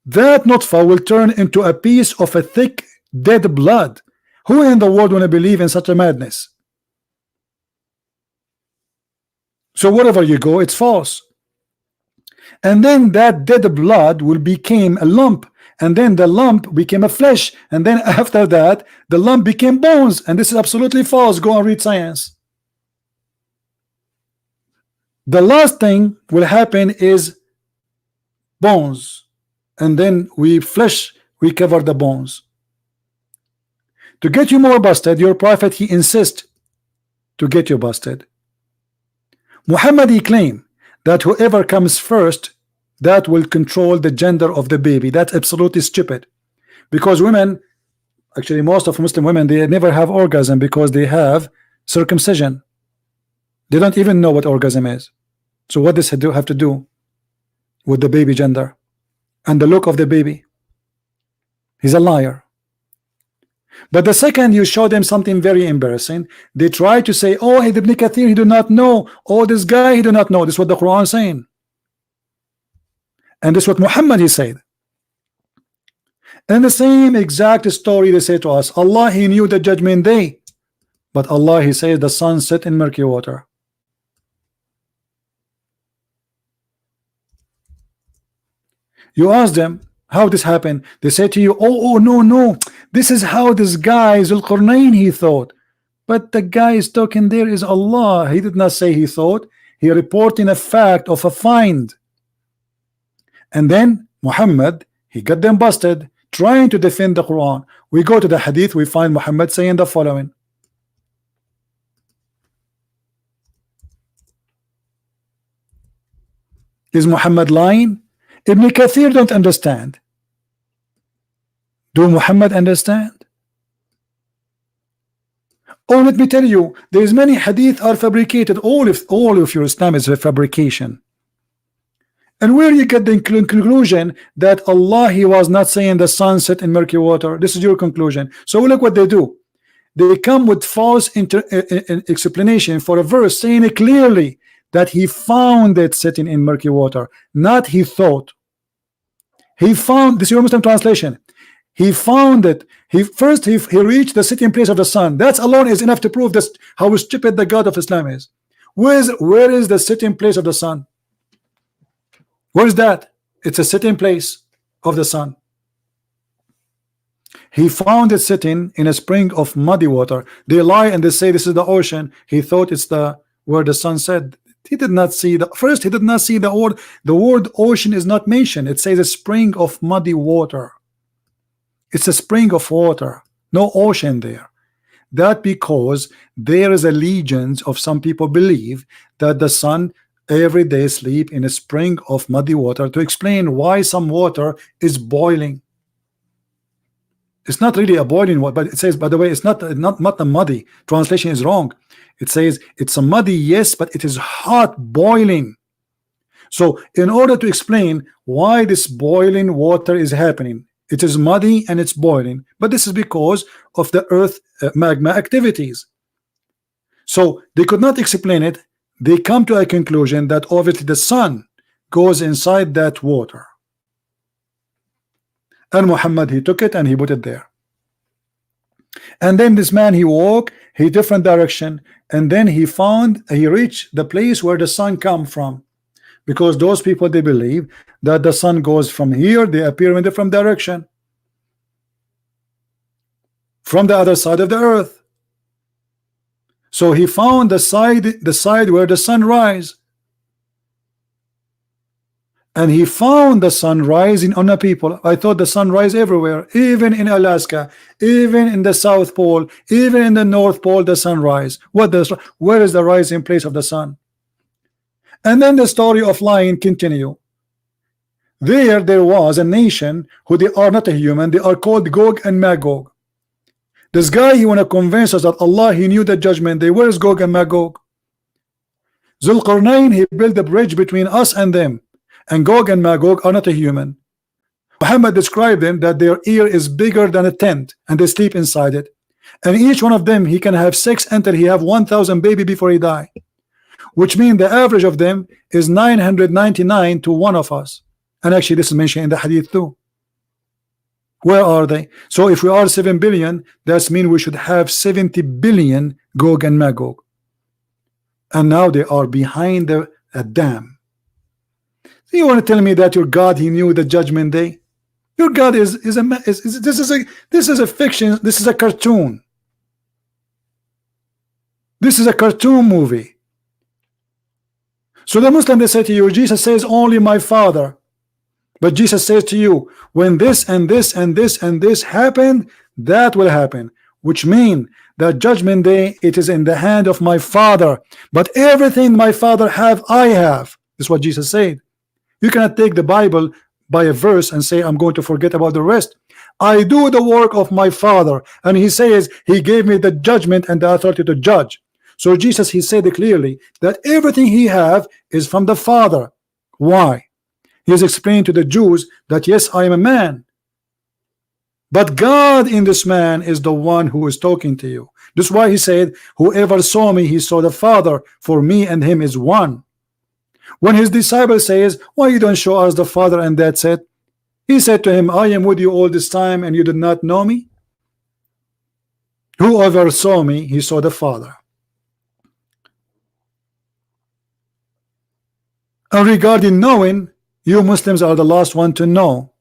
That nutfa will turn into a piece of a thick dead blood. Who in the world want to believe in such a madness? So wherever you go, it's false. And then that dead blood will become a lump, and then the lump became a flesh, and then after that the lump became bones, and this is absolutely false. Go and read science. The last thing will happen is bones, and then we cover the bones. To get you more busted, your prophet he insists to get you busted. Muhammad he claimed that whoever comes first, that will control the gender of the baby. That's absolutely stupid, because women, actually most of Muslim women, they never have orgasm because they have circumcision. They don't even know what orgasm is. So what does it have to do with the baby gender and the look of the baby? He's a liar. But the second you show them something very embarrassing, they try to say, oh, Ibn Kathir, he do not know. Oh, this guy, he do not know. This is what the Quran is saying. And this is what Muhammad he said. And the same exact story they say to us. Allah, he knew the judgment day. But Allah, he says the sun set in murky water. You ask them how this happened, they say to you, oh no, this is how this guy Zulqarnain he thought. But the guy is talking there is Allah. He did not say he thought. He reporting a fact of a find. And then Muhammad, he got them busted trying to defend the Quran. We go to the hadith, we find Muhammad saying the following. Is Muhammad lying? Ibn Kathir don't understand. Do Muhammad understand? Oh, let me tell you, there is many hadith are fabricated. All of your Islam is a fabrication. And where you get the conclusion that Allah he was not saying the sun set in murky water? This is your conclusion. So look what they do. They come with false explanation for a verse saying it clearly that he found it sitting in murky water, not he thought. He found, this is your Muslim translation. He found it. He reached the sitting place of the sun. That alone is enough to prove this, how stupid the God of Islam is. Where is the sitting place of the sun? Where is that? It's a sitting place of the sun. He found it sitting in a spring of muddy water. They lie and they say this is the ocean. He thought it's the where the sun set. He did not see the first. He did not see the word. The word ocean is not mentioned. It says a spring of muddy water. It's a spring of water, no ocean there. That because there is a legions of some people believe that the sun every day sleep in a spring of muddy water to explain why some water is boiling. It's not really a boiling water, but it says, by the way, it's not a muddy. Translation is wrong. It says it's a muddy, yes, but it is hot, boiling. So in order to explain why this boiling water is happening, it is muddy and it's boiling, but this is because of the earth magma activities. So they could not explain it. They come to a conclusion that obviously the sun goes inside that water. And Muhammad, he took it and he put it there. And then this man, he walked a different direction, and then he reached the place where the sun come from. because those people, they believe that the sun goes from here, they appear in a different direction, from the other side of the earth. So he found the side where the sun rise, and he found the sun rising on the people. I thought the sun rise everywhere, even in Alaska, even in the South Pole, even in the North Pole, the sun rise. Where is the rising place of the sun? And then the story of lion continue. There was a nation who they are not a human, they are called Gog and Magog. This guy, he want to convince us that Allah, he knew the judgment day. Where is Gog and Magog? Zulqarnain, he built a bridge between us and them, and Gog and Magog are not a human. Muhammad described them that their ear is bigger than a tent and they sleep inside it, and each one of them, he can have sex until he have 1,000 baby before he die, which means the average of them is 999 to one of us. And actually this is mentioned in the hadith too. Where are they? So if we are 7 billion, that means we should have 70 billion Gog and Magog, and now they are behind a dam. So you want to tell me that your God, he knew the judgment day? Your God this is a fiction. This is a cartoon. This is a cartoon movie. So the Muslim, they say to you, Jesus says only my Father. But Jesus says to you, when this and this and this and this happened, that will happen, which means that judgment day, it is in the hand of my Father. But everything my Father have, I have. This is what Jesus said. You cannot take the Bible by a verse and say, I'm going to forget about the rest. I do the work of my Father, and he says he gave me the judgment and the authority to judge. So Jesus, he said clearly that everything he have is from the Father. Why? He has explained to the Jews that yes, I am a man, but God in this man is the one who is talking to you. That's why he said, whoever saw me, he saw the Father, for me and him is one. When his disciple says, why you don't show us the Father and that's it? He said to him, I am with you all this time and you did not know me? Whoever saw me, he saw the Father. And regarding knowing, you Muslims are the last one to know.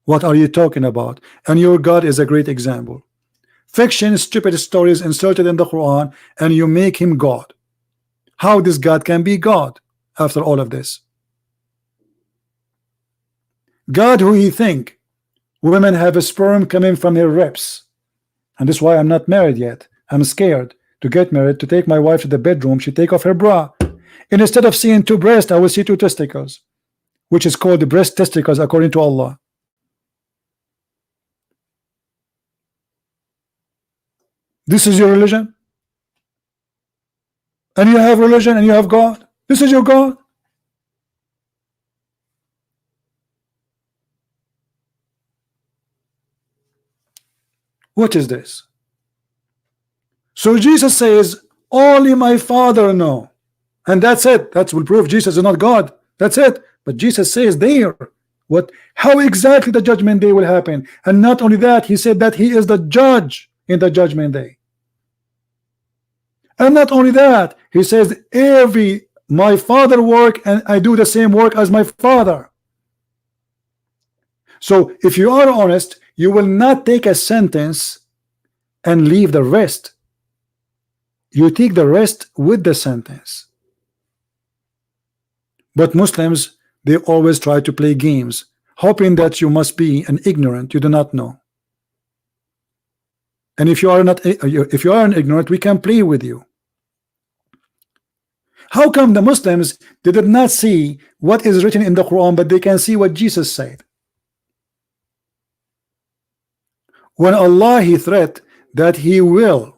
What are you talking about? And your God is a great example. Fiction, stupid stories inserted in the Quran, and you make him God. How this God can be God after all of this? God who he think women have a sperm coming from her ribs, and that's why I'm not married yet. I'm scared to get married, to take my wife to the bedroom, she take off her bra, and instead of seeing 2 breasts, I will see 2 testicles, which is called the breast testicles according to Allah. This is your religion? And you have religion and you have God? This is your God? What is this? So Jesus says, only my Father know. And that's it. That will prove Jesus is not God. That's it. But Jesus says there, how exactly the judgment day will happen. And not only that, he said that he is the judge in the judgment day. And not only that, he says my Father work and I do the same work as my Father. So if you are honest, you will not take a sentence and leave the rest. You take the rest with the sentence. But Muslims, they always try to play games, hoping that you must be an ignorant, you do not know. And if you are an ignorant, we can play with you. How come the Muslims, they did not see what is written in the Quran, but they can see what Jesus said? When Allah, he threat that he will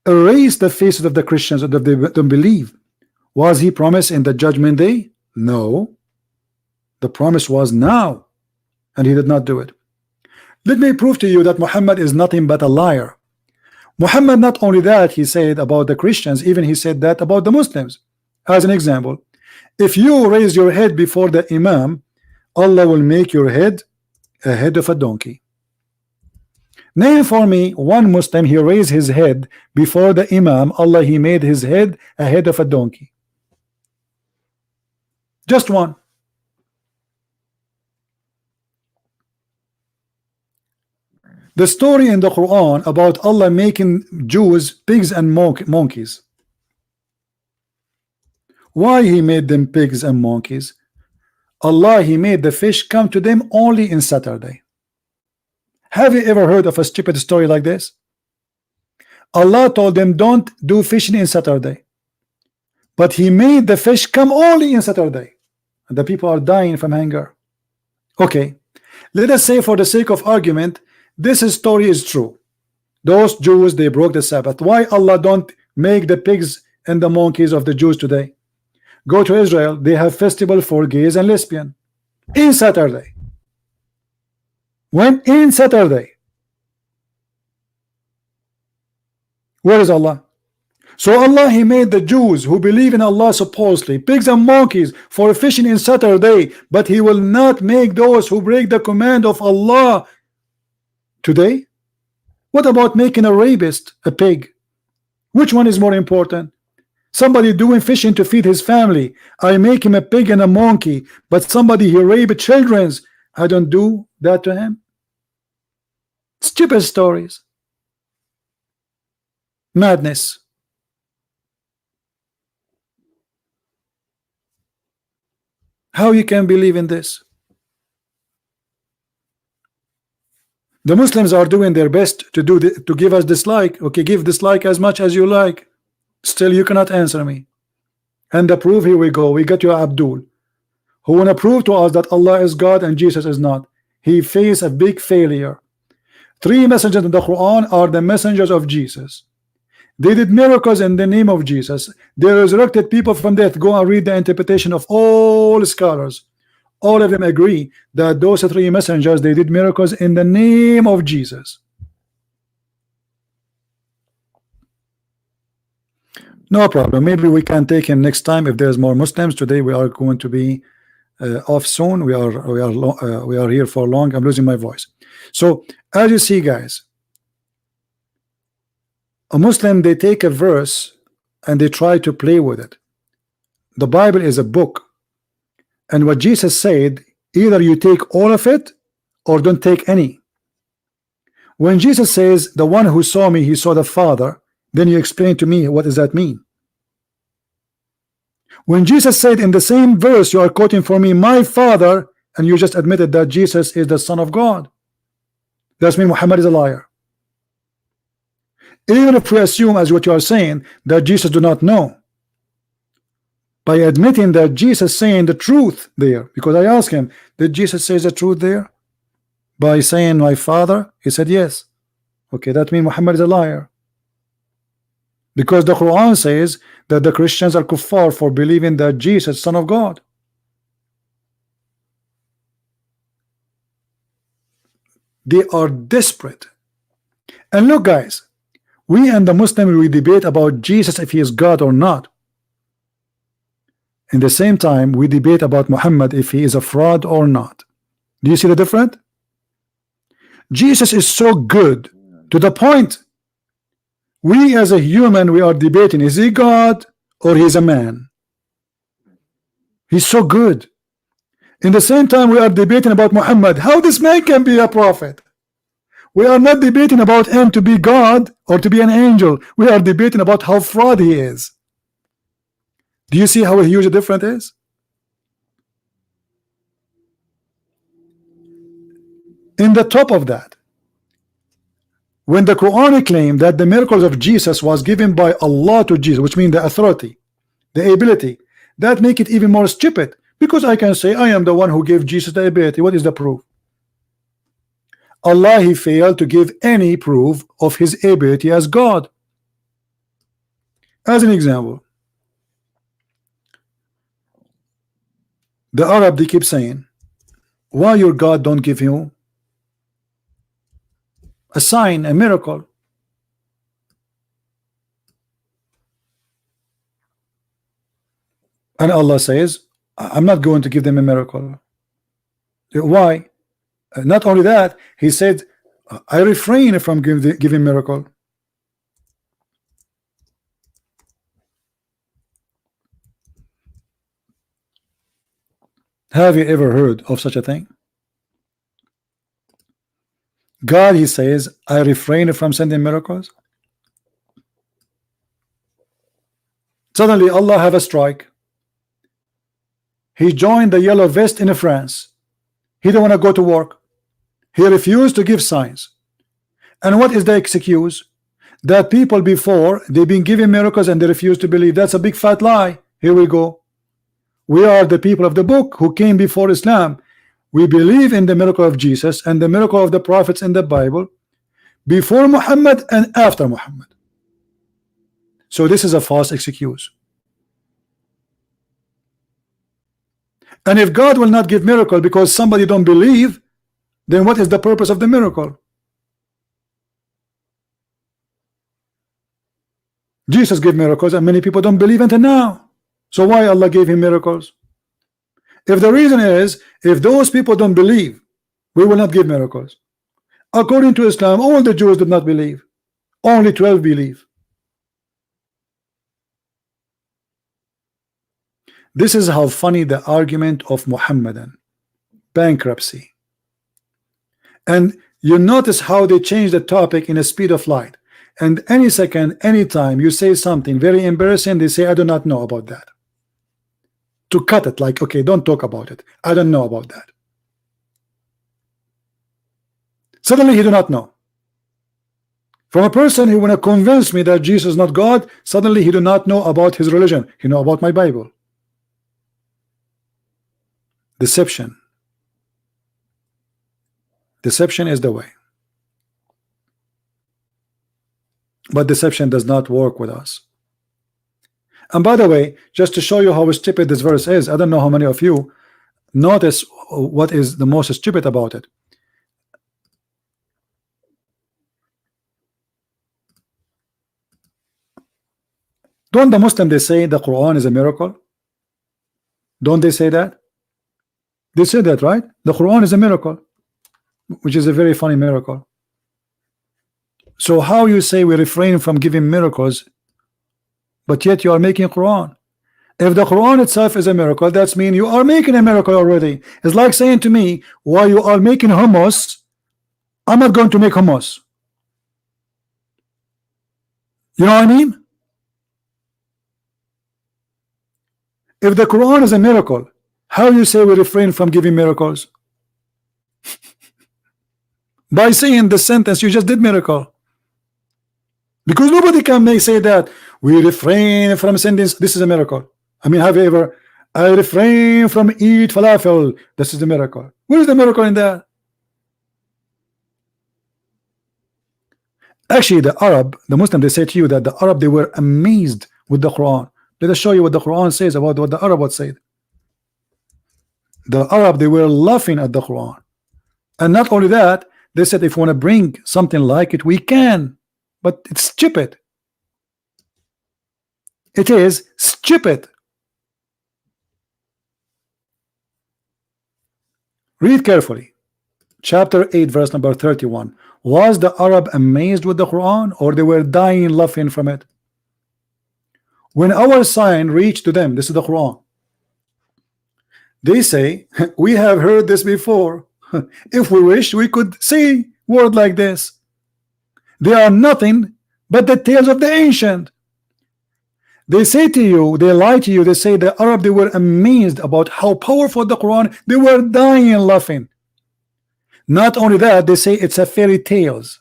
erase the faces of the Christians that they don't believe, was he promised in the judgment day? No. The promise was now, and he did not do it. Let me prove to you that Muhammad is nothing but a liar. Muhammad, not only that, he said about the Christians, even he said that about the Muslims. As an example, if you raise your head before the Imam, Allah will make your head a head of a donkey. Name for me one Muslim he raised his head before the Imam. Allah, he made his head a head of a donkey. Just one. The story in the Quran about Allah making Jews pigs and monkeys. Why he made them pigs and monkeys? Allah, he made the fish come to them only in Saturday. Have you ever heard of a stupid story like this? Allah told them don't do fishing in Saturday, but he made the fish come only in Saturday, and the people are dying from hunger. Okay, let us say for the sake of argument this story is true. Those Jews, they broke the Sabbath. Why Allah don't make the pigs and the monkeys of the Jews today? Go to Israel, they have festival for gays and lesbian in Saturday. When? In Saturday. Where is Allah? So Allah, he made the Jews who believe in Allah supposedly pigs and monkeys for fishing in Saturday, but he will not make those who break the command of Allah today. What about making a rapist a pig? Which one is more important? Somebody doing fishing to feed his family, I make him a pig and a monkey, but somebody he rape children's, I don't do that to him. Stupid stories. Madness. How you can believe in this? The Muslims are doing their best to to give us dislike. Okay, give dislike as much as you like. Still, you cannot answer me. And the proof, here we go. We got you Abdul, who wanna prove to us that Allah is God and Jesus is not. He faced a big failure. 3 messengers in the Quran are the messengers of Jesus. They did miracles in the name of Jesus. They resurrected people from death. Go and read the interpretation of all scholars. All of them agree that those 3 messengers, they did miracles in the name of Jesus. No problem. Maybe we can take him next time if there's more Muslims. Today we are going to be off soon. We are here for long. I'm losing my voice. So as you see, guys, a Muslim, they take a verse and they try to play with it. The Bible is a book, and what Jesus said, either you take all of it or don't take any. When Jesus says, the one who saw me, he saw the Father, then you explain to me, what does that mean? When Jesus said in the same verse, you are quoting for me, my Father, and you just admitted that Jesus is the Son of God, that means Muhammad is a liar. Even if we assume, as what you are saying, that Jesus do not know, by admitting that Jesus saying the truth there, because I asked him, did Jesus say the truth there? By saying my Father, he said yes. Okay, that means Muhammad is a liar, because the Quran says that the Christians are kuffar for believing that Jesus, Son of God. They are desperate. And look, guys, we and the Muslim, we debate about Jesus if he is God or not. In the same time, we debate about Muhammad if he is a fraud or not. Do you see the difference? Jesus is so good to the point we as a human, we are debating, is he God or he's a man? He's so good. In the same time, we are debating about Muhammad, how this man can be a prophet. We are not debating about him to be God or to be an angel. We are debating about how fraud he is. Do you see how huge a difference is? In the top of that, when the Quran claimed that the miracles of Jesus was given by Allah to Jesus, which means the authority, the ability, that make it even more stupid, because I can say I am the one who gave Jesus the ability. What is the proof? Allah, he failed to give any proof of his ability as God. As an example, the Arab, they keep saying, why your God don't give you a sign, a miracle? And Allah says, I'm not going to give them a miracle. Why? Not only that, he said, I refrain from giving miracle. Have you ever heard of such a thing? God, he says, I refrain from sending miracles. Suddenly Allah have a strike. He joined the yellow vest in France. He don't want to go to work. He refused to give signs. And what is the excuse? That people before they've been given miracles and they refuse to believe. That's a big fat lie. Here we go. We are the people of the book who came before Islam. We believe in the miracle of Jesus and the miracle of the prophets in the Bible before Muhammad and after Muhammad. So this is a false excuse. And if God will not give miracle because somebody don't believe, then what is the purpose of the miracle? Jesus gave miracles and many people don't believe until now. So why Allah gave him miracles? If the reason is, if those people don't believe, we will not give miracles. According to Islam, all the Jews did not believe. Only 12 believe. This is how funny the argument of Muhammadan bankruptcy. And you notice how they change the topic in a speed of light. And any second, anytime you say something very embarrassing, they say, I do not know about that. To cut it, like, okay, don't talk about it. I don't know about that. Suddenly he do not know. From a person who want to convince me that Jesus is not God, suddenly he do not know about his religion. He know about my Bible. Deception. Deception is the way. But deception does not work with us. And by the way, just to show you how stupid this verse is, I don't know how many of you notice what is the most stupid about it. Don't the Muslims they say the Quran is a miracle? Don't they say that? They say that, right? The Quran is a miracle, which is a very funny miracle. So how you say we refrain from giving miracles, but yet you are making Quran? If the Quran itself is a miracle, that's mean you are making a miracle already. It's like saying to me, while you are making hummus, I'm not going to make hummus. You know what I mean? If the Quran is a miracle, how you say we refrain from giving miracles? By saying the sentence you just did miracle. Because nobody can may say that we refrain from sending, this is a miracle. I mean, have you ever, I refrain from eat falafel, this is the miracle. Where is the miracle in that? Actually, the Arab, the Muslim, they say to you that the Arab, they were amazed with the Quran. Let us show you what the Quran says about what the Arab would say. The Arab, they were laughing at the Quran. And not only that, they said if we want to bring something like it, we can. But it's stupid. It is stupid. Read carefully. Chapter 8, verse number 31. Was the Arab amazed with the Quran, or they were dying laughing from it? When our sign reached to them, this is the Quran, they say, we have heard this before. If we wish, we could say word like this. They are nothing but the tales of the ancient. They say to you, they lie to you, they say the Arab, they were amazed about how powerful the Quran, they were dying laughing. Not only that, they say it's a fairy tales.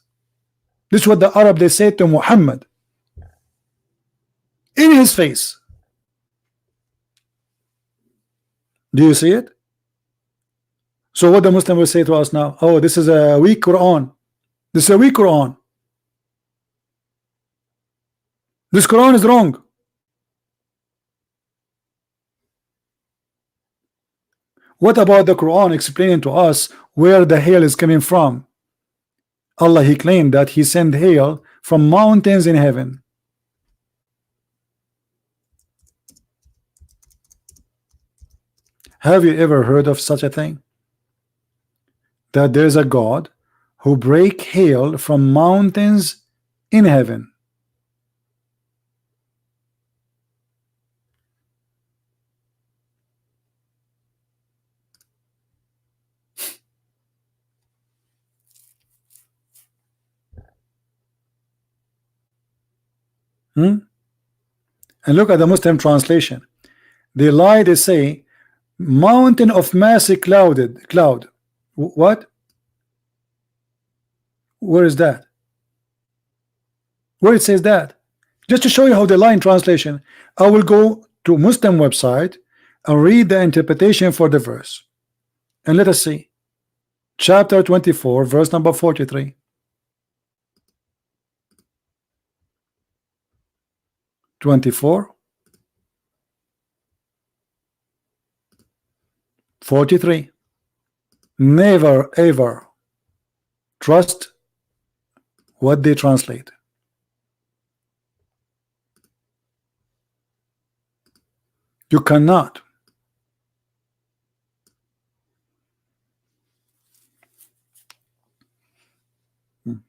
This is what the Arab, they say to Muhammad in his face. Do you see it? So what the Muslim will say to us now, oh, this is a weak Quran. This is a weak Quran. This Quran is wrong. What about the Quran explaining to us where the hail is coming from? Allah, he claimed that he sent hail from mountains in heaven. Have you ever heard of such a thing? That there's a God who break hail from mountains in heaven. And look at the Muslim translation. They lie, they say, mountain of massive cloud. What? Where is that? Where it says that? Just to show you how they lie in translation, I will go to Muslim website and read the interpretation for the verse. And let us see. Chapter 24, verse number 43. 24 43. Never ever trust what they translate. You cannot.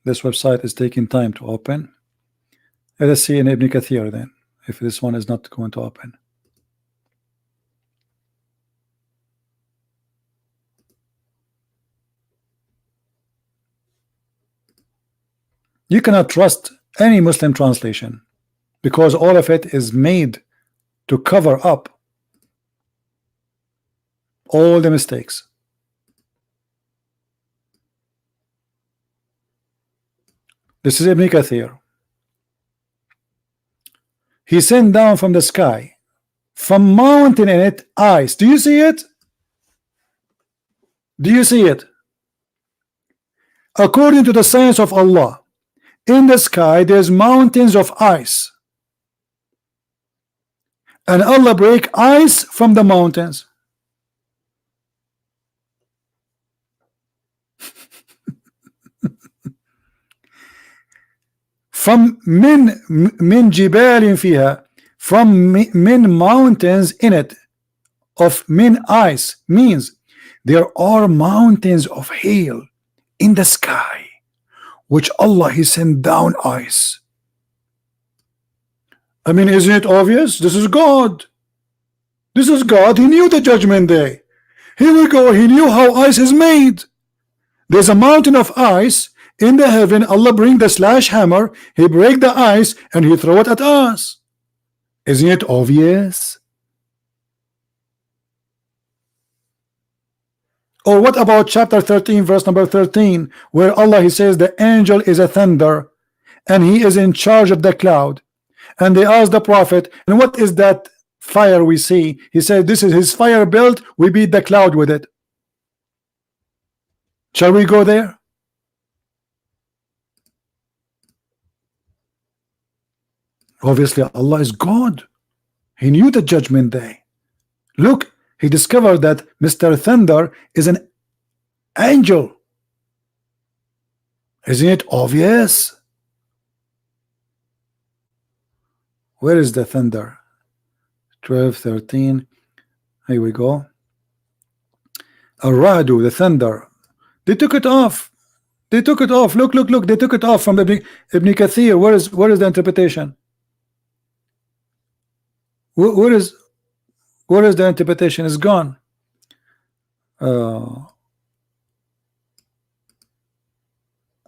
This website is taking time to open. Let us see in Ibn Kathir then, if this one is not going to open. You cannot trust any Muslim translation because all of it is made to cover up all the mistakes. This is Ibn Kathir. He sent down from the sky, from mountain in it, ice. Do you see it? Do you see it? According to the science of Allah, in the sky there's mountains of ice, and Allah break ice from the mountains. From min jibalin fiha, from min mountains in it, of min ice, means there are mountains of hail in the sky, which Allah He sent down ice. I mean, isn't it obvious? This is God. This is God. He knew the judgment day. Here we go. He knew how ice is made. There's a mountain of ice in the heaven. Allah bring the slash hammer, He break the ice and He throw it at us. Isn't it obvious? Or what about chapter 13 verse number 13, where Allah He says the angel is a thunder and he is in charge of the cloud, and they ask the prophet, and what is that fire we see? He said this is his fire built, we beat the cloud with it. Shall we go there? Obviously Allah is God. He knew the judgment day. Look, he discovered that Mr. Thunder is an angel. Isn't it obvious? Where is the thunder? 12, 13. Here we go. Aradu, the thunder. They took it off. They took it off. Look, look, look. They took it off from Ibn Kathir. Where is the interpretation? Where is the interpretation? It's gone.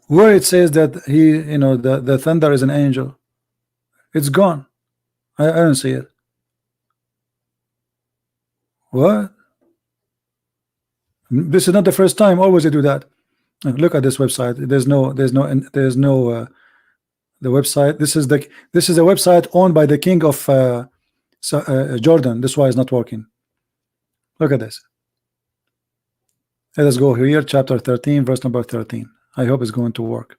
Where it says that he, you know, the thunder is an angel, it's gone. I don't see it. What? This is not the first time. Always they do that. Look at this website. There's no the website. This is a website owned by the king of Jordan. This is why it's not working. Look at this. Let us go here, chapter 13 verse number 13. I hope it's going to work.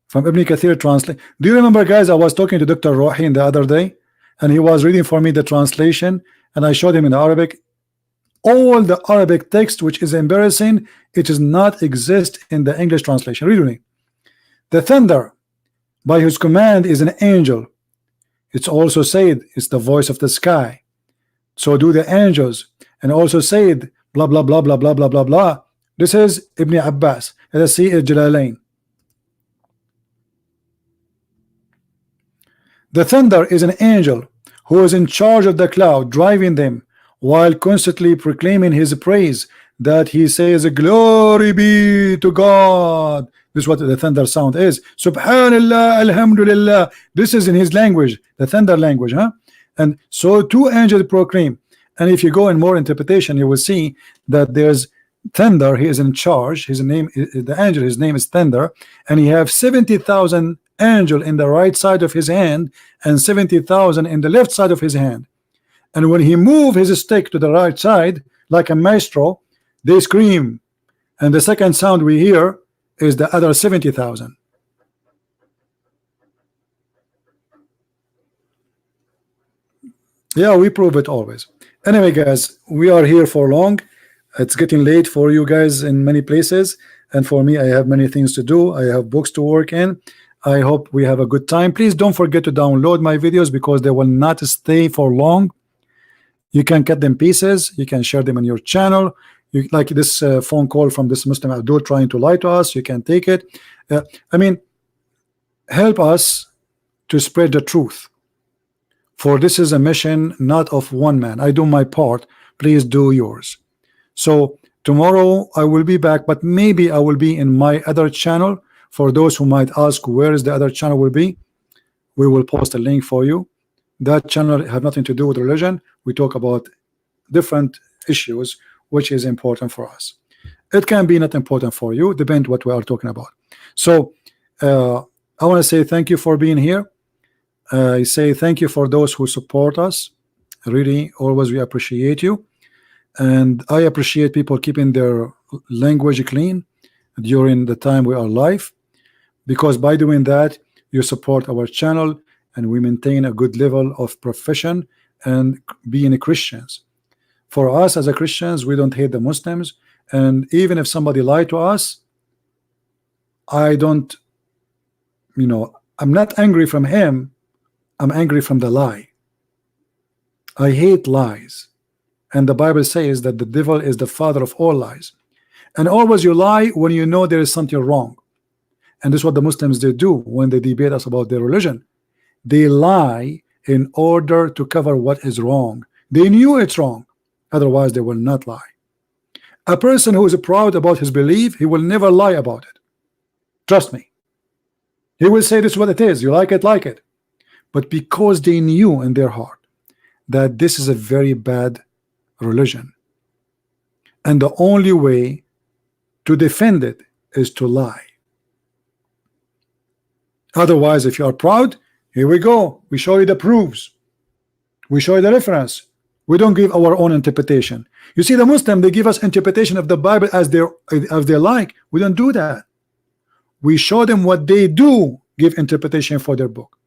From Ibn Kathir translate. Do you remember, guys, I was talking to Dr. Rohin the other day and he was reading for me the translation, and I showed him in Arabic all the Arabic text, which is embarrassing. It does not exist in the English translation. Read with me. The thunder by whose command is an angel. It's also said it's the voice of the sky. So do the angels, and also said blah blah blah blah blah blah blah blah. This is Ibn Abbas. Let's see Jalalain. The thunder is an angel who is in charge of the cloud, driving them, while constantly proclaiming his praise, that he says, glory be to God. This is what the thunder sound is. Subhanallah, alhamdulillah. This is in his language, the thunder language, huh? And so two angels proclaim. And if you go in more interpretation, you will see that there's thunder. He is in charge. His name, the angel, his name is thunder, and he have 70,000 angel in the right side of his hand and 70,000 in the left side of his hand. And when he move his stick to the right side like a maestro, they scream, and the second sound we hear is the other 70,000. Yeah, we prove it always. Anyway, guys, we are here for long. It's getting late for you guys in many places, and for me, I have many things to do. I have books to work in. I hope we have a good time. Please don't forget to download my videos, because they will not stay for long. You can cut them pieces. You can share them on your channel. You, like this phone call from this Muslim Abdul trying to lie to us, you can take it. I mean, help us to spread the truth, for this is a mission not of one man. I do my part, please do yours. So tomorrow I will be back, but maybe I will be in my other channel. For those who might ask where is the other channel will be, we will post a link for you. That channel have nothing to do with religion. We talk about different issues which is important for us. It can be not important for you, depend what we are talking about. So I want to say thank you for being here. I say thank you for those who support us. Really, always we appreciate you, and I appreciate people keeping their language clean during the time we are live, because by doing that you support our channel and we maintain a good level of profession and being Christians. For us as a Christians, we don't hate the Muslims, and even if somebody lied to us, I don't, you know, I'm not angry from him, I'm angry from the lie. I hate lies, and the Bible says that the devil is the father of all lies. And always you lie when you know there is something wrong. And this is what the Muslims they do when they debate us about their religion. They lie in order to cover what is wrong. They knew it's wrong, otherwise they will not lie. A person who is proud about his belief, he will never lie about it. Trust me. He will say this is what it is. You like it, like it. But because they knew in their heart that this is a very bad religion, and the only way to defend it is to lie. Otherwise, if you are proud, here we go. We show you the proofs. We show you the reference. We don't give our own interpretation. You see, the Muslim, they give us interpretation of the Bible as they like. We don't do that. We show them what they do give interpretation for their book,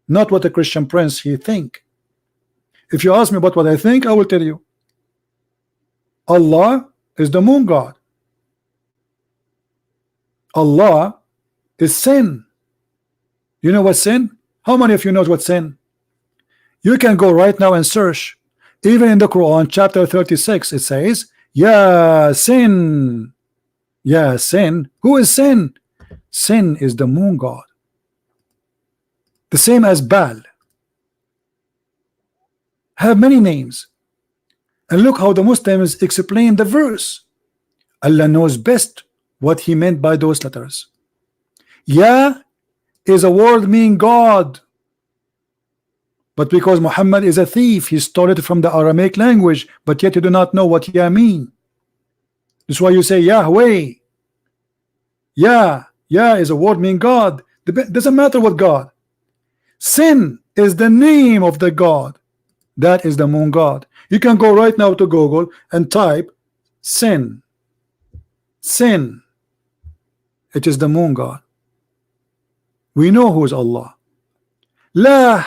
not what a Christian prince he think. If you ask me about what I think, I will tell you. Allah is the moon god. Allah is sin. You know what sin? How many of you know what sin? You can go right now and search. Even in the Quran, chapter 36, it says, "Ya sin." Ya sin. Who is sin? Sin is the moon god. The same as Baal. Have many names. And look how the Muslims explain the verse. Allah knows best what he meant by those letters. Ya is a word meaning God. But because Muhammad is a thief, he stole it from the Aramaic language, but yet you do not know what Ya mean. That's why you say Yahweh. Ya is a word meaning God. Doesn't matter what God. Sin is the name of the God. That is the moon god. You can go right now to Google and type sin. Sin. It is the moon god. We know who is Allah. La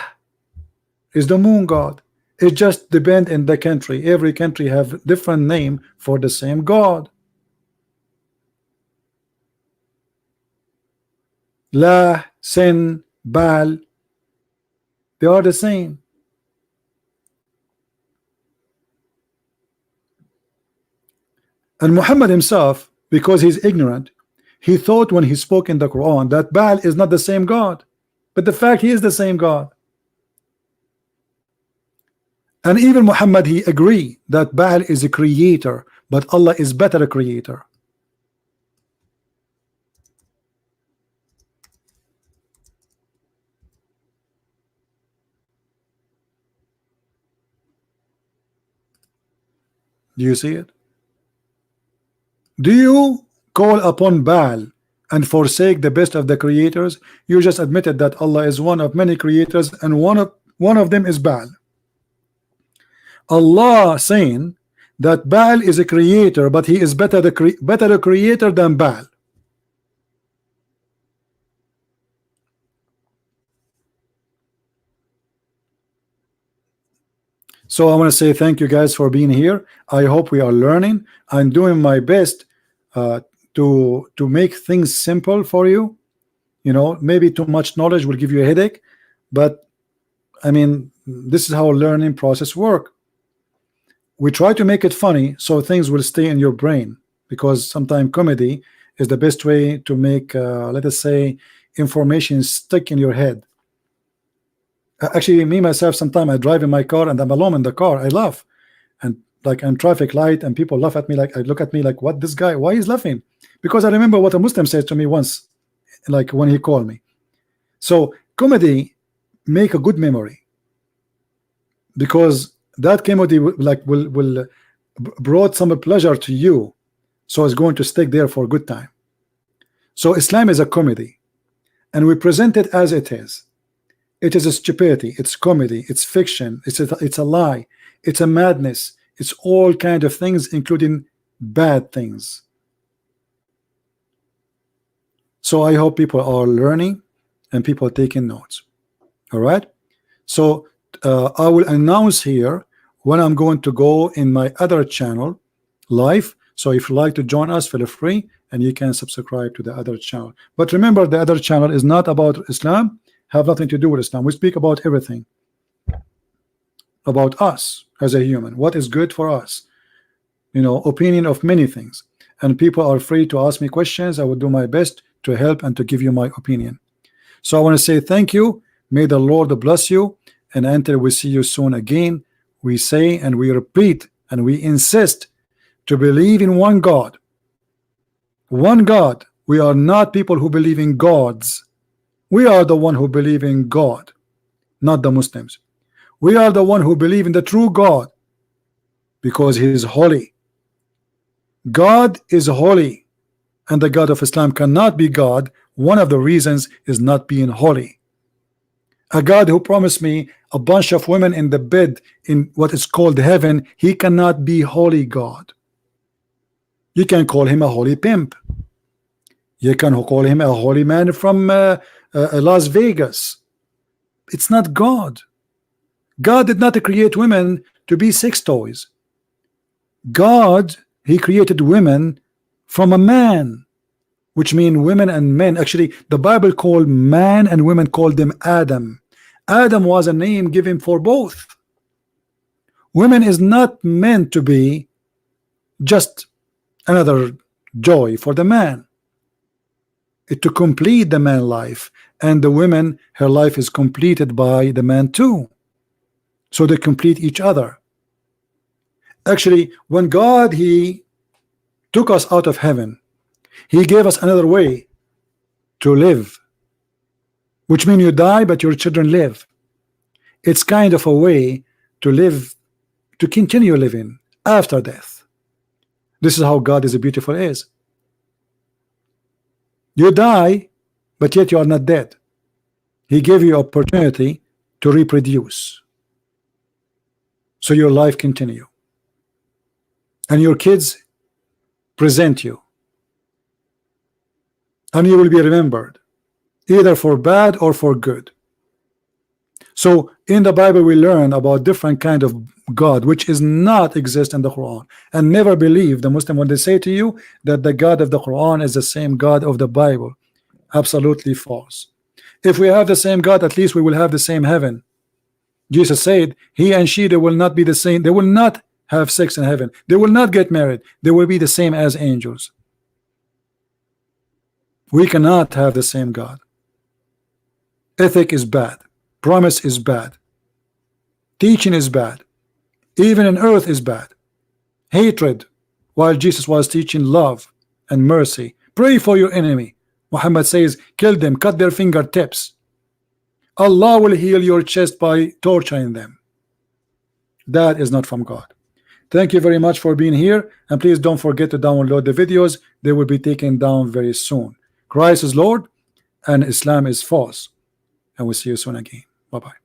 is the moon god. It just depends in the country. Every country have different name for the same god. La, Sin, Baal, they are the same. And Muhammad himself, because he's ignorant. He thought when he spoke in the Quran that Baal is not the same God, but the fact he is the same God. And even Muhammad, he agree that Baal is a creator, but Allah is better a creator. Do you see it? Do you call upon Baal and forsake the best of the creators? You just admitted that Allah is one of many creators, and one of them is Baal. Allah saying that Baal is a creator, but he is better a creator than Baal. So I want to say thank you guys for being here. I hope we are learning. I'm doing my best to make things simple for you. You know, maybe too much knowledge will give you a headache, but I mean, this is how learning process work. We try to make it funny so things will stay in your brain, because sometimes comedy is the best way to make let us say information stick in your head. Actually, me myself, sometimes I drive in my car and I'm alone in the car, I laugh, and like I'm traffic light and people laugh at me, like I look at me like, what, this guy, why he's laughing? Because I remember what a Muslim said to me once, like when he called me. So comedy make a good memory, because that comedy will brought some pleasure to you, so it's going to stick there for a good time. So Islam is a comedy, and we present it as it is. It is a stupidity, it's comedy, it's fiction, it's a lie, it's a madness, it's all kind of things, including bad things. So I hope people are learning and people are taking notes. All right, so I will announce here when I'm going to go in my other channel live. So if you like to join us, feel free, and you can subscribe to the other channel. But remember, the other channel is not about Islam, have nothing to do with Islam. We speak about everything, about us as a human, what is good for us, you know, opinion of many things. And people are free to ask me questions. I will do my best to help and to give you my opinion. So I want to say thank you. May the Lord bless you, and until we see you soon again, we say and we repeat and we insist to believe in one God. One God. We are not people who believe in gods. We are the one who believe in God, not the Muslims. We are the one who believe in the true God, because he is holy. God is holy, and the God of Islam cannot be God. One of the reasons is not being holy. A God who promised me a bunch of women in the bed in what is called heaven, he cannot be holy God. You can call him a holy pimp. You can call him a holy man from Las Vegas. It's not God. God did not create women to be sex toys. God, he created women from a man, which means women and men. Actually, the Bible called man and women, called them Adam. Adam was a name given for both. Women is not meant to be just another joy for the man. It to complete the man life, and the women, her life is completed by the man too. So they complete each other. Actually, when God, he took us out of heaven, he gave us another way to live, which means you die but your children live. It's kind of a way to live, to continue living after death. This is how God is beautiful is. You die, but yet you are not dead. He gave you opportunity to reproduce, so your life continue, and your kids present you, and you will be remembered either for bad or for good. So in the Bible we learn about different kind of God which is not exist in the Quran. And never believe the Muslim when they say to you that the God of the Quran is the same God of the Bible. Absolutely false. If we have the same God, at least we will have the same heaven. Jesus said he and she, they will not be the same. They will not have sex in heaven. They will not get married. They will be the same as angels. We cannot have the same God. Ethic is bad. Promise is bad. Teaching is bad. Even in earth is bad. Hatred, while Jesus was teaching love and mercy. Pray for your enemy. Muhammad says, kill them, cut their fingertips. Allah will heal your chest by torturing them. That is not from God. Thank you very much for being here, and please don't forget to download the videos. They will be taken down very soon. Christ is Lord and Islam is false, and we'll see you soon again. Bye-bye.